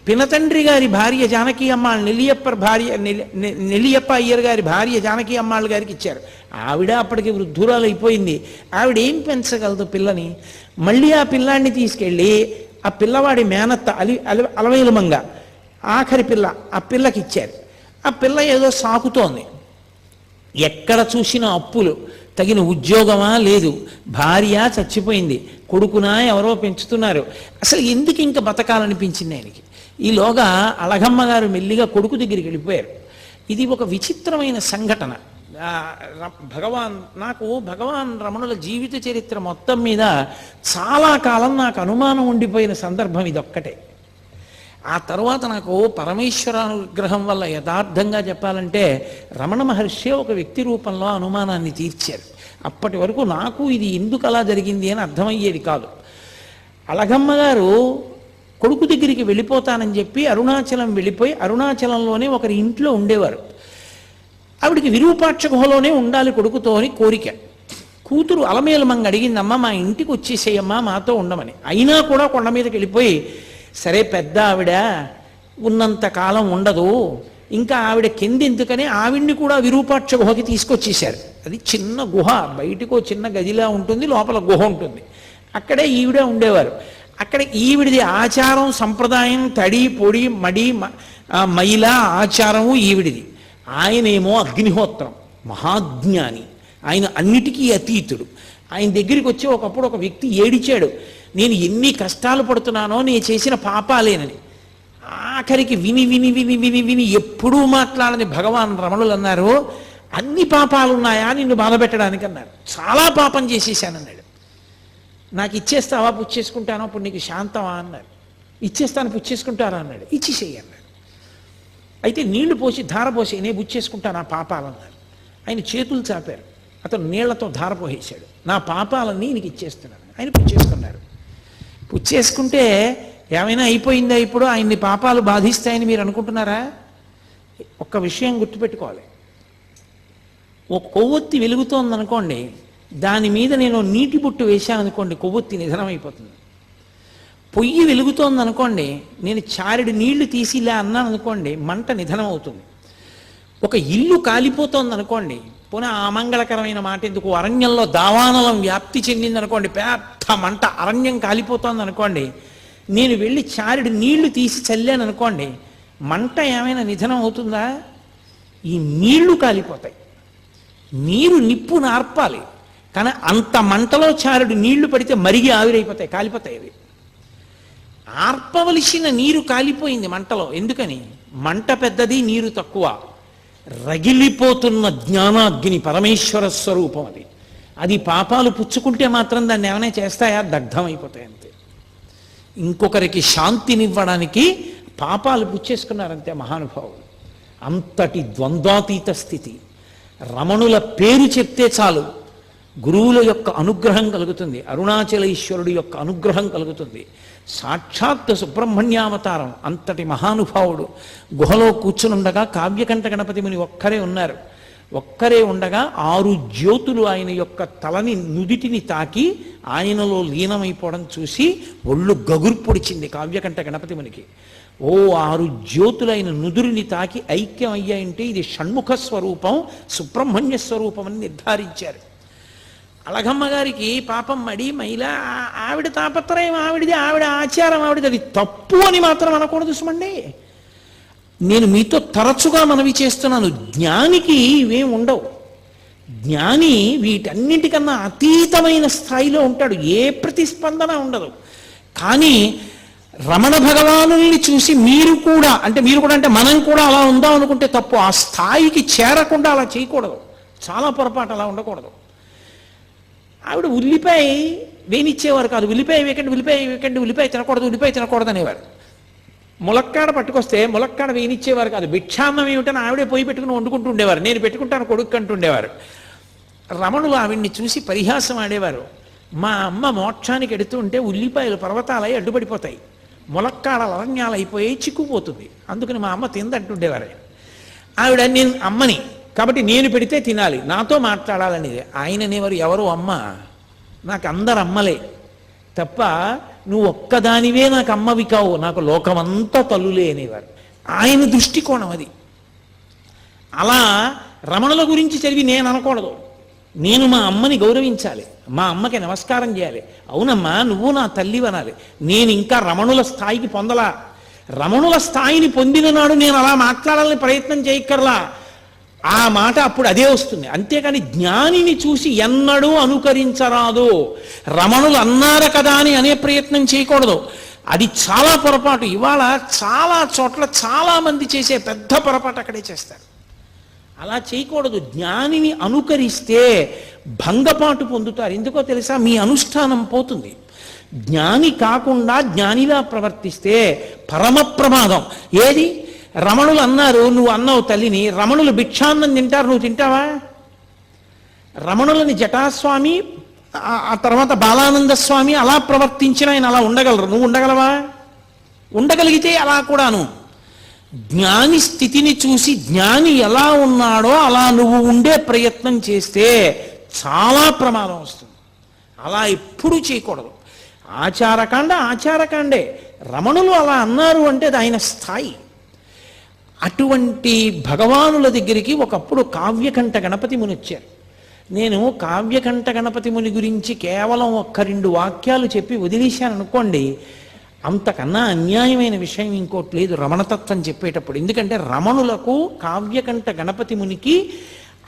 పినతండ్రి గారి భార్య జానకి అమ్మాள் నెల్లియప్ప అయ్యర్ గారి భార్య జానకి అమ్మాள் గారికి ఇచ్చారు. ఆవిడ అప్పటికి వృద్ధురాలు అయిపోయింది. ఆవిడ ఏం పెంచగలదు పిల్లని. మళ్ళీ ఆ పిల్లాడిని తీసుకెళ్ళి ఆ పిల్లవాడి మేనత్త అలవేలుమంగ ఆఖరి పిల్ల, ఆ పిల్లకి ఇచ్చారు. ఆ పిల్ల ఏదో సాకుతోంది, ఎక్కడ చూసినా అప్పులు, తగిన ఉద్యోగమా లేదు, భార్య చచ్చిపోయింది, కొడుకునా ఎవరో పెంచుతున్నారు. అసలు ఎందుకు ఇంకా బతకాలనిపించింది ఆయనకి. ఈలోగా అలగమ్మ గారు మెల్లిగా కొడుకు దగ్గరికి వెళ్ళిపోయారు. ఇది ఒక విచిత్రమైన సంఘటన. భగవాన్ రమణుల జీవిత చరిత్ర మొత్తం మీద చాలా కాలం నాకు అనుమానం ఉండిపోయిన సందర్భం ఇదొక్కటే. ఆ తర్వాత నాకు పరమేశ్వరానుగ్రహం వల్ల యథార్థంగా చెప్పాలంటే రమణ మహర్షి ఒక వ్యక్తి రూపంలో అనుమానాన్ని తీర్చారు. అప్పటి వరకు నాకు ఇది ఎందుకు అలా జరిగింది అని అర్థమయ్యేది కాదు. అలగమ్మ గారు కొడుకు దగ్గరికి వెళ్ళిపోతానని చెప్పి అరుణాచలం వెళ్ళిపోయి అరుణాచలంలోనే ఒకరి ఇంట్లో ఉండేవారు. ఆవిడికి విరూపాక్ష గుహలోనే ఉండాలి కొడుకుతో అని కోరిక. కూతురు అలమేలుమంగ అడిగిందమ్మ మా ఇంటికి వచ్చేసేయమ్మా మాతో ఉండమని. అయినా కూడా కొండ మీదకి వెళ్ళిపోయి సరే పెద్ద ఆవిడ ఉన్నంత కాలం ఉండదు, ఇంకా ఆవిడ కింద ఎందుకని ఆవిడ్ని కూడా విరూపాక్ష గుహకి తీసుకొచ్చేశారు. అది చిన్న గుహ, బయటకు చిన్న గదిలా ఉంటుంది, లోపల గుహ ఉంటుంది. అక్కడే ఈవిడ ఉండేవారు. అక్కడ ఈవిడిది ఆచారం సంప్రదాయం, తడి పొడి మడి మైల ఆచారము ఈవిడిది. ఆయనేమో అగ్నిహోత్రం, మహాజ్ఞాని, ఆయన అన్నిటికీ అతీతుడు. ఆయన దగ్గరికి వచ్చి ఒకప్పుడు ఒక వ్యక్తి ఏడిచాడు, నేను ఎన్ని కష్టాలు పడుతున్నానో నేను చేసిన పాపాలేనని. ఆఖరికి విని విని విని విని విని ఎప్పుడూ మాట్లాడని భగవాన్ రమణులు అన్నారు, అన్ని పాపాలు ఉన్నాయా నిన్ను బాధపెట్టడానికి అన్నారు. చాలా పాపం చేసేసానన్నాడు. నాకు ఇచ్చేస్తావా, పుచ్చేసుకుంటానో, అప్పుడు నీకు శాంతమా అన్నారు. ఇచ్చేస్తాను, పుచ్చేసుకుంటారా అన్నాడు. ఇచ్చేసేయి అన్నాడు. అయితే నీళ్లు పోసి ధార పోసి నేను పుచ్చేసుకుంటాను ఆ పాపాలన్నారు. ఆయన చేతులు చాపారు, అతను నీళ్లతో ధార పోసేశాడు. నా పాపాలన్నీ నీకు ఇచ్చేస్తున్నాను. ఆయన పుచ్చేసుకున్నారు. పుచ్చేసుకుంటే ఏమైనా అయిపోయిందా? ఇప్పుడు ఆయన్ని పాపాలు బాధిస్తాయని మీరు అనుకుంటున్నారా? ఒక్క విషయం గుర్తుపెట్టుకోవాలి. ఒక కొవ్వొత్తి వెలుగుతోందనుకోండి, దాని మీద నేను నీటి బొట్టు వేశాననుకోండి, కొవ్వొత్తి నిధనం అయిపోతుంది. పొయ్యి వెలుగుతోందనుకోండి, నేను చారెడు నీళ్లు తీసి ఇలా అన్నాను అనుకోండి, మంట నిధనం అవుతుంది. ఒక ఇల్లు కాలిపోతోందనుకోండి, పోనీ అమంగళకరమైన మాట ఎందుకు, అరణ్యంలో దావానలం వ్యాప్తి చెందిందనుకోండి, పెద్ద మంట, అరణ్యం కాలిపోతోందనుకోండి, నేను వెళ్ళి చారెడు నీళ్లు తీసి చల్లాను అనుకోండి, మంట ఏమైనా నిధనం అవుతుందా? ఈ నీళ్లు కాలిపోతాయి. నీరు నిప్పు నార్పాలి, కానీ అంత మంటలో చారెడు నీళ్లు పడితే మరిగి ఆవిరైపోతాయి, కాలిపోతాయి అవి. ఆర్పవలసిన నీరు కాలిపోయింది మంటలో. ఎందుకని? మంట పెద్దది, నీరు తక్కువ. రగిలిపోతున్న జ్ఞానాగ్ని పరమేశ్వర స్వరూపం అది. అది పాపాలు పుచ్చుకుంటే మాత్రం దాన్ని ఏమైనా చేస్తాయా? దగ్ధమైపోతాయి అంతే. ఇంకొకరికి శాంతినివ్వడానికి పాపాలు పుచ్చేసుకున్నారంతే మహానుభావులు. అంతటి ద్వంద్వాతీత స్థితి. రమణుల పేరు చెప్తే చాలు గురువుల యొక్క అనుగ్రహం కలుగుతుంది, అరుణాచలేశ్వరుడి యొక్క అనుగ్రహం కలుగుతుంది. సాక్షాత్ సుబ్రహ్మణ్యావతారం. అంతటి మహానుభావుడు గుహలో కూర్చునుండగా కావ్యకంఠ గణపతి ముని ఒక్కరే ఉన్నారు. ఒక్కరే ఉండగా 6 జ్యోతులు ఆయన యొక్క తలని, నుదిటిని తాకి ఆయనలో లీనమైపోవడం చూసి ఒళ్ళు గగుర్పొడిచింది కావ్యకంఠ గణపతి మునికి. 6 జ్యోతులు ఆయన నుదురిని తాకి ఐక్యం అయ్యాయంటే ఇది షణ్ముఖ స్వరూపం, సుబ్రహ్మణ్య స్వరూపం అని నిర్ధారించారు. అలగమ్మ గారికి పాపం మడి మైల, ఆవిడ తాపత్రయం ఆవిడిది, ఆవిడ ఆచారం ఆవిడది. అది తప్పు అని మాత్రం అనకూడదు సుమండి. నేను మీతో తరచుగా మనవి చేస్తున్నాను, జ్ఞానికి ఇవేం ఉండవు. జ్ఞాని వీటన్నింటికన్నా అతీతమైన స్థాయిలో ఉంటాడు, ఏ ప్రతిస్పందన ఉండదు. కానీ రమణ భగవానుల్ని చూసి మీరు కూడా అంటే మనం కూడా అలా ఉందాం అనుకుంటే తప్పు. ఆ స్థాయికి చేరకుండా అలా చేయకూడదు, చాలా పొరపాటు, అలా ఉండకూడదు. ఆవిడ ఉల్లిపాయ వేనిచ్చేవారు కాదు. ఉల్లిపాయ వేకండి, ఉల్లిపాయ వేకండి, ఉల్లిపాయ తినకూడదు, ఉల్లిపాయ తినకూడదు అనేవారు. ములక్కాడ పట్టుకొస్తే ములక్కాడ వేనిచ్చేవారు కాదు. భిక్షాన్నం ఏమిటని ఆవిడే పోయి పెట్టుకుని వండుకుంటూ ఉండేవారు. నేను పెట్టుకుంటాను కొడుకు అంటుండేవారు. రమణులు ఆవిడ్ని చూసి పరిహాసం ఆడేవారు. మా అమ్మ మోక్షానికి ఎడుతూ ఉంటే ఉల్లిపాయలు పర్వతాలై అడ్డుపడిపోతాయి, ములక్కాడలు అరణ్యాలు అయిపోయి చిక్కుపోతుంది, అందుకని మా అమ్మ తిందంటుండేవారు. ఆవిడ నేను అమ్మని కాబట్టి నేను పెడితే తినాలి, నాతో మాట్లాడాలనేది. ఆయననేవారు, ఎవరు అమ్మ? నాకు అందరు అమ్మలే తప్ప నువ్వు ఒక్కదానివే నాకు అమ్మవి కావు, నాకు లోకమంతా తల్లులే అనేవారు. ఆయన దృష్టికోణం అది. అలా రమణుల గురించి చదివి నేను అనకూడదు, నేను మా అమ్మని గౌరవించాలి, మా అమ్మకి నమస్కారం చేయాలి. అవునమ్మా నువ్వు నా తల్లి అనాలి. నేను ఇంకా రమణుల స్థాయికి పొందలా. రమణుల స్థాయిని పొందిన నాడు నేను అలా మాట్లాడాలని ప్రయత్నం చేయక్కర్లా. ఆ మాట అప్పుడు అదే వస్తుంది. అంతేకాని జ్ఞానిని చూసి ఎన్నడూ అనుకరించరాదు. రమణులు అన్నారు కదా అని అనే ప్రయత్నం చేయకూడదు. అది చాలా పొరపాటు. ఇవాళ చాలా చోట్ల చాలా మంది చేసే పెద్ద పొరపాటు అక్కడే చేస్తారు. అలా చేయకూడదు. జ్ఞానిని అనుకరిస్తే భంగపాటు పొందుతారు. ఎందుకో తెలుసా? మీ అనుష్ఠానం పోతుంది. జ్ఞాని కాకుండా జ్ఞానిలా ప్రవర్తిస్తే పరమ ప్రమాదం. ఏది? రమణులు అన్నారు, నువ్వు అన్నావు తల్లిని, రమణులు భిక్షాన్నం తింటారు, నువ్వు తింటావా? రమణులని జటాస్వామి ఆ తర్వాత బాలానంద స్వామి అలా ప్రవర్తించిన ఆయన అలా ఉండగలరు, నువ్వు ఉండగలవా? ఉండగలిగితే అలా కూడాను. జ్ఞాని స్థితిని చూసి జ్ఞాని ఎలా ఉన్నాడో అలా నువ్వు ఉండే ప్రయత్నం చేస్తే చాలా ప్రమాదం వస్తుంది. అలా ఎప్పుడూ చేయకూడదు. ఆచారకాండే. రమణులు అలా అన్నారు అంటే అది ఆయన స్థాయి. అటువంటి భగవానుల దగ్గరికి ఒకప్పుడు కావ్యకంఠ గణపతి ముని వచ్చారు. నేను కావ్యకంఠ గణపతి ముని గురించి కేవలం 1-2 వాక్యాలు చెప్పి వదిలేశాను అనుకోండి, అంతకన్నా అన్యాయమైన విషయం ఇంకోటి లేదు రమణతత్వం చెప్పేటప్పుడు. ఎందుకంటే రమణులకు కావ్యకంఠ గణపతి మునికి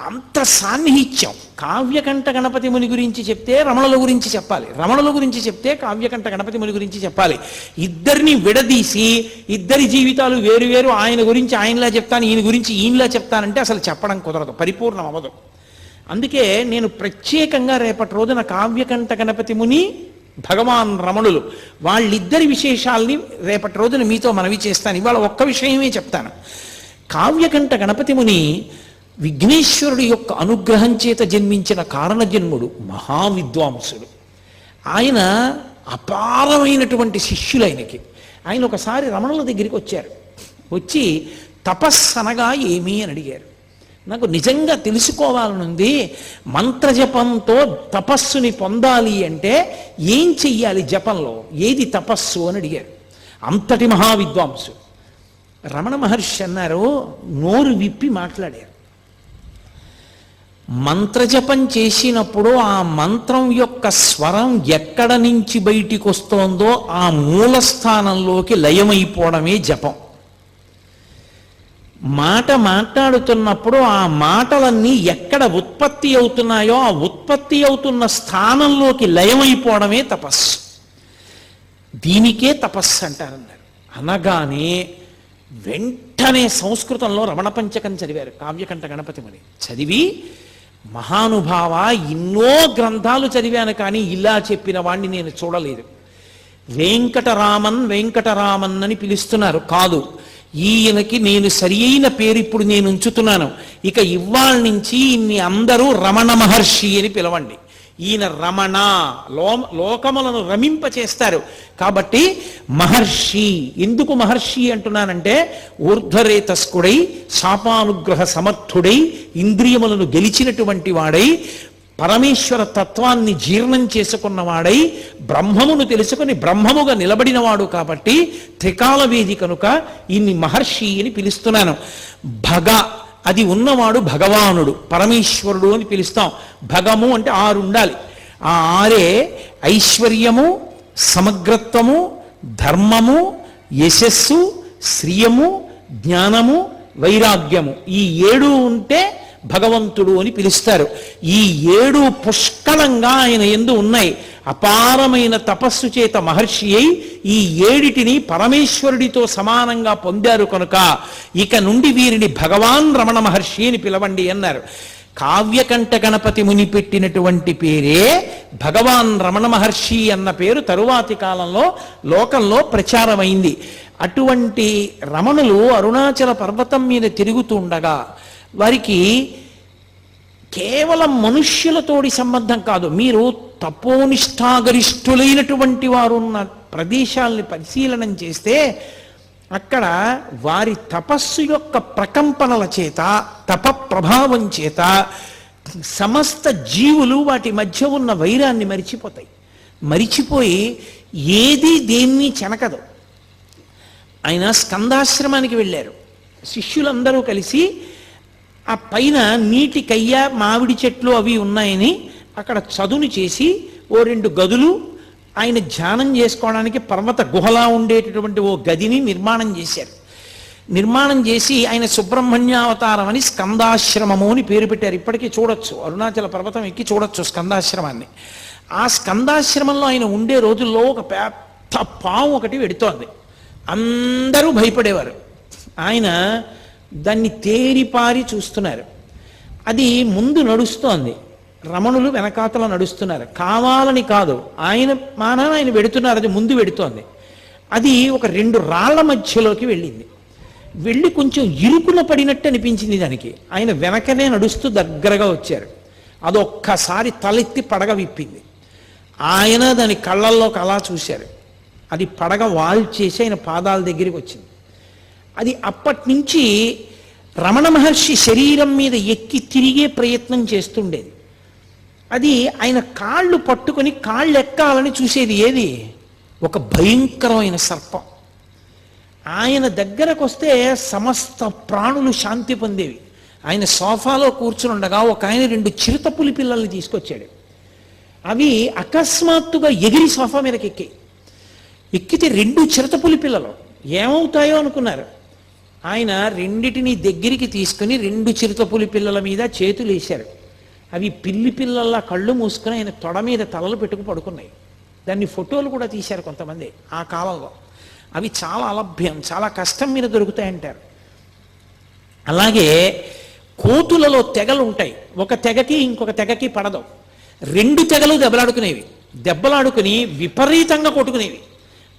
అంత సాన్నిహిత్యం. కావ్యకంఠ గణపతి ముని గురించి చెప్తే రమణుల గురించి చెప్పాలి, రమణుల గురించి చెప్తే కావ్యకంఠ గణపతి ముని గురించి చెప్పాలి. ఇద్దరిని విడదీసి ఇద్దరి జీవితాలు వేరువేరు, ఆయన గురించి ఆయనలా చెప్తాను, ఈయన గురించి ఈయనలా చెప్తానంటే అసలు చెప్పడం కుదరదు, పరిపూర్ణం అవ్వదు. అందుకే నేను ప్రత్యేకంగా రేపటి రోజున కావ్యకంఠ గణపతి ముని, భగవాన్ రమణులు వాళ్ళిద్దరి విశేషాల్ని రేపటి రోజున మీతో మనవి చేస్తాను. ఇవాళ ఒక్క విషయమే చెప్తాను. కావ్యకంఠ గణపతి ముని విఘ్నేశ్వరుడి యొక్క అనుగ్రహం చేత జన్మించిన కారణజన్ముడు, మహావిద్వాంసుడు. ఆయన అపారమైనటువంటి శిష్యులు ఆయనకి. ఆయన ఒకసారి రమణుల దగ్గరికి వచ్చారు. వచ్చి తపస్సనగా ఏమీ అని అడిగారు. నాకు నిజంగా తెలుసుకోవాలనుంది, మంత్రజపంతో తపస్సుని పొందాలి అంటే ఏం చెయ్యాలి, జపంలో ఏది తపస్సు అని అడిగారు. అంతటి మహావిద్వాంసు రమణ మహర్షి అన్నారు, నోరు విప్పి మాట్లాడారు. మంత్రజపం చేసినప్పుడు ఆ మంత్రం యొక్క స్వరం ఎక్కడ నుంచి బయటికి వస్తోందో ఆ మూలస్థానంలోకి లయమైపోవడమే జపం. మాట మాట్లాడుతున్నప్పుడు ఆ మాటలన్నీ ఎక్కడ ఉత్పత్తి అవుతున్నాయో ఆ ఉత్పత్తి అవుతున్న స్థానంలోకి లయమైపోవడమే తపస్సు. దీనికే తపస్సు అంటారన్నారు. అనగానే వెంటనే సంస్కృతంలో రమణ పంచకం చదివారు కావ్యకంఠ గణపతి ముని. చదివి, మహానుభావ, ఎన్నో గ్రంథాలు చదివాను కానీ ఇలా చెప్పిన వాణ్ణి నేను చూడలేదు. వెంకటరామన్ అని పిలుస్తున్నారు, కాదు, ఈయనకి నేను సరి అయిన పేరు ఇప్పుడు నేను ఉంచుతున్నాను. ఇక ఇవాళ నుంచి ఇన్ని అందరూ రమణ మహర్షి అని పిలవండి. ఈయన రమణ, లోకములను రమింపచేస్తారు కాబట్టి మహర్షి. ఎందుకు మహర్షి అంటున్నానంటే, ఊర్ధ్వరేతస్కుడై, శాపానుగ్రహ సమర్థుడై, ఇంద్రియములను గెలిచినటువంటి వాడై, పరమేశ్వర తత్వాన్ని జీర్ణం చేసుకున్నవాడై, బ్రహ్మమును తెలుసుకుని బ్రహ్మముగా నిలబడినవాడు కాబట్టి త్రికాలవేది కనుక ఇన్ని మహర్షి అని పిలుస్తున్నాను. భగ, అది ఉన్నవాడు భగవానుడు, పరమేశ్వరుడు అని పిలుస్తాం. భగము అంటే 6 ఉండాలి. ఆ 6 ఐశ్వర్యము, సమగ్రత్వము, ధర్మము, యశస్సు, శ్రియము, జ్ఞానము, వైరాగ్యము. ఈ 7 ఉంటే భగవంతుడు అని పిలుస్తారు. ఈ 7 పుష్కలంగా ఆయన యందు ఉన్నాయి. అపారమైన తపస్సు చేత మహర్షి అయి ఈ 7టిని పరమేశ్వరుడితో సమానంగా పొందారు కనుక ఇక నుండి వీరిని భగవాన్ రమణ మహర్షి అని పిలవండి అన్నారు. కావ్యకంఠ గణపతి ముని పెట్టినటువంటి పేరే భగవాన్ రమణ మహర్షి అన్న పేరు తరువాతి కాలంలో లోకంలో ప్రచారమైంది. అటువంటి రమణులు అరుణాచల పర్వతం మీద తిరుగుతూ ఉండగా వారికి కేవలం మనుష్యులతోటి సంబంధం కాదు, మీరు తపోనిష్టాగరిష్ఠులైనటువంటి వారు ఉన్న ప్రదేశాలని పరిశీలనం చేస్తే అక్కడ వారి తపస్సు యొక్క ప్రకంపనల చేత, తప ప్రభావం చేత సమస్త జీవులు వాటి మధ్య ఉన్న వైరాన్ని మరిచిపోతాయి. మరిచిపోయి ఏది దేన్ని చెనకదు. ఆయన స్కందాశ్రమానికి వెళ్ళారు. శిష్యులందరూ కలిసి ఆ పైన నీటి కయ్య, మామిడి చెట్లు అవి ఉన్నాయని అక్కడ చదును చేసి 2 గదులు, ఆయన ధ్యానం చేసుకోవడానికి పర్వత గుహలా ఉండేటటువంటి ఓ గదిని నిర్మాణం చేశారు. నిర్మాణం చేసి ఆయన సుబ్రహ్మణ్యావతారం అని స్కందాశ్రమము అని పేరు పెట్టారు. ఇప్పటికీ చూడొచ్చు, అరుణాచల పర్వతం ఎక్కి చూడొచ్చు స్కందాశ్రమాన్ని. ఆ స్కందాశ్రమంలో ఆయన ఉండే రోజుల్లో ఒక పెద్ద పాము ఒకటి వెడుతోంది. అందరూ భయపడేవారు. ఆయన దాన్ని తేరిపారి చూస్తున్నారు. అది ముందు నడుస్తోంది, రమణులు వెనకాతల నడుస్తున్నారు. కావాలని కాదు, ఆయన వెడుతున్నారు, అది ముందు వెడుతోంది. అది ఒక 2 రాళ్ల మధ్యలోకి వెళ్ళింది. వెళ్ళి కొంచెం ఇరుకున పడినట్టు అనిపించింది దానికి. ఆయన వెనకనే నడుస్తూ దగ్గరగా వచ్చారు. అదొక్కసారి తలెత్తి పడగ విప్పింది. ఆయన దాని కళ్ళల్లోకి అలా చూశారు. అది పడగ వాల్చేసి ఆయన పాదాల దగ్గరికి వచ్చింది. అది అప్పటి నుంచి రమణ మహర్షి శరీరం మీద ఎక్కి తిరిగే ప్రయత్నం చేస్తుండేది. అది ఆయన కాళ్ళు పట్టుకొని కాళ్ళు ఎక్కాలని చూసేది. ఏది? ఒక భయంకరమైన సర్పం. ఆయన దగ్గరకు వస్తే సమస్త ప్రాణులు శాంతి పొందేవి. ఆయన సోఫాలో కూర్చుని ఉండగా ఒక ఆయన 2 చిరుతపులి పిల్లల్ని తీసుకొచ్చాడు. అవి అకస్మాత్తుగా ఎగిరి సోఫా మీదకి ఎక్కితే 2 చిరుతపులి పిల్లలు ఏమవుతాయో అనుకున్నారు. ఆయన రెండిటిని దగ్గరికి తీసుకుని 2 చిరుతపులి పిల్లల మీద చేతులు వేశారు. అవి పిల్లి పిల్లల్లా కళ్ళు మూసుకుని ఆయన తొడ మీద తలలు పెట్టుకు పడుకున్నాయి. దాన్ని ఫోటోలు కూడా తీశారు కొంతమంది ఆ కాలంలో. అవి చాలా అలభ్యం, చాలా కష్టం మీద దొరుకుతాయంటారు. అలాగే కోతులలో తెగలు ఉంటాయి. ఒక తెగకి ఇంకొక తెగకి పడదు. 2 తెగలు దెబ్బలాడుకునేవి. దెబ్బలాడుకుని విపరీతంగా కొట్టుకునేవి.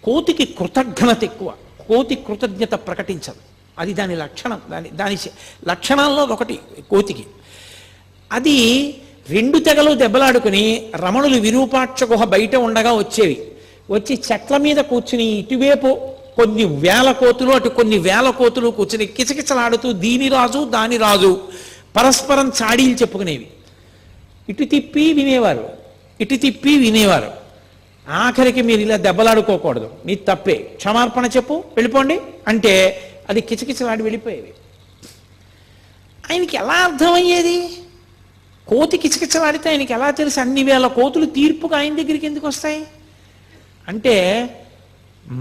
కోతికి కృతజ్ఞత ఎక్కువ. కోతి కృతజ్ఞత ప్రకటించదు. అది దాని లక్షణం. దాని లక్షణాల్లో ఒకటి కోతికి. అది 2 తెగలు దెబ్బలాడుకుని రమణులు విరూపాక్ష గుహ బయట ఉండగా వచ్చేవి. వచ్చి చెట్ల మీద కూర్చుని ఇటువైపు కొన్ని వేల కోతులు, అటు కొన్ని వేల కోతులు కూర్చుని కిచకిచలాడుతూ దీని రాజు దాని రాజు పరస్పరం చాడీలు చెప్పుకునేవి. ఇటు తిప్పి వినేవారు, ఇటు తిప్పి వినేవారు. ఆఖరికి మీరు ఇలా దెబ్బలాడుకోకూడదు, నీ తప్పే, క్షమార్పణ చెప్పు, వెళ్ళిపోండి అంటే అది కిచకిచలాడి వెళ్ళిపోయేవి. ఆయనకి ఎలా అర్థమయ్యేది? కోతి కిచకిచలాడితే ఆయనకి ఎలా తెలుసు అన్ని వేల కోతులు తీర్పుగా ఆయన దగ్గరికి ఎందుకు వస్తాయి? అంటే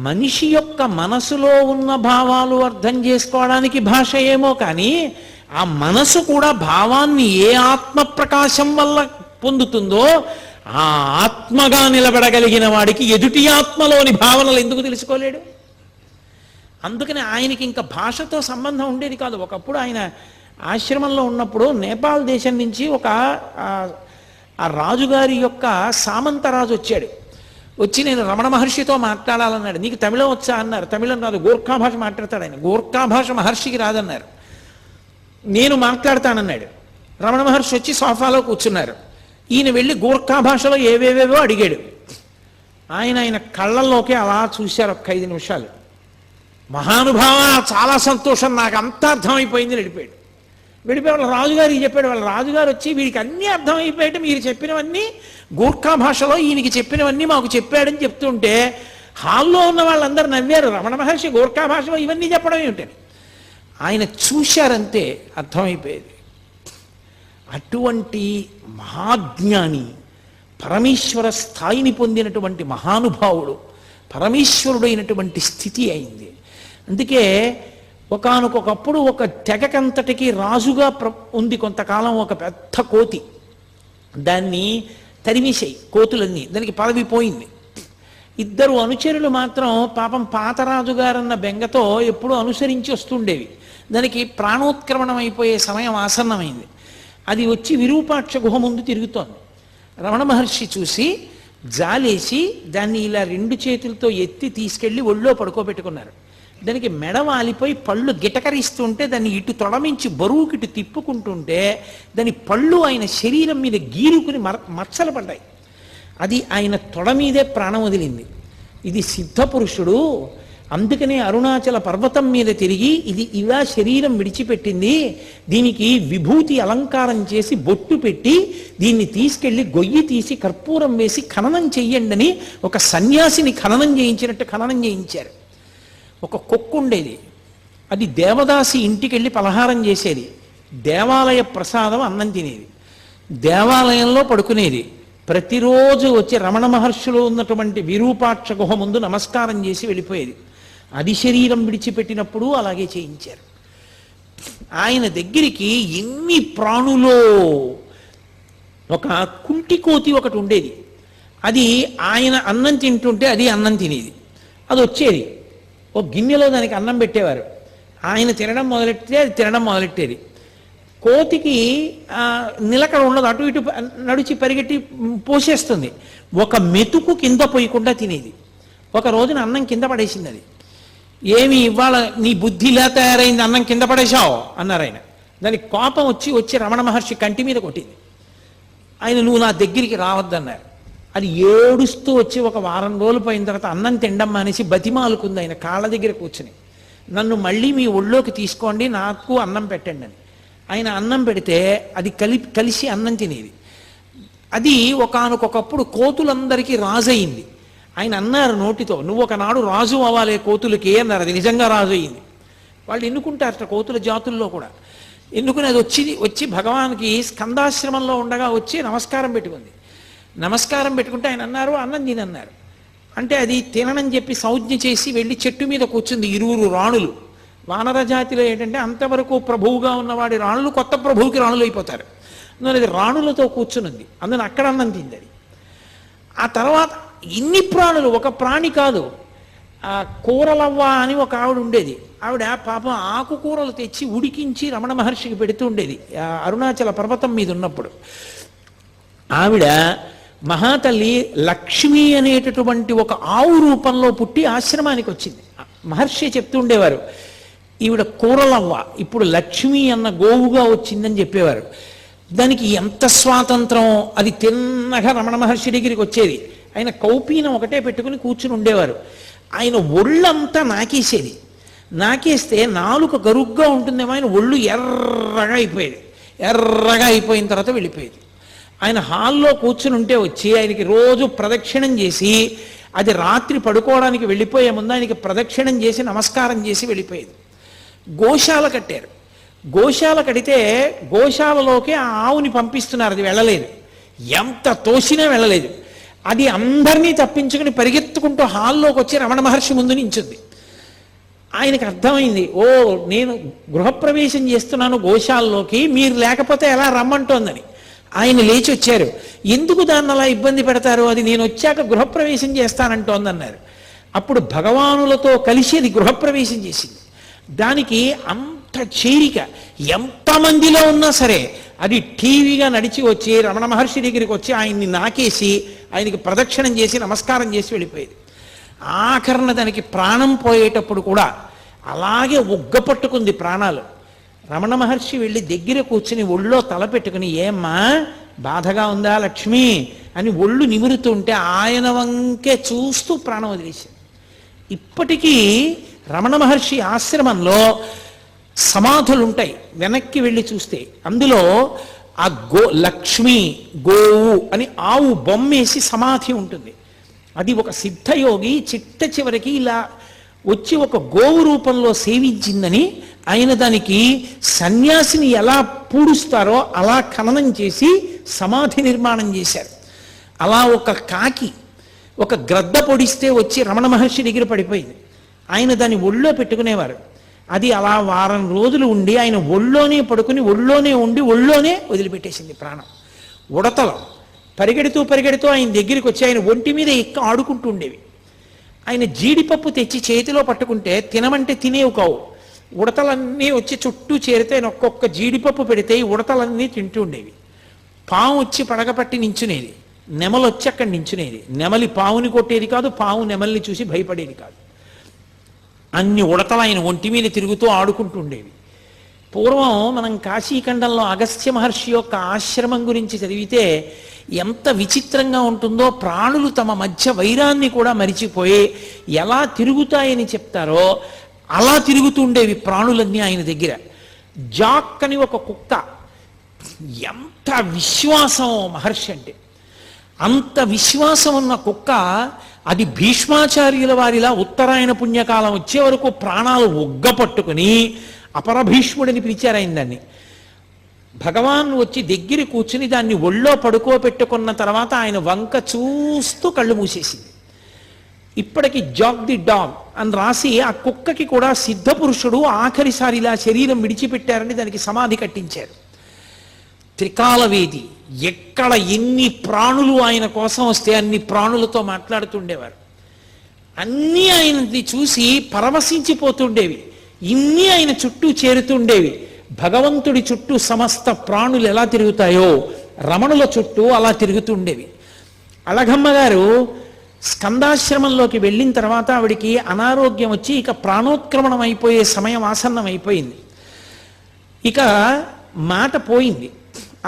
మనిషి యొక్క మనసులో ఉన్న భావాలు అర్థం చేసుకోవడానికి భాష ఏమో కానీ ఆ మనసు కూడా భావాన్ని ఏ ఆత్మ ప్రకాశం వల్ల పొందుతుందో ఆ ఆత్మగా నిలబడగలిగిన వాడికి ఎదుటి ఆత్మలోని భావనలు ఎందుకు తెలుసుకోలేడు? అందుకని ఆయనకి ఇంకా భాషతో సంబంధం ఉండేది కాదు. ఒకప్పుడు ఆయన ఆశ్రమంలో ఉన్నప్పుడు నేపాల్ దేశం నుంచి ఒక ఆ రాజుగారి యొక్క సామంతరాజు వచ్చాడు. వచ్చి నేను రమణ మహర్షితో మాట్లాడాలన్నాడు. నీకు తమిళం వచ్చా అన్నారు. తమిళం రాదు, గోర్ఖా భాష మాట్లాడతాడు ఆయన. గోర్ఖా భాష మహర్షికి రాదన్నారు. నేను మాట్లాడతానన్నాడు. రమణ మహర్షి వచ్చి సోఫాలో కూర్చున్నారు. ఈయన వెళ్ళి గోర్ఖా భాషలో ఏవేవేవో అడిగాడు. ఆయన కళ్ళల్లోకి అలా చూశారు ఒక 5 నిమిషాలు. మహానుభావ, చాలా సంతోషం, నాకు అంతా అర్థమైపోయింది, వెళ్ళిపోయాడు. వాళ్ళ రాజుగారికి చెప్పాడు. వాళ్ళ రాజుగారు వచ్చి వీడికి అన్నీ అర్థమైపోయాడు, మీరు చెప్పినవన్నీ గోర్ఖా భాషలో ఈయనకి చెప్పినవన్నీ మాకు చెప్పాడని చెప్తుంటే హాల్లో ఉన్న వాళ్ళందరూ నవ్వారు. రమణ మహర్షి గోర్ఖా భాషలో ఇవన్నీ చెప్పడం ఏమిటని. ఆయన చూశారంతే అర్థమైపోయేది. అటువంటి మహాజ్ఞాని, పరమేశ్వర స్థాయిని పొందినటువంటి మహానుభావుడు, పరమేశ్వరుడైనటువంటి స్థితి అయింది. అందుకే ఒకానొకప్పుడు ఒక తెగకంతటికి రాజుగా ఉంది కొంతకాలం ఒక పెద్ద కోతి. దాన్ని తరిమేశాయి కోతులన్నీ, దానికి పదవి పోయింది. 2 అనుచరులు మాత్రం పాపం పాతరాజుగారన్న బెంగతో ఎప్పుడూ అనుసరించి వస్తుండేవి. దానికి ప్రాణోత్క్రమణం అయిపోయే సమయం ఆసన్నమైంది. అది వచ్చి విరూపాక్ష గుహ ముందు తిరుగుతోంది. రమణ మహర్షి చూసి జాలేసి దాన్ని ఇలా 2 చేతులతో ఎత్తి తీసుకెళ్లి ఒళ్ళో పడుకోబెట్టుకున్నారు. దానికి మెడ వాలిపోయి పళ్ళు గిటకరిస్తుంటే దాన్ని ఇటు తొడమించి బరువుకిటు తిప్పుకుంటుంటే దాని పళ్ళు ఆయన శరీరం మీద గీరుకుని మచ్చలు పడ్డాయి. అది ఆయన తొడ మీదే ప్రాణం వదిలింది. ఇది సిద్ధపురుషుడు, అందుకనే అరుణాచల పర్వతం మీద తిరిగి ఇది ఇలా శరీరం విడిచిపెట్టింది, దీనికి విభూతి అలంకారం చేసి బొట్టు పెట్టి దీన్ని తీసుకెళ్లి గొయ్యి తీసి కర్పూరం వేసి ఖననం చెయ్యండి అని ఒక సన్యాసిని ఖననం చేయించినట్టు ఖననం చేయించారు. ఒక కుక్క ఉండేది. అది దేవదాసి ఇంటికి వెళ్ళి పలహారం చేసేది. దేవాలయ ప్రసాదం అన్నం తినేది. దేవాలయంలో పడుకునేది. ప్రతిరోజు వచ్చి రమణ మహర్షులు ఉన్నటువంటి విరూపాక్ష గుహ ముందు నమస్కారం చేసి వెళ్ళిపోయేది. అది శరీరం విడిచిపెట్టినప్పుడు అలాగే చేయించారు. ఆయన దగ్గరికి ఎన్ని ప్రాణులో ఒక కుంటి కోతి ఒకటి ఉండేది. అది ఆయన అన్నం తింటుంటే అది అన్నం తినేది. అది వచ్చేది, ఓ గిన్నెలో దానికి అన్నం పెట్టేవారు. ఆయన తినడం మొదలెట్టితే అది తినడం మొదలెట్టేది. కోతికి నిలకడ ఉండదు, అటు ఇటు నడిచి పరిగెట్టి పోసేస్తుంది. ఒక మెతుకు కింద పోయకుండా తినేది. ఒక రోజున అన్నం కింద పడేసింది. అది ఏమి ఇవాళ నీ బుద్ధి ఇలా తయారైంది, అన్నం కింద పడేశావు అన్నారు ఆయన. దానికి కోపం వచ్చి రమణ మహర్షి కంటి మీద కొట్టింది. ఆయన నువ్వు నా దగ్గరికి రావద్దన్నారు. అది ఏడుస్తూ వచ్చి ఒక వారం రోజులు పోయిన తర్వాత అన్నం తినడం మానేసి బతిమాలుకుంది ఆయన కాళ్ళ దగ్గర కూర్చుని, నన్ను మళ్ళీ మీ ఒళ్ళోకి తీసుకోండి, నాకు అన్నం పెట్టండి అని. ఆయన అన్నం పెడితే అది కలిసి అన్నం తినేది. అది ఒకానొకప్పుడు కోతులందరికీ రాజయింది. ఆయన అన్నారు నోటితో, నువ్వు ఒకనాడు రాజు అవ్వాలే కోతులకి అన్నారు. అది నిజంగా రాజు అయింది. వాళ్ళు ఎన్నుకుంటారట కోతుల జాతుల్లో కూడా. ఎన్నుకుని అది వచ్చి భగవాన్కి స్కందాశ్రమంలో ఉండగా వచ్చి నమస్కారం పెట్టుకుంది. నమస్కారం పెట్టుకుంటే ఆయన అన్నారు, అన్నం తినన్నారు. అంటే అది తిననని చెప్పి సంజ్ఞ చేసి వెళ్ళి చెట్టు మీద కూర్చుంది. 20 రాణులు. వానర జాతిలో ఏంటంటే అంతవరకు ప్రభువుగా ఉన్నవాడి రాణులు కొత్త ప్రభువుకి రాణులు అయిపోతారు. అందువల్ల అది రాణులతో కూర్చునుంది. అందులో అక్కడ అన్నం తింది అది. ఆ తర్వాత ఇన్ని ప్రాణులు, ఒక ప్రాణి కాదు. ఆ కూరలవ్వ అని ఒక ఆవిడ ఉండేది. ఆవిడ పాపం ఆకుకూరలు తెచ్చి ఉడికించి రమణ మహర్షికి పెడుతూ ఉండేది అరుణాచల పర్వతం మీద ఉన్నప్పుడు. ఆవిడ మహాతల్లి లక్ష్మి అనేటటువంటి ఒక ఆవు రూపంలో పుట్టి ఆశ్రమానికి వచ్చింది. మహర్షి చెప్తూ ఉండేవారు, ఈవిడ కూరలవ్వ ఇప్పుడు లక్ష్మి అన్న గోవుగా వచ్చిందని చెప్పేవారు. దానికి ఎంత స్వాతంత్రం! అది తిన్నగా రమణ మహర్షి దగ్గరికి వచ్చేది. ఆయన కౌపీనం ఒకటే పెట్టుకుని కూర్చుని ఉండేవారు. ఆయన ఒళ్ళంతా నాకేసేది. నాకేస్తే నాలుక గరుగ్గా ఉంటుందేమో, ఆయన ఒళ్ళు ఎర్రగా అయిపోయేది. ఎర్రగా అయిపోయిన తర్వాత వెళ్ళిపోయేది. ఆయన హాల్లో కూర్చుని ఉంటే వచ్చి ఆయనకి రోజు ప్రదక్షిణం చేసి, అది రాత్రి పడుకోవడానికి వెళ్ళిపోయే ముందు ఆయనకి ప్రదక్షిణం చేసి నమస్కారం చేసి వెళ్ళిపోయేది. గోశాల కట్టారు. గోశాల కడితే గోశాలలోకి ఆ ఆవుని పంపిస్తున్నారు. అది వెళ్ళలేదు. ఎంత తోసినా వెళ్ళలేదు. అది అందరినీ తప్పించుకుని పరిగెత్తుకుంటూ హాల్లోకి వచ్చి రమణ మహర్షి ముందు నించుంది. ఆయనకు అర్థమైంది, ఓ నేను గృహప్రవేశం చేస్తున్నాను గోశాలలోకి, మీరు లేకపోతే ఎలా రమ్మంటోందని. ఆయన లేచి వచ్చారు. ఎందుకు దాన్ని అలా ఇబ్బంది పెడతారు, అది నేను వచ్చాక గృహప్రవేశం చేస్తానంటోందన్నారు. అప్పుడు భగవానులతో కలిసి అది గృహప్రవేశం చేసింది. దానికి అంత చేరిక, ఎంతమందిలో ఉన్నా సరే అది టీవీగా నడిచి వచ్చి రమణ మహర్షి దగ్గరికి వచ్చి ఆయన్ని నాకేసి ఆయనకి ప్రదక్షిణం చేసి నమస్కారం చేసి వెళ్ళిపోయేది. ఆఖరణ దానికి ప్రాణం పోయేటప్పుడు కూడా అలాగే ఉగ్గపట్టుకుంది ప్రాణాలు. రమణ మహర్షి వెళ్ళి దగ్గర కూర్చుని ఒళ్ళో తల పెట్టుకుని, ఏమ్మా బాధగా ఉందా లక్ష్మి అని ఒళ్ళు నిమురుతుంటే ఆయన వంకే చూస్తూ ప్రాణం వదిలేసింది. ఇప్పటికీ రమణ మహర్షి ఆశ్రమంలో సమాధులు ఉంటాయి. వెనక్కి వెళ్ళి చూస్తే అందులో ఆ లక్ష్మి గోవు అని ఆవు బొమ్మేసి సమాధి ఉంటుంది. అది ఒక సిద్ధయోగి చిట్ట చివరికి ఇలా వచ్చి ఒక గోవు రూపంలో సేవించిందని ఆయన దానికి సన్యాసిని ఎలా పూడుస్తారో అలా ఖననం చేసి సమాధి నిర్మాణం చేశారు. అలా ఒక కాకి ఒక గ్రద్ద పొడిస్తే వచ్చి రమణ మహర్షి దగ్గర పడిపోయింది. ఆయన దాన్ని ఒళ్ళో పెట్టుకునేవారు. అది అలా వారం రోజులు ఉండి ఆయన ఒళ్ళోనే పడుకుని ఒళ్ళోనే ఉండి ఒళ్ళోనే వదిలిపెట్టేసింది ప్రాణం. ఉడతలో పరిగెడుతూ ఆయన దగ్గరికి వచ్చి ఆయన ఒంటి మీద ఆడుకుంటూ ఉండేవి. ఆయన జీడిపప్పు తెచ్చి చేతిలో పట్టుకుంటే తినమంటే తినేవి కావు. ఉడతలన్నీ వచ్చి చుట్టూ చేరితే ఆయన ఒక్కొక్క జీడిపప్పు పెడితే ఈ ఉడతలన్నీ తింటూ ఉండేవి. పాము వచ్చి పడగపట్టి నించునేది. నెమలు వచ్చి అక్కడ నించునేది. నెమలి పావుని కొట్టేది కాదు, పావు నెమల్ని చూసి భయపడేది కాదు. అన్ని ఉడతలు ఆయన ఒంటి మీద తిరుగుతూ ఆడుకుంటూ ఉండేవి. పూర్వం మనం కాశీఖండంలో అగస్త్య మహర్షి యొక్క ఆశ్రమం గురించి చదివితే ఎంత విచిత్రంగా ఉంటుందో. ప్రాణులు తమ మధ్య వైరాన్ని కూడా మరిచిపోయి ఎలా తిరుగుతాయని చెప్తారో అలా తిరుగుతుండేవి ప్రాణులన్నీ ఆయన దగ్గర. జాక్ అని ఒక కుక్క, ఎంత విశ్వాసం మహర్షి అంటే! అంత విశ్వాసం ఉన్న కుక్క అది భీష్మాచార్యుల వారిలా ఉత్తరాయణ పుణ్యకాలం వచ్చే వరకు ప్రాణాలు ఒగ్గపట్టుకుని అపరభీష్ముడిని పిలిచారు ఆయన దాన్ని. భగవాన్ వచ్చి దగ్గర కూర్చుని దాన్ని ఒళ్ళో పడుకోబెట్టుకున్న తర్వాత ఆయన వంక చూస్తూ కళ్ళు మూసేసింది. ఇప్పటికి జాక్ ది డాగ్ అని రాసి ఆ కుక్కకి కూడా సిద్ధపురుషుడు ఆఖరిసారి ఇలా శరీరం విడిచిపెట్టారని దానికి సమాధి కట్టించారు. త్రికాలవేది, ఎక్కడ ఎన్ని ప్రాణులు ఆయన కోసం వస్తే అన్ని ప్రాణులతో మాట్లాడుతుండేవారు. అన్నీ ఆయనది చూసి పరవశించిపోతుండేవి. ఇన్ని ఆయన చుట్టూ చేరుతుండేవి. భగవంతుడి చుట్టూ సమస్త ప్రాణులు ఎలా తిరుగుతాయో రమణుల చుట్టూ అలా తిరుగుతుండేవి. అళఘమ్మ గారు స్కందాశ్రమంలోకి వెళ్ళిన తర్వాత ఆవిడికి అనారోగ్యం వచ్చి ఇక ప్రాణోత్క్రమణం అయిపోయే సమయం ఆసన్నం అయిపోయింది. ఇక మాట పోయింది.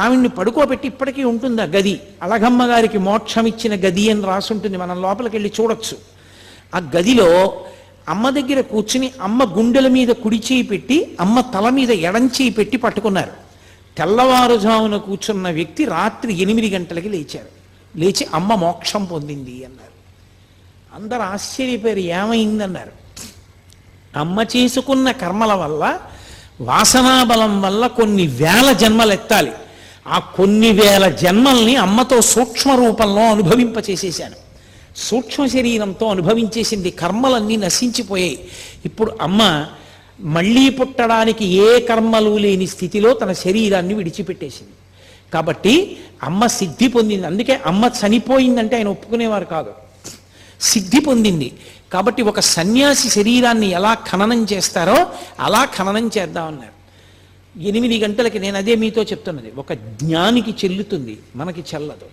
ఆవిడ్ని పడుకోబెట్టి ఇప్పటికీ ఉంటుంది ఆ గది. అళఘమ్మ గారికి మోక్షం ఇచ్చిన గది అని రాసుంటుంది, మనం లోపలికి వెళ్ళి చూడొచ్చు. ఆ గదిలో అమ్మ దగ్గర కూర్చుని అమ్మ గుండెల మీద కుడి చేయి పెట్టి అమ్మ తల మీద ఎడం చేయి పెట్టి పట్టుకున్నారు. తెల్లవారుజామున కూర్చున్న వ్యక్తి రాత్రి 8 గంటలకి లేచారు. లేచి అమ్మ మోక్షం పొందింది అన్నారు. అందరు ఆశ్చర్యపోయారు, ఏమైందన్నారు. అమ్మ చేసుకున్న కర్మల వల్ల, వాసనాబలం వల్ల కొన్ని వేల జన్మలు ఎత్తాలి. ఆ కొన్ని వేల జన్మల్ని అమ్మతో సూక్ష్మ రూపంలో అనుభవింపచేసేశాను. సూక్ష్మ శరీరంతో అనుభవించేసింది. కర్మలన్నీ నశించిపోయాయి. ఇప్పుడు అమ్మ మళ్ళీ పుట్టడానికి ఏ కర్మలు లేని స్థితిలో తన శరీరాన్ని విడిచిపెట్టేసింది. కాబట్టి అమ్మ సిద్ధి పొందింది. అందుకే అమ్మ చనిపోయిందంటే ఆయన ఒప్పుకునేవారు కాదు. సిద్ధి పొందింది. కాబట్టి ఒక సన్యాసి శరీరాన్ని ఎలా ఖననం చేస్తారో అలా ఖననం చేద్దామన్నారు. 8 గంటలకి, నేను అదే మీతో చెప్తున్నది, ఒక జ్ఞానికి చెల్లుతుంది, మనకి చెల్లదు.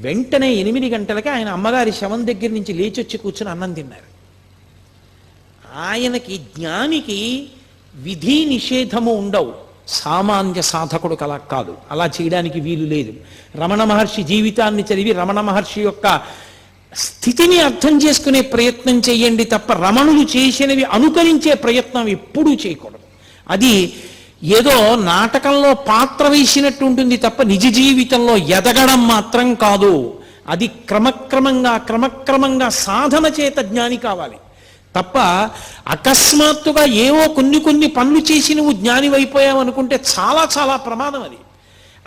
వెంటనే 8 గంటలకి ఆయన అమ్మగారి శవం దగ్గర నుంచి లేచొచ్చి కూర్చుని అన్నం తిన్నారు. ఆయనకి, జ్ఞానికి విధి నిషేధము ఉండవు. సామాన్య సాధకుడు అలా కాదు, అలా చేయడానికి వీలు లేదు. రమణ మహర్షి జీవితాన్ని చదివి రమణ మహర్షి యొక్క స్థితిని అర్థం చేసుకునే ప్రయత్నం చేయండి తప్ప రమణులు చేసినవి అనుకరించే ప్రయత్నం ఎప్పుడూ చేయకూడదు. అది ఏదో నాటకంలో పాత్ర వేసినట్టు ఉంటుంది తప్ప నిజ జీవితంలో ఎదగడం మాత్రం కాదు. అది క్రమక్రమంగా సాధన చేత జ్ఞాని కావాలి తప్ప అకస్మాత్తుగా ఏవో కొన్ని పనులు చేసి నువ్వు జ్ఞాని అయిపోయావు అనుకుంటే చాలా చాలా ప్రమాదం.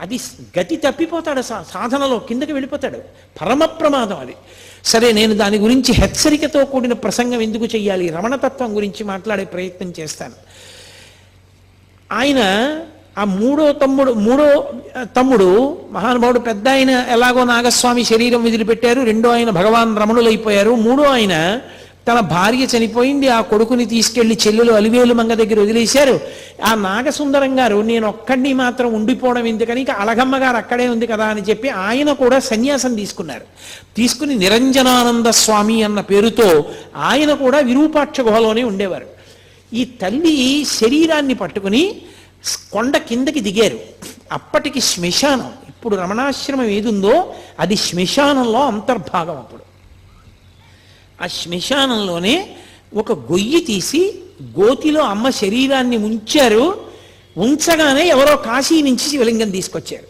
అది గతి తప్పిపోతాడు, సాధనలో కిందకి వెళ్ళిపోతాడు. పరమ ప్రమాదం అది. సరే, నేను దాని గురించి హెచ్చరికతో కూడిన ప్రసంగం ఎందుకు చెయ్యాలి, రమణతత్వం గురించి మాట్లాడే ప్రయత్నం చేస్తాను. ఆయన ఆ మూడో తమ్ముడు మహానుభావుడు, పెద్ద ఆయన ఎలాగో నాగస్వామి శరీరం వదిలిపెట్టారు, రెండో ఆయన భగవాన్ రమణులైపోయారు, మూడో ఆయన తన భార్య చనిపోయింది, ఆ కొడుకుని తీసుకెళ్లి చెల్లెలు అలివేలు మంగ దగ్గర వదిలేశారు. ఆ నాగసుందరం గారు నేను ఒక్కడిని మాత్రం ఉండిపోవడం ఎందుకని, ఇక అలగమ్మ గారు అక్కడే ఉంది కదా అని చెప్పి ఆయన కూడా సన్యాసం తీసుకున్నారు. తీసుకుని నిరంజనానంద స్వామి అన్న పేరుతో ఆయన కూడా విరూపాక్ష గుహలోనే ఉండేవారు. ఈ తల్లి శరీరాన్ని పట్టుకుని కొండ కిందకి దిగారు. అప్పటికి శ్మశానం, ఇప్పుడు రమణాశ్రమం ఏదుందో అది శ్మశానంలో అంతర్భాగం. అప్పుడు ఆ శ్మశానంలోనే ఒక గొయ్యి తీసి గోతిలో అమ్మ శరీరాన్ని ఉంచారు. ఉంచగానే ఎవరో కాశీ నుంచి శివలింగం తీసుకొచ్చారు.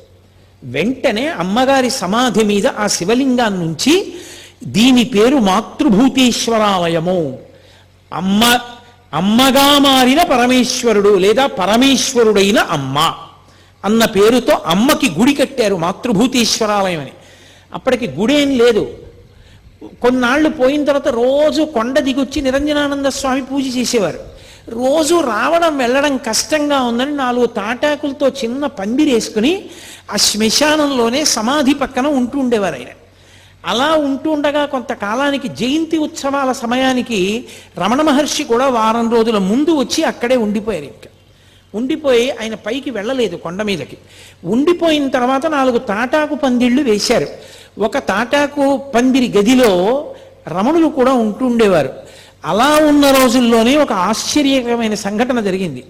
వెంటనే అమ్మగారి సమాధి మీద ఆ శివలింగాన్ని నుంచి, దీని పేరు మాతృభూతేశ్వరాలయము, అమ్మగా మారిన పరమేశ్వరుడు లేదా పరమేశ్వరుడైన అమ్మ అన్న పేరుతో అమ్మకి గుడి కట్టారు, మాతృభూతేశ్వరాలయం అని. అప్పటికి గుడేం లేదు. కొన్నాళ్ళు పోయిన తర్వాత రోజు కొండ దిగొచ్చి నిరంజనానంద స్వామి పూజ చేసేవారు. రోజు రావడం వెళ్ళడం కష్టంగా ఉందని 4 తాటాకులతో చిన్న పందిరేసుకుని ఆ శ్మశానంలోనే సమాధి పక్కన ఉంటూ ఉండేవారు ఆయన. అలా ఉంటూ ఉండగా కొంతకాలానికి జయంతి ఉత్సవాల సమయానికి రమణ మహర్షి కూడా వారం రోజుల ముందు వచ్చి అక్కడే ఉండిపోయారు. ఇంకా ఉండిపోయి ఆయన పైకి వెళ్ళలేదు కొండ మీదకి. ఉండిపోయిన తర్వాత 4 తాటాకు పందిళ్ళు వేశారు. ఒక తాటాకు పందిరి గదిలో రమణులు కూడా ఉంటూ ఉండేవారు. అలా ఉన్న రోజుల్లోనే ఒక ఆశ్చర్యకరమైన సంఘటన జరిగింది.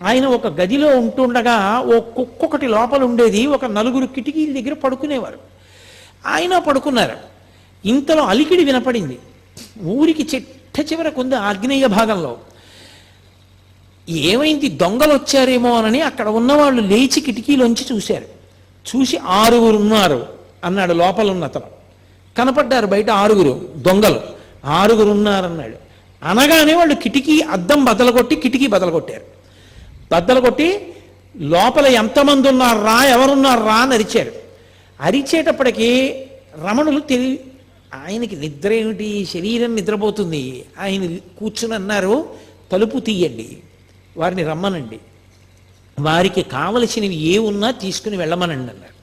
ఆయన ఒక గదిలో ఉంటుండగా ఓ కుక్కొకటి లోపల ఉండేది. ఒక 4 కిటికీల దగ్గర పడుకునేవారు. ఆయన పడుకున్నారు. ఇంతలో అలికిడి వినపడింది. ఊరికి చిట్ట చివరకు ఉంది ఆగ్నేయ భాగంలో. ఏమైంది, దొంగలు వచ్చారేమో అని అక్కడ ఉన్నవాళ్ళు లేచి కిటికీలోంచి చూశారు. చూసి 6 ఉన్నారు అన్నాడు. లోపల ఉన్న అతను కనపడ్డారు బయట 6 దొంగలు. 6 ఉన్నారన్నాడు. అనగానే వాళ్ళు కిటికీ అద్దం బద్దలగొట్టి కిటికీ బద్దలగొట్టారు. బద్దలగొట్టి లోపల ఎంతమంది ఉన్నారు రా, ఎవరున్నారు రా అని అరిచారు. అరిచేటప్పటికీ రమణులు ఆయనకి నిద్ర ఏమిటి, శరీరం నిద్రపోతుంది. ఆయన కూర్చుని అన్నారు, తలుపు తీయండి, వారిని రమ్మనండి, వారికి కావలసినవి ఏ ఉన్నా తీసుకుని వెళ్ళమనండి అన్నారు.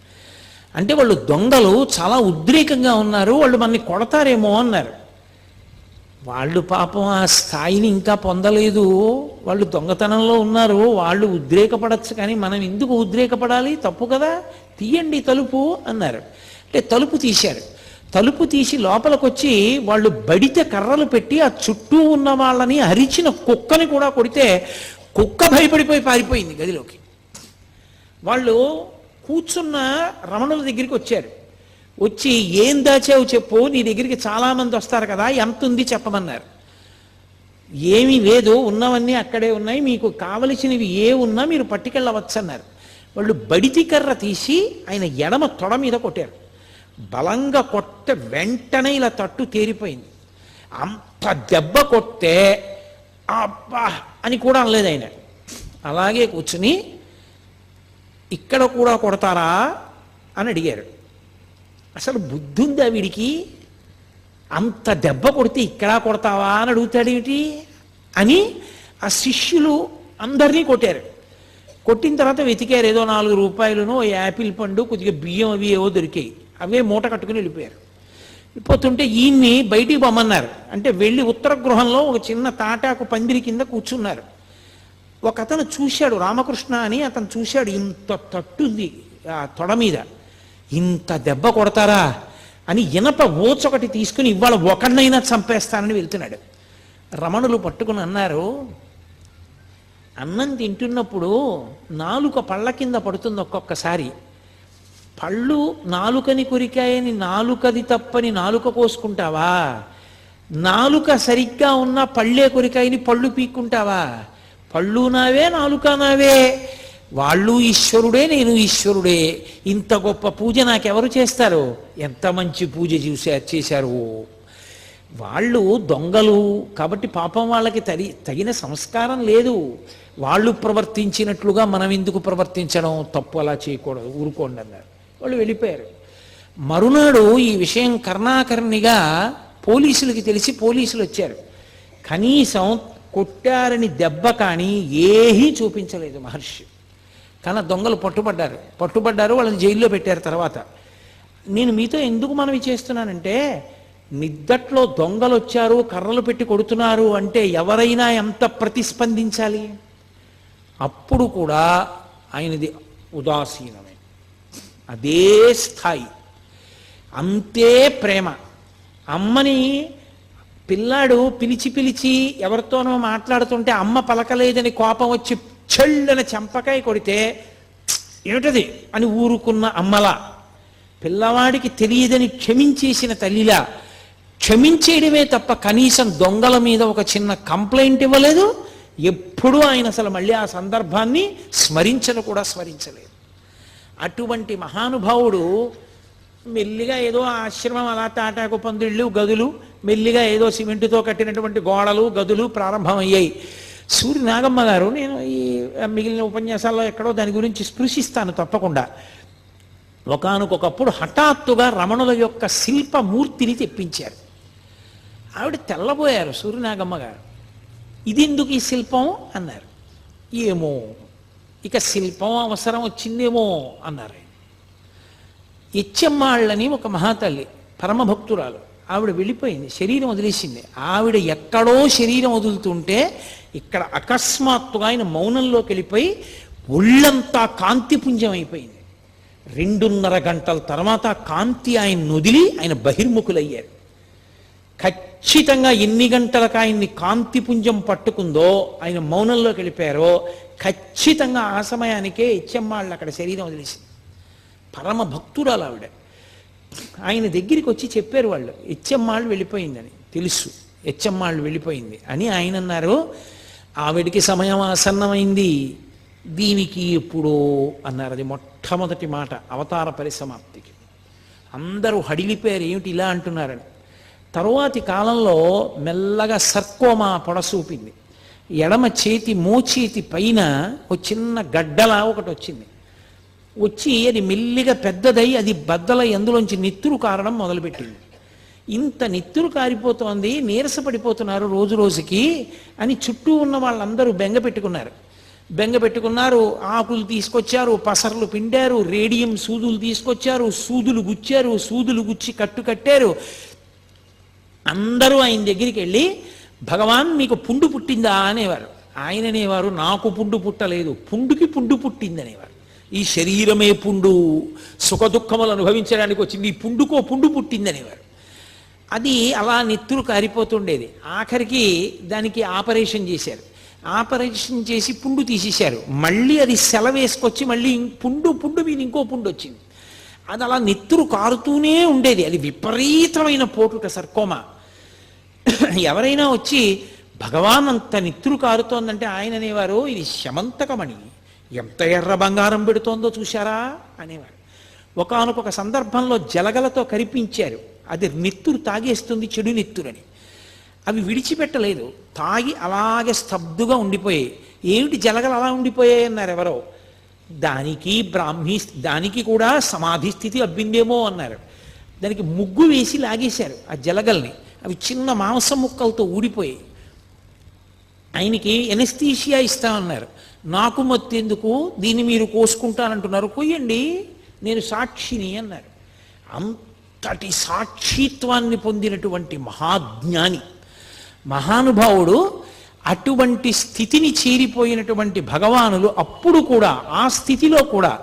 అంటే వాళ్ళు దొంగలు చాలా ఉద్రేకంగా ఉన్నారు, వాళ్ళు మనల్ని కొడతారేమో అన్నారు. వాళ్ళు పాపం ఆ స్థాయిని ఇంకా పొందలేదు, వాళ్ళు దొంగతనంలో ఉన్నారు, వాళ్ళు ఉద్రేకపడచ్చు, కానీ మనం ఎందుకు ఉద్రేకపడాలి, తప్పు కదా, తీయండి తలుపు అన్నారు. అంటే తలుపు తీశారు. తలుపు తీసి లోపలికి వచ్చి వాళ్ళు బడితే కర్రలు పెట్టి ఆ చుట్టూ ఉన్న వాళ్ళని అరిచిన కుక్కని కూడా కొడితే కుక్క భయపడిపోయి పారిపోయింది గదిలోకి. వాళ్ళు కూర్చున్న రమణుల దగ్గరికి వచ్చారు. వచ్చి ఏం దాచావు చెప్పు, నీ దగ్గరికి చాలామంది వస్తారు కదా, ఎంత ఉంది చెప్పమన్నారు. ఏమీ లేదు, ఉన్నవన్నీ అక్కడే ఉన్నాయి, మీకు కావలసినవి ఏ ఉన్నా మీరు పట్టుకెళ్ళవచ్చు అన్నారు. వాళ్ళు బడితి కర్ర తీసి ఆయన ఎడమ తొడ మీద కొట్టారు. బలంగా కొట్ట వెంటనే ఇలా తట్టు తేరిపోయింది. అంత దెబ్బ కొట్టే అబ్బా అని కూడా అనలేదు ఆయన. అలాగే కూర్చుని ఇక్కడ కూడా కొడతారా అని అడిగారు. అసలు బుద్ధి ఉందా వీడికి? అంత దెబ్బ కొడితే ఇక్కడ కొడతావా అని అడుగుతాడేమిటి అని ఆ శిష్యులు అందరినీ కొట్టారు. కొట్టిన తర్వాత వెతికారు. ఏదో 4 రూపాయలను యాపిల్ పండు కొద్దిగా బియ్యం అవి ఏవో దొరికాయి. అవే మూట కట్టుకుని వెళ్ళిపోయారు. వెళ్ళిపోతుంటే ఈయన్ని బయటికి పొమ్మన్నారు. అంటే వెళ్ళి ఉత్తర గృహంలో ఒక చిన్న తాటాకు పందిరి కింద కూర్చున్నారు. ఒక అతను చూశాడు, రామకృష్ణ అని అతను చూశాడు. ఇంత తట్టుంది ఆ తొడ మీద, ఇంత దెబ్బ కొడతారా అని ఇనప ఓచొకటి తీసుకుని ఇవాళ ఒకరినైనా చంపేస్తానని వెళ్తున్నాడు. రమణులు పట్టుకుని అన్నారు, అన్నం తింటున్నప్పుడు నాలుక పళ్ళ కింద పడుతుంది ఒక్కొక్కసారి. పళ్ళు నాలుకని కొరికాయని నాలుకది తప్పని నాలుక కోసుకుంటావా? నాలుక సరిగ్గా ఉన్న పళ్ళే కొరికాయని పళ్ళు పీక్కుంటావా? పళ్ళు నావే, నాలుక నావే. వాళ్ళు ఈశ్వరుడే, నేను ఈశ్వరుడే. ఇంత గొప్ప పూజ నాకెవరు చేస్తారు? ఎంత మంచి పూజ చేశారు. వాళ్ళు దొంగలు కాబట్టి పాపం వాళ్ళకి తగిన సంస్కారం లేదు. వాళ్ళు ప్రవర్తించినట్లుగా మనం ఎందుకు ప్రవర్తించడం? తప్పు, అలా చేయకూడదు, ఊరుకోండి అన్నారు. వాళ్ళు వెళ్ళిపోయారు. మరునాడు ఈ విషయం కర్ణాకర్ణిగా పోలీసులకి తెలిసి పోలీసులు వచ్చారు. కనీసం కొట్టారని దెబ్బ కానీ ఏమీ చూపించలేదు మహర్షి. కానీ దొంగలు పట్టుబడ్డారు, వాళ్ళని జైల్లో పెట్టారు. తర్వాత నేను మీతో ఎందుకు మనవి చేస్తున్నానంటే, నిద్దట్లో దొంగలు వచ్చారు, కర్రలు పెట్టి కొడుతున్నారు అంటే ఎవరైనా ఎంత ప్రతిస్పందించాలి? అప్పుడు కూడా ఆయనది ఉదాసీనమే, అదే స్థాయి, అంతే ప్రేమ. అమ్మని పిల్లాడు పిలిచి ఎవరితోనో మాట్లాడుతుంటే అమ్మ పలకలేదని కోపం వచ్చి చెళ్ళని చెంపకాయ కొడితే ఏమిటది అని ఊరుకున్న అమ్మలా, పిల్లవాడికి తెలియదని క్షమించేసిన తల్లిలా క్షమించేయడమే తప్ప కనీసం దొంగల మీద ఒక చిన్న కంప్లైంట్ ఇవ్వలేదు. ఎప్పుడూ ఆయన అసలు మళ్ళీ ఆ సందర్భాన్ని స్మరించలేదు. అటువంటి మహానుభావుడు మెల్లిగా ఏదో ఆశ్రమం అలా తాటాకు పందిళ్ళు, గదులు, మెల్లిగా ఏదో సిమెంటుతో కట్టినటువంటి గోడలు, గదులు ప్రారంభమయ్యాయి. సూర్య నాగమ్మ గారు, నేను ఈ మిగిలిన ఉపన్యాసాల్లో ఎక్కడో దాని గురించి స్పృశిస్తాను తప్పకుండా. ఒకానొకప్పుడు హఠాత్తుగా రమణుల యొక్క శిల్పమూర్తిని తెప్పించారు. ఆవిడ తెల్లబోయారు సూర్యనాగమ్మ గారు. ఇది ఎందుకు ఈ శిల్పం అన్నారు. ఏమో ఇక శిల్పం అవసరం వచ్చిందేమో అన్నారు. ఎచ్చెమ్మాళ్ళని ఒక మహాతల్లి, పరమభక్తురాలు, ఆవిడ వెళ్ళిపోయింది, శరీరం వదిలేసింది. ఆవిడ ఎక్కడో శరీరం వదులుతుంటే ఇక్కడ అకస్మాత్తుగా ఆయన మౌనంలోకి వెళ్ళిపోయి ఒళ్ళంతా కాంతిపుంజం అయిపోయింది. 2.5 గంటల తర్వాత కాంతి ఆయన వదిలి ఆయన బహిర్ముఖులయ్యారు. ఖచ్చితంగా ఎన్ని గంటలకు ఆయన్ని కాంతిపుంజం పట్టుకుందో, ఆయన మౌనంలోకి వెళ్ళిపోయారో ఖచ్చితంగా ఆ సమయానికే ఇచ్చెమ్మాళ్ళు అక్కడ శరీరం వదిలేసింది. పరమ భక్తురాలు ఆవిడ. ఆయన దగ్గరికి వచ్చి చెప్పారు వాళ్ళు, ఇచ్చెమ్మాళ్ళు వెళ్ళిపోయిందని. తెలుసు ఇచ్చెమ్మాళ్ళు వెళ్ళిపోయింది అని ఆయన అన్నారు. ఆవిడికి సమయం ఆసన్నమైంది, దీనికి ఎప్పుడో అన్నారు. అది మొట్టమొదటి మాట అవతార పరిసమాప్తికి. అందరూ హడిలిపోయారు, ఏమిటి ఇలా అంటున్నారని. తరువాతి కాలంలో మెల్లగా సర్కోమా పొడసూపింది. ఎడమ చేతి మోచేతి పైన ఒక చిన్న గడ్డలా ఒకటి వచ్చింది. వచ్చి అది మెల్లిగా పెద్దదై అది బద్దలై అందులోంచి నెత్తురు కారడం మొదలుపెట్టింది. ఇంత నెత్తురు కారిపోతోంది, నీరసపడిపోతున్నారు రోజు రోజుకి అని చుట్టూ ఉన్న వాళ్ళందరూ బెంగ పెట్టుకున్నారు. ఆకులు తీసుకొచ్చారు, పసర్లు పిండారు, రేడియం సూదులు తీసుకొచ్చారు, సూదులు గుచ్చి కట్టారు. అందరూ ఆయన దగ్గరికి వెళ్ళి, భగవాన్ మీకు పుండు పుట్టిందా అనేవారు. ఆయన అనేవారు, నాకు పుండు పుట్టలేదు, పుండుకి పుండు పుట్టిందనేవారు. ఈ శరీరమే పుండు, సుఖ దుఃఖములు అనుభవించడానికి వచ్చింది, ఈ పుండుకో పుండు పుట్టిందనేవారు. అది అలా నెత్తురు కారిపోతుండేది. ఆఖరికి దానికి ఆపరేషన్ చేశారు. ఆపరేషన్ చేసి పుండు తీసేశారు. మళ్ళీ అది సెలవేసుకొచ్చి మళ్ళీ పుండు మీద ఇంకో పుండు వచ్చింది. అది అలా నెత్తురు కారుతూనే ఉండేది. అది విపరీతమైన పోటుట సర్కోమా. ఎవరైనా వచ్చి భగవాన్ అంత నెత్తురు కారుతోందంటే ఆయన అనేవారు, ఇది శమంతకమణి, ఎంత ఎర్ర బంగారం పెడుతోందో చూశారా అనేవారు. ఒకానొక సందర్భంలో జలగలతో కరిపించారు. అది నెత్తురు తాగేస్తుంది, చెడు నెత్తురని. అవి విడిచిపెట్టలేదు, తాగి అలాగే స్తబ్దుగా ఉండిపోయాయి. ఏమిటి జలగలు అలా ఉండిపోయాయి అన్నారు ఎవరో. దానికి కూడా సమాధి స్థితి అబ్బిందేమో అన్నారు. దానికి ముగ్గు వేసి లాగేశారు ఆ జలగల్ని. అవి చిన్న మాంసం ముక్కలతో ఊడిపోయాయి. ఆయనకి ఎనస్థీషియా ఇస్తామన్నారు. నాకు మత్తెందుకు, దీన్ని మీరు కోసుకుంటానంటున్నారు, కొయ్యండి, నేను సాక్షిని అన్నారు. అంతటి సాక్షిత్వాన్ని పొందినటువంటి మహాజ్ఞాని, మహానుభావుడు. అటువంటి స్థితిని చేరిపోయినటువంటి భగవానులు అప్పుడు కూడా, ఆ స్థితిలో కూడా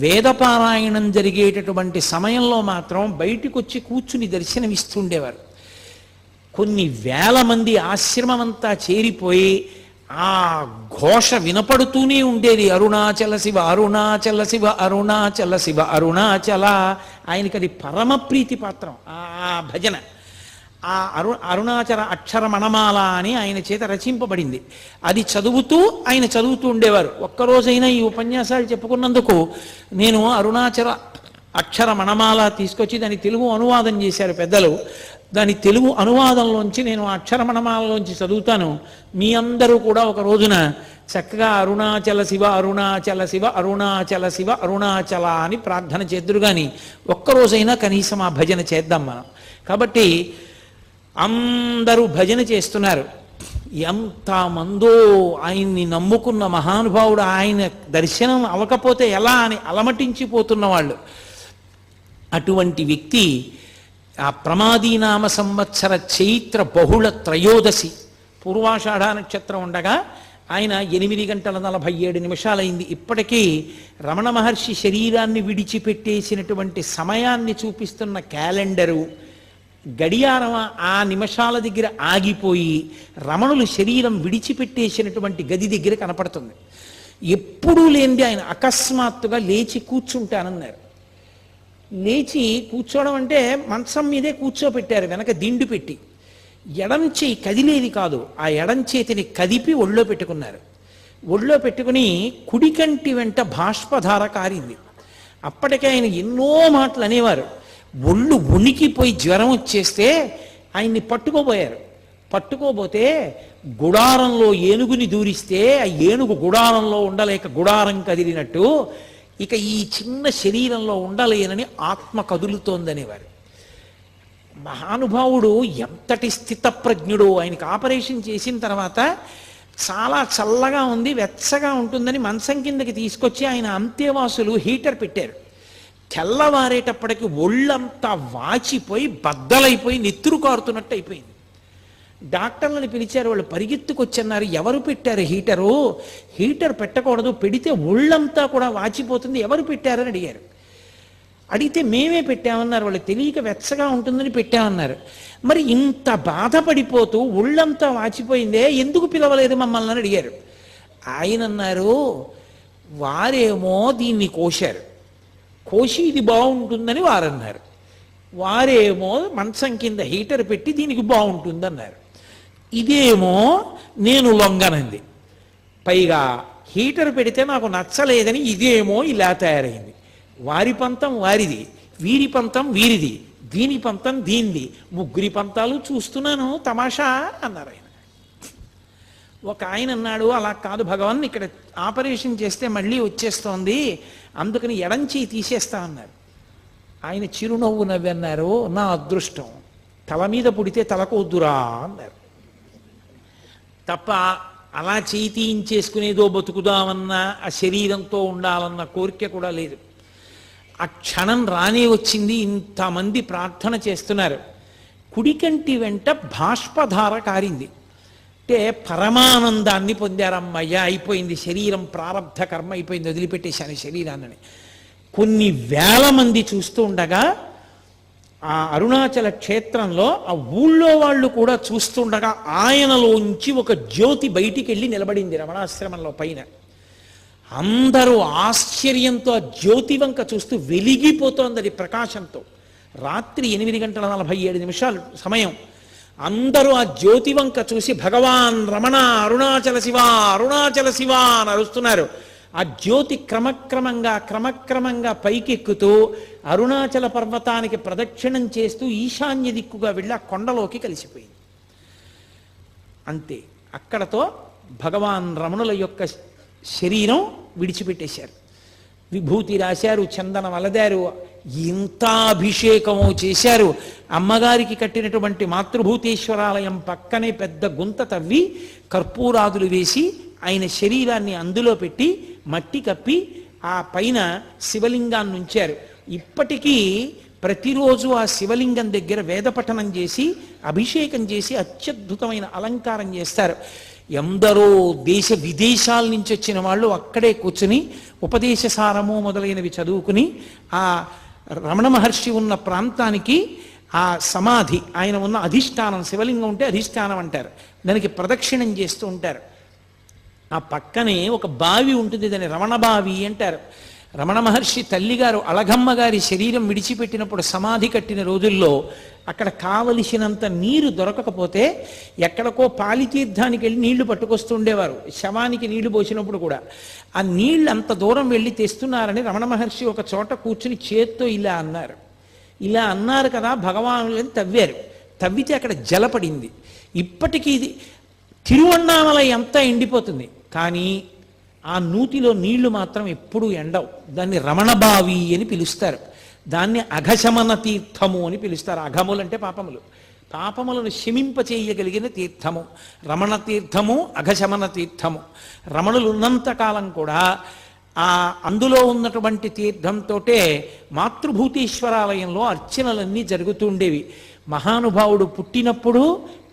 వేదపారాయణం జరిగేటటువంటి సమయంలో మాత్రం బయటికి వచ్చి కూర్చుని దర్శనమిస్తుండేవారు. కొన్ని వేల మంది ఆశ్రమమంతా చేరిపోయి ఆ ఘోష వినపడుతూనే ఉండేది. అరుణాచల శివ, అరుణాచల శివ, అరుణాచల శివ, అరుణాచల. ఆయనకి అది పరమ ప్రీతి పాత్రం ఆ భజన. ఆ అరుణాచల అక్షర మణమాల అని ఆయన చేత రచింపబడింది. అది చదువుతూ ఆయన చదువుతూ ఉండేవారు. ఒక్కరోజైనా ఈ ఉపన్యాసాలు చెప్పుకున్నందుకు నేను అరుణాచల అక్షర మణమాల తీసుకొచ్చి దాని తెలుగు అనువాదం చేశారు పెద్దలు. దాని తెలుగు అనువాదంలోంచి నేను అక్షరమణమాలలోంచి చదువుతాను. మీ అందరూ కూడా ఒక రోజున చక్కగా అరుణాచల శివ, అరుణాచల శివ, అరుణాచల శివ, అరుణాచల అని ప్రార్థన చేద్దురు. కానీ ఒక్కరోజైనా కనీసం ఆ భజన చేద్దాం మనం. కాబట్టి అందరూ భజన చేస్తున్నారు. ఎంతమందో ఆయన్ని నమ్ముకున్న మహానుభావుడు, ఆయన దర్శనం అవ్వకపోతే ఎలా అని అలమటించిపోతున్న వాళ్ళు. అటువంటి వ్యక్తి ఆ ప్రమాదీనామ సంవత్సర చైత్ర బహుళ త్రయోదశి పూర్వాషాఢ నక్షత్రం ఉండగా ఆయన 8:47 ఇప్పటికీ రమణ మహర్షి శరీరాన్ని విడిచిపెట్టేసినటువంటి సమయాన్ని చూపిస్తున్న క్యాలెండరు గడియారం ఆ నిమిషాల దగ్గర ఆగిపోయి రమణులు శరీరం విడిచిపెట్టేసినటువంటి గది దగ్గర కనపడుతుంది. ఎప్పుడూ లేనిది ఆయన అకస్మాత్తుగా లేచి కూర్చుంటానన్నారు. లేచి కూర్చోవడం అంటే మంచం మీదే కూర్చోపెట్టారు, వెనక దిండు పెట్టి. ఎడం చేయి కదిలేది కాదు, ఆ ఎడం చేతిని కదిపి ఒళ్ళో పెట్టుకున్నారు. ఒళ్ళో పెట్టుకుని కుడికంటి వెంట బాష్పధార కారింది. అప్పటికే ఆయన ఎన్నో మాటలు అనేవారు. ఒళ్ళు ఉనికిపోయి జ్వరం వచ్చేస్తే ఆయన్ని పట్టుకోబోయారు. పట్టుకోబోతే గుడారంలో ఏనుగుని దూరిస్తే ఆ ఏనుగు గుడారంలో ఉండలేక గుడారం కదిలినట్టు ఇక ఈ చిన్న శరీరంలో ఉండలేనని ఆత్మ కదులుతోందనేవారు. మహానుభావుడు ఎంతటి స్థితప్రజ్ఞుడు. ఆయనకి ఆపరేషన్ చేసిన తర్వాత చాలా చల్లగా ఉంది, వెచ్చగా ఉంటుందని మంచం కిందకి తీసుకొచ్చి ఆయన అంతేవాసులు హీటర్ పెట్టారు. తెల్లవారేటప్పటికి ఒళ్ళంతా వాచిపోయి బద్దలైపోయి నెత్తురు కారుతున్నట్టు అయిపోయింది. డాక్టర్లను పిలిచారు. వాళ్ళు పరిగెత్తుకొచ్చన్నారు, ఎవరు పెట్టారు హీటరు? హీటర్ పెట్టకూడదు, పెడితే ఒళ్ళంతా కూడా వాచిపోతుంది, ఎవరు పెట్టారని అడిగారు. అడిగితే మేమే పెట్టామన్నారు. వాళ్ళు తెలియక వెచ్చగా ఉంటుందని పెట్టామన్నారు. మరి ఇంత బాధపడిపోతూ ఒళ్ళంతా వాచిపోయిందే, ఎందుకు పిలవలేదు మమ్మల్ని అని అడిగారు. ఆయన అన్నారు, వారేమో దీన్ని కోశారు, కోసి ఇది బాగుంటుందని వారన్నారు. వారేమో మంచం కింద హీటర్ పెట్టి దీనికి బాగుంటుందన్నారు. ఇదేమో నేను లొంగనంది. పైగా హీటర్ పెడితే నాకు నచ్చలేదని ఇదేమో ఇలా తయారైంది. వారి పంతం వారిది, వీరి పంతం వీరిది, దీని పంతం దీనిది, ముగ్గురి పంతాలు చూస్తున్నాను తమాషా అన్నారు ఆయన. ఒక ఆయన అన్నాడు, అలా కాదు భగవాన్, ఇక్కడ ఆపరేషన్ చేస్తే మళ్ళీ వచ్చేస్తోంది, అందుకని ఎడంచి తీసేస్తామన్నారు. ఆయన చిరునవ్వు నవ్వన్నారు, నా అదృష్టం, తల మీద పుడితే తలకొద్దురా అన్నారు. తప్ప అలా చేయి తీయించేసుకునేదో బతుకుదామన్నా ఆ శరీరంతో ఉండాలన్న కోరిక కూడా లేదు. ఆ క్షణం రానే వచ్చింది. ఇంతమంది ప్రార్థన చేస్తున్నారు. కుడికంటి వెంట బాష్పధార కారింది. అంటే పరమానందాన్ని పొందారమ్మయ్య, అయిపోయింది శరీరం, ప్రారబ్ధ కర్మ అయిపోయింది, వదిలిపెట్టేశాను శరీరాన్ని. కొన్ని వేల మంది చూస్తూ ఉండగా ఆ అరుణాచల క్షేత్రంలో ఆ ఊళ్ళో వాళ్ళు కూడా చూస్తుండగా ఆయనలోంచి ఒక జ్యోతి బయటికి వెళ్ళి నిలబడింది రమణాశ్రమంలో పైన. అందరూ ఆశ్చర్యంతో ఆ జ్యోతి వంక చూస్తూ వెలిగిపోతోంది అది ప్రకాశంతో. రాత్రి 8:47 సమయం. అందరూ ఆ జ్యోతి వంక చూసి భగవాన్ రమణ అరుణాచల శివ, అరుణాచల శివ అని అరుస్తున్నారు. ఆ జ్యోతి క్రమక్రమంగా పైకెక్కుతూ అరుణాచల పర్వతానికి ప్రదక్షిణం చేస్తూ ఈశాన్య దిక్కుగా వెళ్ళి ఆ కొండలోకి కలిసిపోయింది. అంతే, అక్కడతో భగవాన్ రమణుల యొక్క శరీరం విడిచిపెట్టేశారు. విభూతి రాశారు, చందనం అలదారు, ఇంత అభిషేకము చేశారు. అమ్మగారికి కట్టినటువంటి మాతృభూతేశ్వరాలయం పక్కనే పెద్ద గుంత తవ్వి కర్పూరాదులు వేసి ఆయన శరీరాన్ని అందులో పెట్టి మట్టి కప్పి ఆ పైన శివలింగాన్ని ఉంచారు. ఇప్పటికీ ప్రతిరోజు ఆ శివలింగం దగ్గర వేదపఠనం చేసి అభిషేకం చేసి అత్యద్భుతమైన అలంకారం చేస్తారు. ఎందరో దేశ విదేశాల నుంచి వచ్చిన వాళ్ళు అక్కడే కూర్చుని ఉపదేశసారము మొదలైనవి చదువుకుని ఆ రమణ మహర్షి ఉన్న ప్రాంతానికి ఆ సమాధి, ఆయన ఉన్న అధిష్టానం, శివలింగం ఉంటే అధిష్టానం అంటారు, దానికి ప్రదక్షిణం చేస్తూ ఉంటారు. ఆ పక్కనే ఒక బావి ఉంటుంది, దాన్ని రమణ బావి అంటారు. రమణ మహర్షి తల్లిగారు అళగమ్మ గారి శరీరం విడిచిపెట్టినప్పుడు సమాధి కట్టిన రోజుల్లో అక్కడ కావలసినంత నీరు దొరకకపోతే ఎక్కడికో పాలితీర్థానికి వెళ్ళి నీళ్లు పట్టుకొస్తూ ఉండేవారు. శవానికి నీళ్లు పోసినప్పుడు కూడా ఆ నీళ్లు అంత దూరం వెళ్ళి తెస్తున్నారని రమణ మహర్షి ఒక చోట కూర్చుని చేత్తో ఇలా అన్నారు. ఇలా అన్నారు కదా, భగవానులని తవ్వారు. తవ్వితే అక్కడ జలపడింది. ఇప్పటికీ ఇది తిరువణ్ణామలై అంతా ఎండిపోతుంది, కానీ ఆ నూతిలో నీళ్లు మాత్రం ఎప్పుడూ ఎండవు. దాన్ని రమణబావి అని పిలుస్తారు. దాన్ని అఘశమన తీర్థము అని పిలుస్తారు. అఘములంటే పాపములు, పాపములను శమింపచేయగలిగిన తీర్థము రమణ తీర్థము, అఘశమన తీర్థము. రమణులు ఉన్నంతకాలం కూడా ఆ అందులో ఉన్నటువంటి తీర్థంతోటే మాతృభూతేశ్వరాలయంలో అర్చనలన్నీ జరుగుతూ ఉండేవి. మహానుభావుడు పుట్టినప్పుడు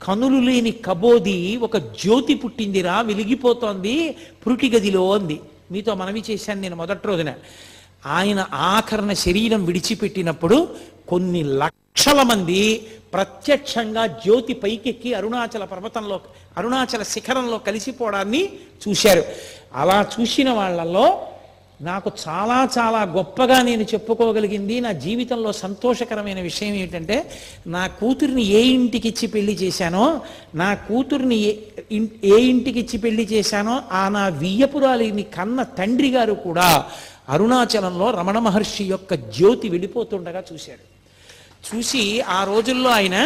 కనులు లేని కబోది ఒక జ్యోతి పుట్టిందిరా, వెలిగిపోతోంది పురుటి గదిలో అంది. మీతో మనవి చేశాను నేను మొదటి రోజున. ఆయన ఆఖరణ శరీరం విడిచిపెట్టినప్పుడు కొన్ని లక్షల మంది ప్రత్యక్షంగా జ్యోతి పైకెక్కి అరుణాచల పర్వతంలో, అరుణాచల శిఖరంలో కలిసిపోవడాన్ని చూశారు. అలా చూసిన వాళ్ళల్లో నాకు చాలా చాలా గొప్పగా నేను చెప్పుకోగలిగింది, నా జీవితంలో సంతోషకరమైన విషయం ఏమిటంటే, నా కూతుర్ని ఏ ఇంటికి ఇచ్చి పెళ్లి చేశానో, నా కూతుర్ని ఏ ఇంటికి ఇచ్చి పెళ్లి చేశానో ఆ నా వియ్యపురాలిని కన్న తండ్రి గారు కూడా అరుణాచలంలో రమణ మహర్షి యొక్క జ్యోతి వెళ్ళిపోతుండగా చూశాడు. చూసి ఆ రోజుల్లో ఆయన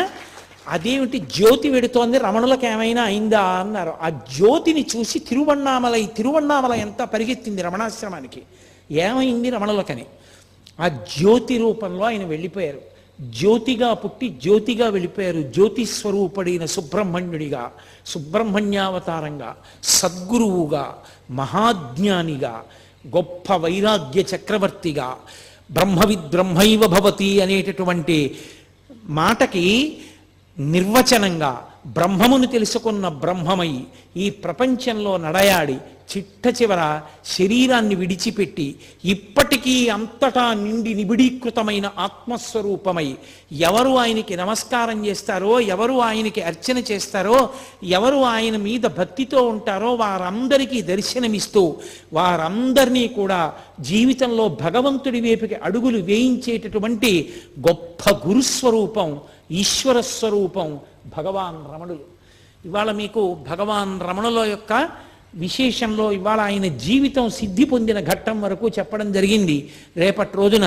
అదేమిటి జ్యోతి వెడుతోంది, రమణులకు ఏమైనా అయిందా అన్నారు. ఆ జ్యోతిని చూసి తిరువణ్ణామలై అంతా పరిగెత్తింది రమణాశ్రమానికి. ఏమైంది రమణులకని? ఆ జ్యోతి రూపంలో ఆయన వెళ్ళిపోయారు. జ్యోతిగా పుట్టి జ్యోతిగా వెళ్ళిపోయారు. జ్యోతి స్వరూపుడైన సుబ్రహ్మణ్యుడిగా, సుబ్రహ్మణ్యావతారంగా, సద్గురువుగా, మహాజ్ఞానిగా, గొప్ప వైరాగ్య చక్రవర్తిగా, బ్రహ్మవిద్బ్రహ్మైవ భవతి అనేటటువంటి మాటకి నిర్వచనంగా బ్రహ్మమును తెలుసుకున్న బ్రహ్మమై ఈ ప్రపంచంలో నడయాడి చిట్ట చివర శరీరాన్ని విడిచిపెట్టి ఇప్పటికీ అంతటా నిండి నిబిడీకృతమైన ఆత్మస్వరూపమై ఎవరు ఆయనకి నమస్కారం చేస్తారో, ఎవరు ఆయనకి అర్చన చేస్తారో, ఎవరు ఆయన మీద భక్తితో ఉంటారో వారందరికీ దర్శనమిస్తూ వారందరినీ కూడా జీవితంలో భగవంతుడి వైపుకి అడుగులు వేయించేటటువంటి గొప్ప గురుస్వరూపం, ఈశ్వర స్వరూపం భగవాన్ రమణులు. ఇవాళ మీకు భగవాన్ రమణుల యొక్క విశేషంలో ఇవాళ ఆయన జీవితం సిద్ధి పొందిన ఘట్టం వరకు చెప్పడం జరిగింది. రేపటి రోజున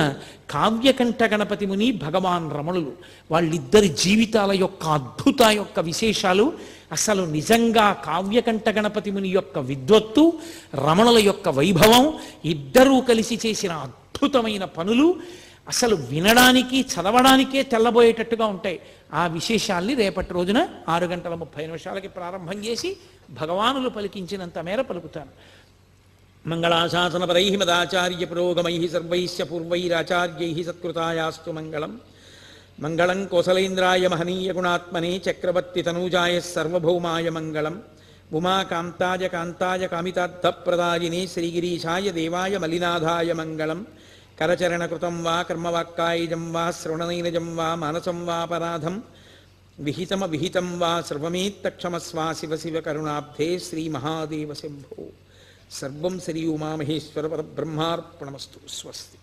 కావ్యకంఠ గణపతి ముని, భగవాన్ రమణులు, వాళ్ళిద్దరి జీవితాల యొక్క అద్భుత యొక్క విశేషాలు, అసలు నిజంగా కావ్యకంఠ గణపతి ముని యొక్క విద్వత్తు, రమణుల యొక్క వైభవం, ఇద్దరూ కలిసి చేసిన అద్భుతమైన పనులు అసలు వినడానికి చదవడానికే తెల్లబోయేటట్టుగా ఉంటాయి. ఆ విశేషాల్ని రేపటి రోజున 6:30 ప్రారంభం చేసి భగవానులు పలికించినంత మేర పలుకుతాను. మంగళాశాసనపరై మదాచార్య పురోగమై సర్వైశ్చ పూర్వైరాచార్యై సత్కృతాయాస్తు మంగళం. మంగళం కోసలేంద్రాయ మహనీయ గుణాత్మనే చక్రవర్తి తనూజాయ సర్వభౌమాయ మంగళం. ఉమాకాంతాయ కాంతాయ కామితార్థప్రదాయినే శ్రీగిరీశాయ దేవాయ మలినాథాయ మంగళం. కరచరణకృతం వా కర్మవాక్కాయజం వా శ్రవణనైనజం వా మానసం వాపరాధం విహితం వా సర్వమేత్తక్షమస్వా శివ శివ కరుణాబ్ధే శ్రీ మహాదేవ శంభో. సర్వం శ్రీ ఉమామహేశ్వర పరబ్రహ్మార్పణమస్తు. స్వస్తి.